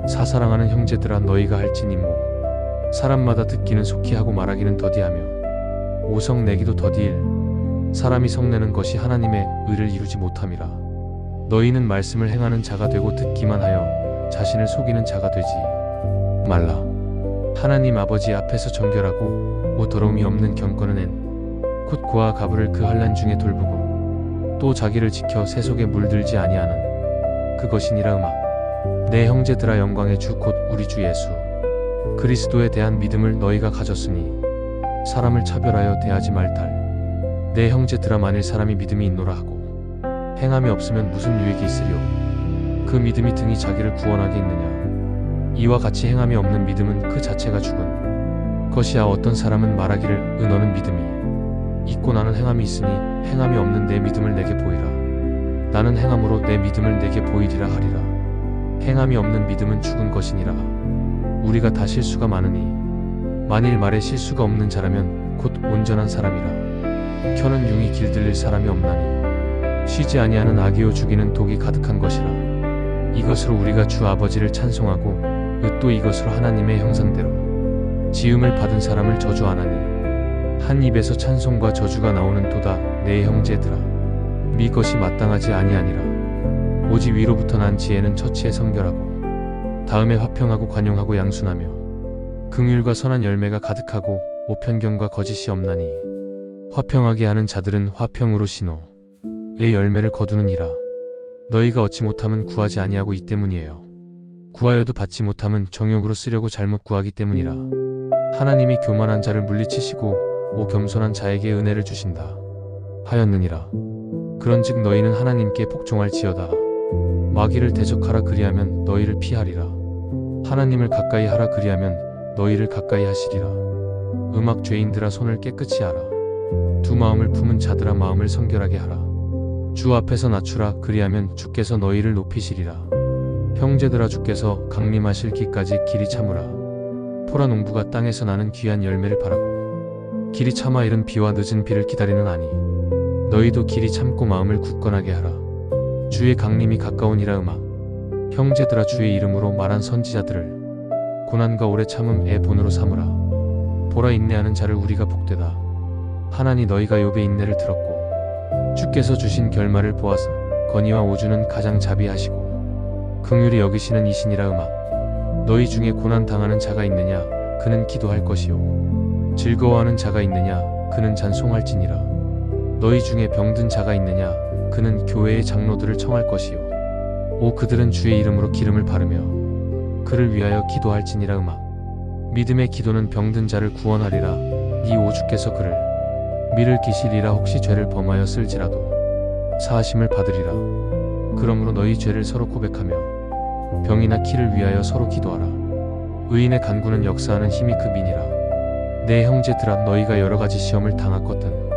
[SPEAKER 1] 사사랑하는 형제들아, 너희가 할지니 사람마다 듣기는 속히 하고 말하기는 더디하며 오성 내기도 더디일. 사람이 성내는 것이 하나님의 의를 이루지 못함이라. 너희는 말씀을 행하는 자가 되고 듣기만 하여 자신을 속이는 자가 되지 말라. 하나님 아버지 앞에서 정결하고 더러움이 없는 경건은 곧 고아 가부를 그 환난 중에 돌보고 또 자기를 지켜 세 속에 물들지 아니하는 그것이니라. 음악. 내 형제들아, 영광의 주 곧 우리 주 예수 그리스도에 대한 믿음을 너희가 가졌으니 사람을 차별하여 대하지 말달. 내 형제들아, 만일 사람이 믿음이 있노라 하고 행함이 없으면 무슨 유익이 있으리오. 그 믿음이 등이 자기를 구원하게 있느냐. 이와 같이 행함이 없는 믿음은 그 자체가 죽은 것이야 어떤 사람은 말하기를 너는 믿음이 있고 나는 행함이 있으니 행함이 없는 내 믿음을 내게 보이라. 나는 행함으로 내 믿음을 내게 보이리라 하리라. 행함이 없는 믿음은 죽은 것이니라. 우리가 다 실수가 많으니 만일 말에 실수가 없는 자라면 곧 온전한 사람이라. 켜는 융이 길들일 사람이 없나니 쉬지 아니하는 악이요 죽이는 독이 가득한 것이라. 이것으로 우리가 주 아버지를 찬송하고 또 이것으로 하나님의 형상대로 지음을 받은 사람을 저주하나니 한 입에서 찬송과 저주가 나오는 도다. 내 형제들아 미 것이 마땅하지 아니하니라. 오직 위로부터 난 지혜는 처치에 성결하고 다음에 화평하고 관용하고 양순하며 긍휼과 선한 열매가 가득하고 오편경과 거짓이 없나니 화평하게 하는 자들은 화평으로 신호 의 열매를 거두느니라. 너희가 얻지 못함은 구하지 아니하고 이 때문이에요. 구하여도 받지 못함은 정욕으로 쓰려고 잘못 구하기 때문이라. 하나님이 교만한 자를 물리치시고 오 겸손한 자에게 은혜를 주신다 하였느니라. 그런즉 너희는 하나님께 복종할지어다. 마귀를 대적하라 그리하면 너희를 피하리라. 하나님을 가까이 하라 그리하면 너희를 가까이 하시리라. 음악 죄인들아 손을 깨끗이 하라. 두 마음을 품은 자들아 마음을 성결하게 하라. 주 앞에서 낮추라 그리하면 주께서 너희를 높이시리라. 형제들아 주께서 강림하실 기까지 길이 참으라. 포라 농부가 땅에서 나는 귀한 열매를 바라고 길이 참아 이른 비와 늦은 비를 기다리는 아니 너희도 길이 참고 마음을 굳건하게 하라. 주의 강림이 가까우니라. 음악 형제들아 주의 이름으로 말한 선지자들을 고난과 오래 참음의 본으로 삼으라. 보라 인내하는 자를 우리가 복되다. 하나니 너희가 욥의 인내를 들었고 주께서 주신 결말을 보아서 건의와 오주는 가장 자비하시고 긍휼히 여기시는 이신이라. 음악 너희 중에 고난 당하는 자가 있느냐 그는 기도할 것이요 즐거워하는 자가 있느냐 그는 찬송할지니라. 너희 중에 병든 자가 있느냐 그는 교회의 장로들을 청할 것이요 오 그들은 주의 이름으로 기름을 바르며 그를 위하여 기도할지니라. 음악 믿음의 기도는 병든 자를 구원하리라. 이 오주께서 그를 미를 기시리라. 혹시 죄를 범하였을지라도 사하심을 받으리라. 그러므로 너희 죄를 서로 고백하며 병이나 키를 위하여 서로 기도하라. 의인의 간구는 역사하는 힘이 그 민이라. 내 형제들아 너희가 여러 가지 시험을 당하거든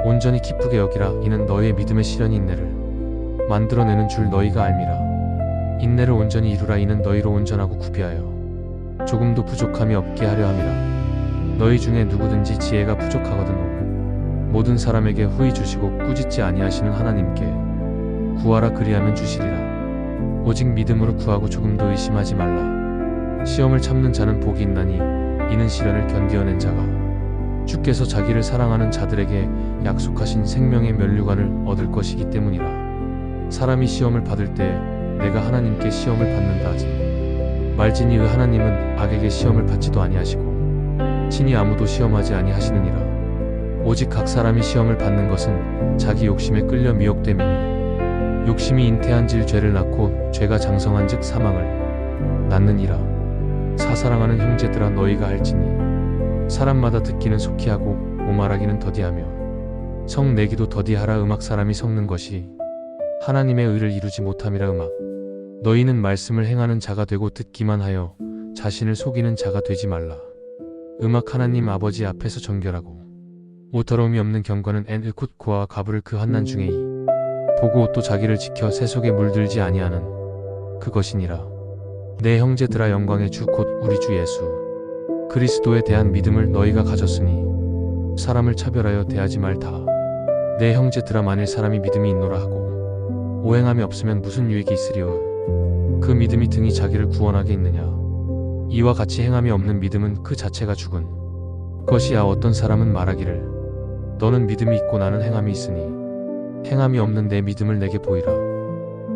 [SPEAKER 1] 온전히 기쁘게 여기라. 이는 너희의 믿음의 시련이 인내를 만들어내는 줄 너희가 알미라. 인내를 온전히 이루라. 이는 너희로 온전하고 구비하여 조금도 부족함이 없게 하려 함이라. 너희 중에 누구든지 지혜가 부족하거든 모든 사람에게 후히 주시고 꾸짖지 아니하시는 하나님께 구하라 그리하면 주시리라. 오직 믿음으로 구하고 조금도 의심하지 말라. 시험을 참는 자는 복이 있나니 이는 시련을 견디어낸 자가 주께서 자기를 사랑하는 자들에게 약속하신 생명의 면류관을 얻을 것이기 때문이라. 사람이 시험을 받을 때 내가 하나님께 시험을 받는다 하지 말지니 의 하나님은 악에게 시험을 받지도 아니하시고 친히 아무도 시험하지 아니하시느니라. 오직 각 사람이 시험을 받는 것은 자기 욕심에 끌려 미혹됨이니 욕심이 잉태한질 죄를 낳고 죄가 장성한즉 사망을 낳느니라. 사사랑하는 형제들아 너희가 할지니 사람마다 듣기는 속히 하고 오말하기는 더디하며 성내기도 더디하라. 음악 사람이 섞는 것이 하나님의 의를 이루지 못함이라. 음악 너희는 말씀을 행하는 자가 되고 듣기만 하여 자신을 속이는 자가 되지 말라. 음악 하나님 아버지 앞에서 정결하고 오 더러움이 없는 경건은 곧 고아와 가부를 그 환난 중에 보고 또 자기를 지켜 세속에 물들지 아니하는 그것이니라. 내 형제들아 영광의 주 곧 우리 주 예수 그리스도에 대한 믿음을 너희가 가졌으니 사람을 차별하여 대하지 말다. 내 형제들아 만일 사람이 믿음이 있노라 하고 오행함이 없으면 무슨 유익이 있으리요. 그 믿음이 등이 자기를 구원하게 있느냐. 이와 같이 행함이 없는 믿음은 그 자체가 죽은 것이야. 어떤 사람은 말하기를 너는 믿음이 있고 나는 행함이 있으니 행함이 없는 내 믿음을 내게 보이라.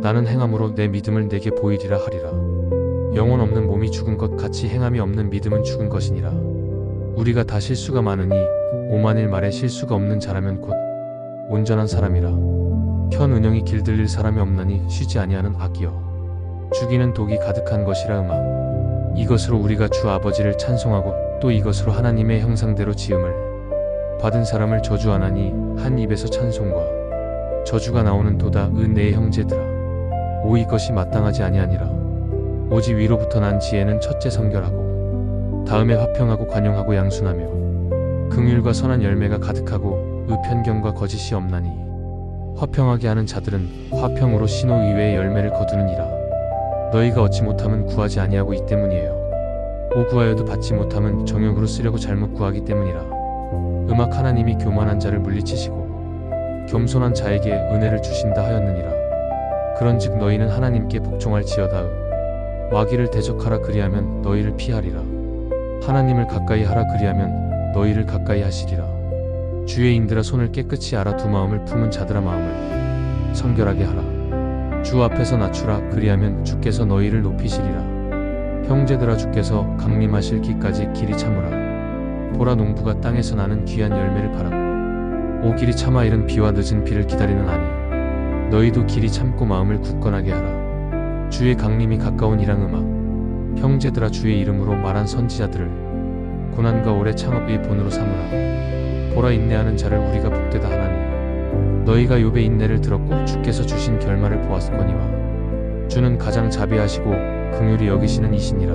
[SPEAKER 1] 나는 행함으로 내 믿음을 내게 보이리라 하리라. 영혼 없는 몸이 죽은 것 같이 행함이 없는 믿음은 죽은 것이니라. 우리가 다 실수가 많으니 오만일 말에 실수가 없는 자라면 곧 온전한 사람이라. 현 은영이 길들릴 사람이 없나니 쉬지 아니하는 악이여 죽이는 독이 가득한 것이라. 음악 이것으로 우리가 주 아버지를 찬송하고 또 이것으로 하나님의 형상대로 지음을 받은 사람을 저주하나니 한 입에서 찬송과 저주가 나오는 도다. 내 형제들아 오 이것이 마땅하지 아니하니라. 오직 위로부터 난 지혜는 첫째 성결하고 다음에 화평하고 관용하고 양순하며 긍휼과 선한 열매가 가득하고 의편견과 거짓이 없나니 화평하게 하는 자들은 화평으로 신호 이외의 열매를 거두느니라. 너희가 얻지 못함은 구하지 아니하고 이 때문이에요. 오 구하여도 받지 못함은 정욕으로 쓰려고 잘못 구하기 때문이라. 음악 하나님이 교만한 자를 물리치시고 겸손한 자에게 은혜를 주신다 하였느니라. 그런즉 너희는 하나님께 복종할지어다. 마귀를 대적하라 그리하면 너희를 피하리라. 하나님을 가까이 하라 그리하면 너희를 가까이 하시리라. 주의 인들아 손을 깨끗이 알아 두 마음을 품은 자들아 마음을 성결하게 하라. 주 앞에서 낮추라 그리하면 주께서 너희를 높이시리라. 형제들아 주께서 강림하실 기까지 길이 참으라. 보라 농부가 땅에서 나는 귀한 열매를 바라고 오 길이 참아 이른 비와 늦은 비를 기다리는 아니 너희도 길이 참고 마음을 굳건하게 하라. 주의 강림이 가까우니라. 음악 형제들아 주의 이름으로 말한 선지자들을 고난과 오래 창업의 본으로 삼으라. 보라 인내하는 자를 우리가 복되다 하나니 너희가 욥의 인내를 들었고 주께서 주신 결말을 보았거니와 주는 가장 자비하시고 긍휼히 여기시는 이시니라.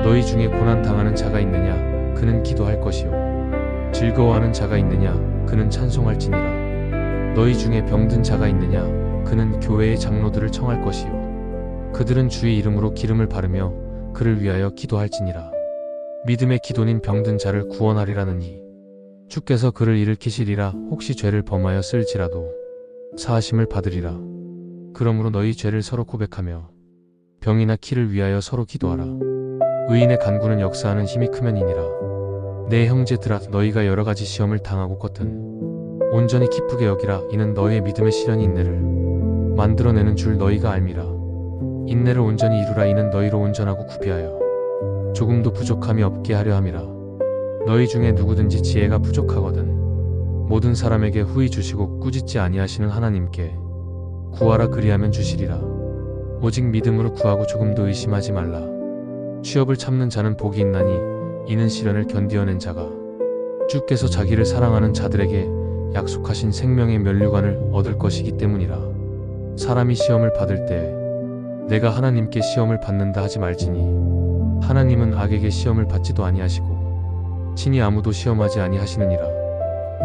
[SPEAKER 1] 너희 중에 고난 당하는 자가 있느냐 그는 기도할 것이요 즐거워하는 자가 있느냐 그는 찬송할지니라. 너희 중에 병든 자가 있느냐 그는 교회의 장로들을 청할 것이요 그들은 주의 이름으로 기름을 바르며 그를 위하여 기도할지니라. 믿음의 기도는 병든 자를 구원하리라느니 주께서 그를 일으키시리라. 혹시 죄를 범하여 쓸지라도 사하심을 받으리라. 그러므로 너희 죄를 서로 고백하며 병이나 키를 위하여 서로 기도하라. 의인의 간구는 역사하는 힘이 크면이니라. 내 형제들아 너희가 여러 가지 시험을 당하고 걷든 온전히 기쁘게 여기라. 이는 너희의 믿음의 시련이 인내를 만들어내는 줄 너희가 알미라. 인내를 온전히 이루라. 이는 너희로 온전하고 구비하여 조금도 부족함이 없게 하려 함이라. 너희 중에 누구든지 지혜가 부족하거든 모든 사람에게 후히 주시고 꾸짖지 아니하시는 하나님께 구하라 그리하면 주시리라. 오직 믿음으로 구하고 조금도 의심하지 말라. 취업을 참는 자는 복이 있나니 이는 시련을 견디어낸 자가 주께서 자기를 사랑하는 자들에게 약속하신 생명의 면류관을 얻을 것이기 때문이라. 사람이 시험을 받을 때 내가 하나님께 시험을 받는다 하지 말지니 하나님은 악에게 시험을 받지도 아니하시고 친히 아무도 시험하지 아니하시느니라.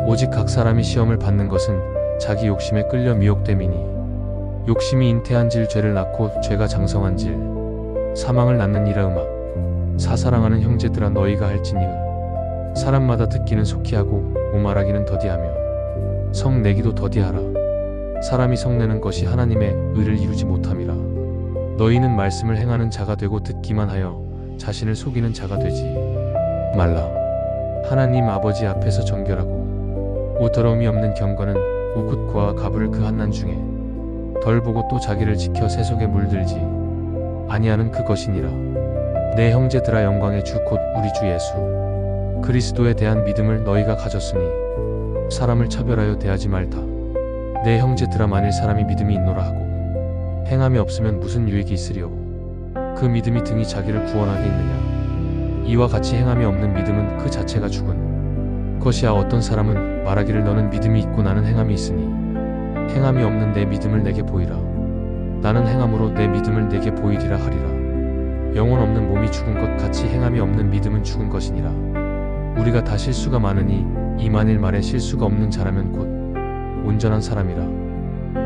[SPEAKER 1] 오직 각 사람이 시험을 받는 것은 자기 욕심에 끌려 미혹됨이니 욕심이 잉태한질 죄를 낳고 죄가 장성한질 사망을 낳느니라. 음악 사사랑하는 형제들아 너희가 할지니 사람마다 듣기는 속히 하고 오말하기는 더디하며 성내기도 더디하라. 사람이 성내는 것이 하나님의 의를 이루지 못함이라. 너희는 말씀을 행하는 자가 되고 듣기만 하여 자신을 속이는 자가 되지 말라. 하나님 아버지 앞에서 정결하고 우더러움이 없는 경건은 우굿과 가부를 그 한난 중에 덜 보고 또 자기를 지켜 세속에 물들지 아니하는 그것이니라. 내 형제들아 영광의 주 곧 우리 주 예수 그리스도에 대한 믿음을 너희가 가졌으니 사람을 차별하여 대하지 말다. 내 형제들아 만일 사람이 믿음이 있노라 하고 행함이 없으면 무슨 유익이 있으리요. 그 믿음이 등이 자기를 구원하게 있느냐. 이와 같이 행함이 없는 믿음은 그 자체가 죽은 것이야. 어떤 사람은 말하기를 너는 믿음이 있고 나는 행함이 있으니 행함이 없는 내 믿음을 내게 보이라. 나는 행함으로 내 믿음을 내게 보이리라 하리라. 영혼 없는 몸이 죽은 것 같이 행함이 없는 믿음은 죽은 것이니라. 우리가 다 실수가 많으니 이 만일 말에 실수가 없는 자라면 곧 온전한 사람이라.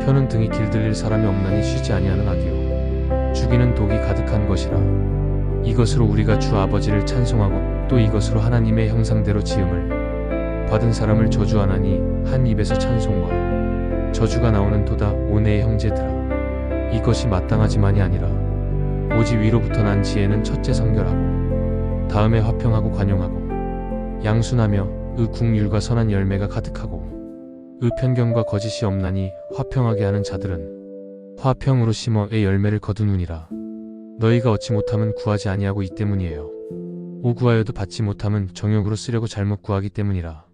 [SPEAKER 1] 펴는 등이 길들일 사람이 없나니 쉬지 아니하는 악이요 죽이는 독이 가득한 것이라. 이것으로 우리가 주 아버지를 찬송하고 또 이것으로 하나님의 형상대로 지음을 받은 사람을 저주하나니 한 입에서 찬송과 저주가 나오는 도다. 오 내 형제들아 이것이 마땅하지만이 아니라 오직 위로부터 난 지혜는 첫째 성결하고 다음에 화평하고 관용하고 양순하며 의궁율과 선한 열매가 가득하고 의편견과 거짓이 없나니 화평하게 하는 자들은 화평으로 심어의 열매를 거두느니라. 너희가 얻지 못함은 구하지 아니하고 이 때문이에요. 오 구하여도 받지 못함은 정욕으로 쓰려고 잘못 구하기 때문이라.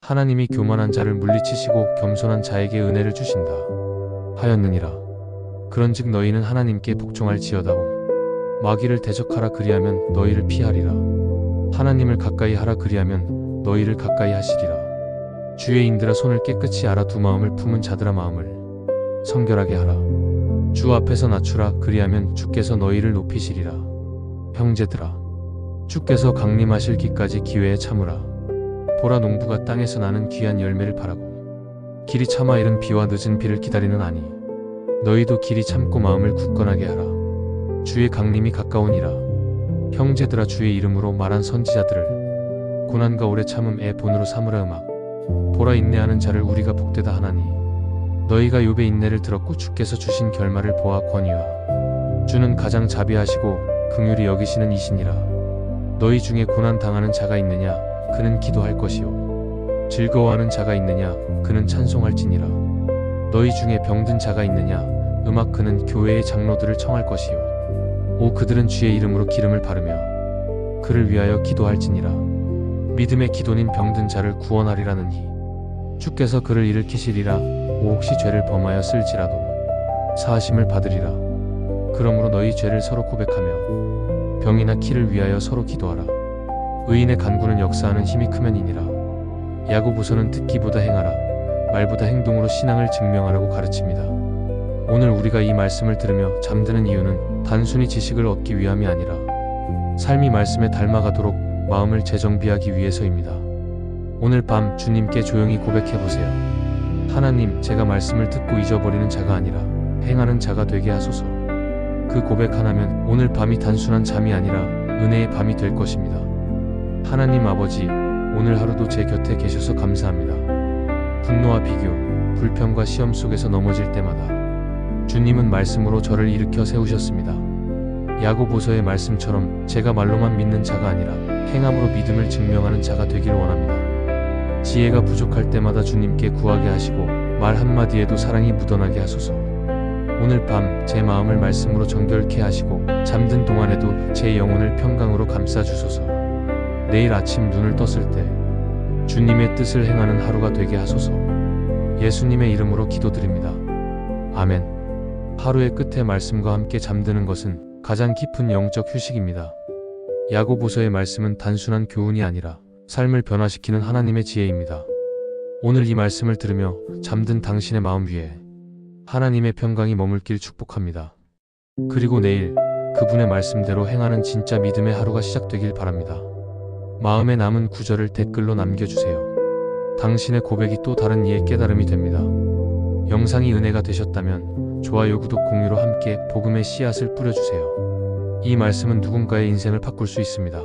[SPEAKER 1] 하나님이 교만한 자를 물리치시고 겸손한 자에게 은혜를 주신다 하였느니라. 그런즉 너희는 하나님께 복종할지어다오. 마귀를 대적하라 그리하면 너희를 피하리라. 하나님을 가까이 하라 그리하면 너희를 가까이 하시리라. 주의 인들아 손을 깨끗이 알아 두 마음을 품은 자들아 마음을 성결하게 하라. 주 앞에서 낮추라 그리하면 주께서 너희를 높이시리라. 형제들아 주께서 강림하실 기까지 기회에 참으라. 보라, 농부가 땅에서 나는 귀한 열매를 바라고 길이 참아 이른 비와 늦은 비를 기다리는 아니, 너희도 길이 참고 마음을 굳건하게 하라. 주의 강림이 가까우니라. 형제들아, 주의 이름으로 말한 선지자들을 고난과 오래 참음의 본으로 삼으라. 음악. 보라, 인내하는 자를 우리가 복되다 하나니, 너희가 욥의 인내를 들었고 주께서 주신 결말을 보아 권위와 주는 가장 자비하시고 긍휼히 여기시는 이시니라. 너희 중에 고난 당하는 자가 있느냐? 그는 기도할 것이요. 즐거워하는 자가 있느냐? 그는 찬송할지니라. 너희 중에 병든 자가 있느냐? 음악. 그는 교회의 장로들을 청할 것이요. 오, 그들은 주의 이름으로 기름을 바르며 그를 위하여 기도할지니라. 믿음의 기도는 병든 자를 구원하리라느니 주께서 그를 일으키시리라. 오, 혹시 죄를 범하였을지라도 사하심을 받으리라. 그러므로 너희 죄를 서로 고백하며 병이나 키를 위하여 서로 기도하라. 의인의 간구는 역사하는 힘이 크면이니라. 야고보서는 듣기보다 행하라, 말보다 행동으로 신앙을 증명하라고 가르칩니다. 오늘 우리가 이 말씀을 들으며 잠드는 이유는 단순히 지식을 얻기 위함이 아니라 삶이 말씀에 닮아가도록 마음을 재정비하기 위해서입니다. 오늘 밤 주님께 조용히 고백해보세요. 하나님, 제가 말씀을 듣고 잊어버리는 자가 아니라 행하는 자가 되게 하소서. 그 고백 하나면 오늘 밤이 단순한 잠이 아니라 은혜의 밤이 될 것입니다. 하나님 아버지, 오늘 하루도 제 곁에 계셔서 감사합니다. 분노와 비교, 불평과 시험 속에서 넘어질 때마다 주님은 말씀으로 저를 일으켜 세우셨습니다. 야고보서의 말씀처럼 제가 말로만 믿는 자가 아니라 행함으로 믿음을 증명하는 자가 되길 원합니다. 지혜가 부족할 때마다 주님께 구하게 하시고 말 한마디에도 사랑이 묻어나게 하소서. 오늘 밤 제 마음을 말씀으로 정결케 하시고 잠든 동안에도 제 영혼을 평강으로 감싸주소서. 내일 아침 눈을 떴을 때 주님의 뜻을 행하는 하루가 되게 하소서. 예수님의 이름으로 기도드립니다. 아멘. 하루의 끝에 말씀과 함께 잠드는 것은 가장 깊은 영적 휴식입니다. 야고보서의 말씀은 단순한 교훈이 아니라 삶을 변화시키는 하나님의 지혜입니다. 오늘 이 말씀을 들으며 잠든 당신의 마음 위에 하나님의 평강이 머물길 축복합니다. 그리고 내일 그분의 말씀대로 행하는 진짜 믿음의 하루가 시작되길 바랍니다. 마음에 남은 구절을 댓글로 남겨주세요. 당신의 고백이 또 다른 이의 깨달음이 됩니다. 영상이 은혜가 되셨다면 좋아요, 구독, 공유로 함께 복음의 씨앗을 뿌려주세요. 이 말씀은 누군가의 인생을 바꿀 수 있습니다.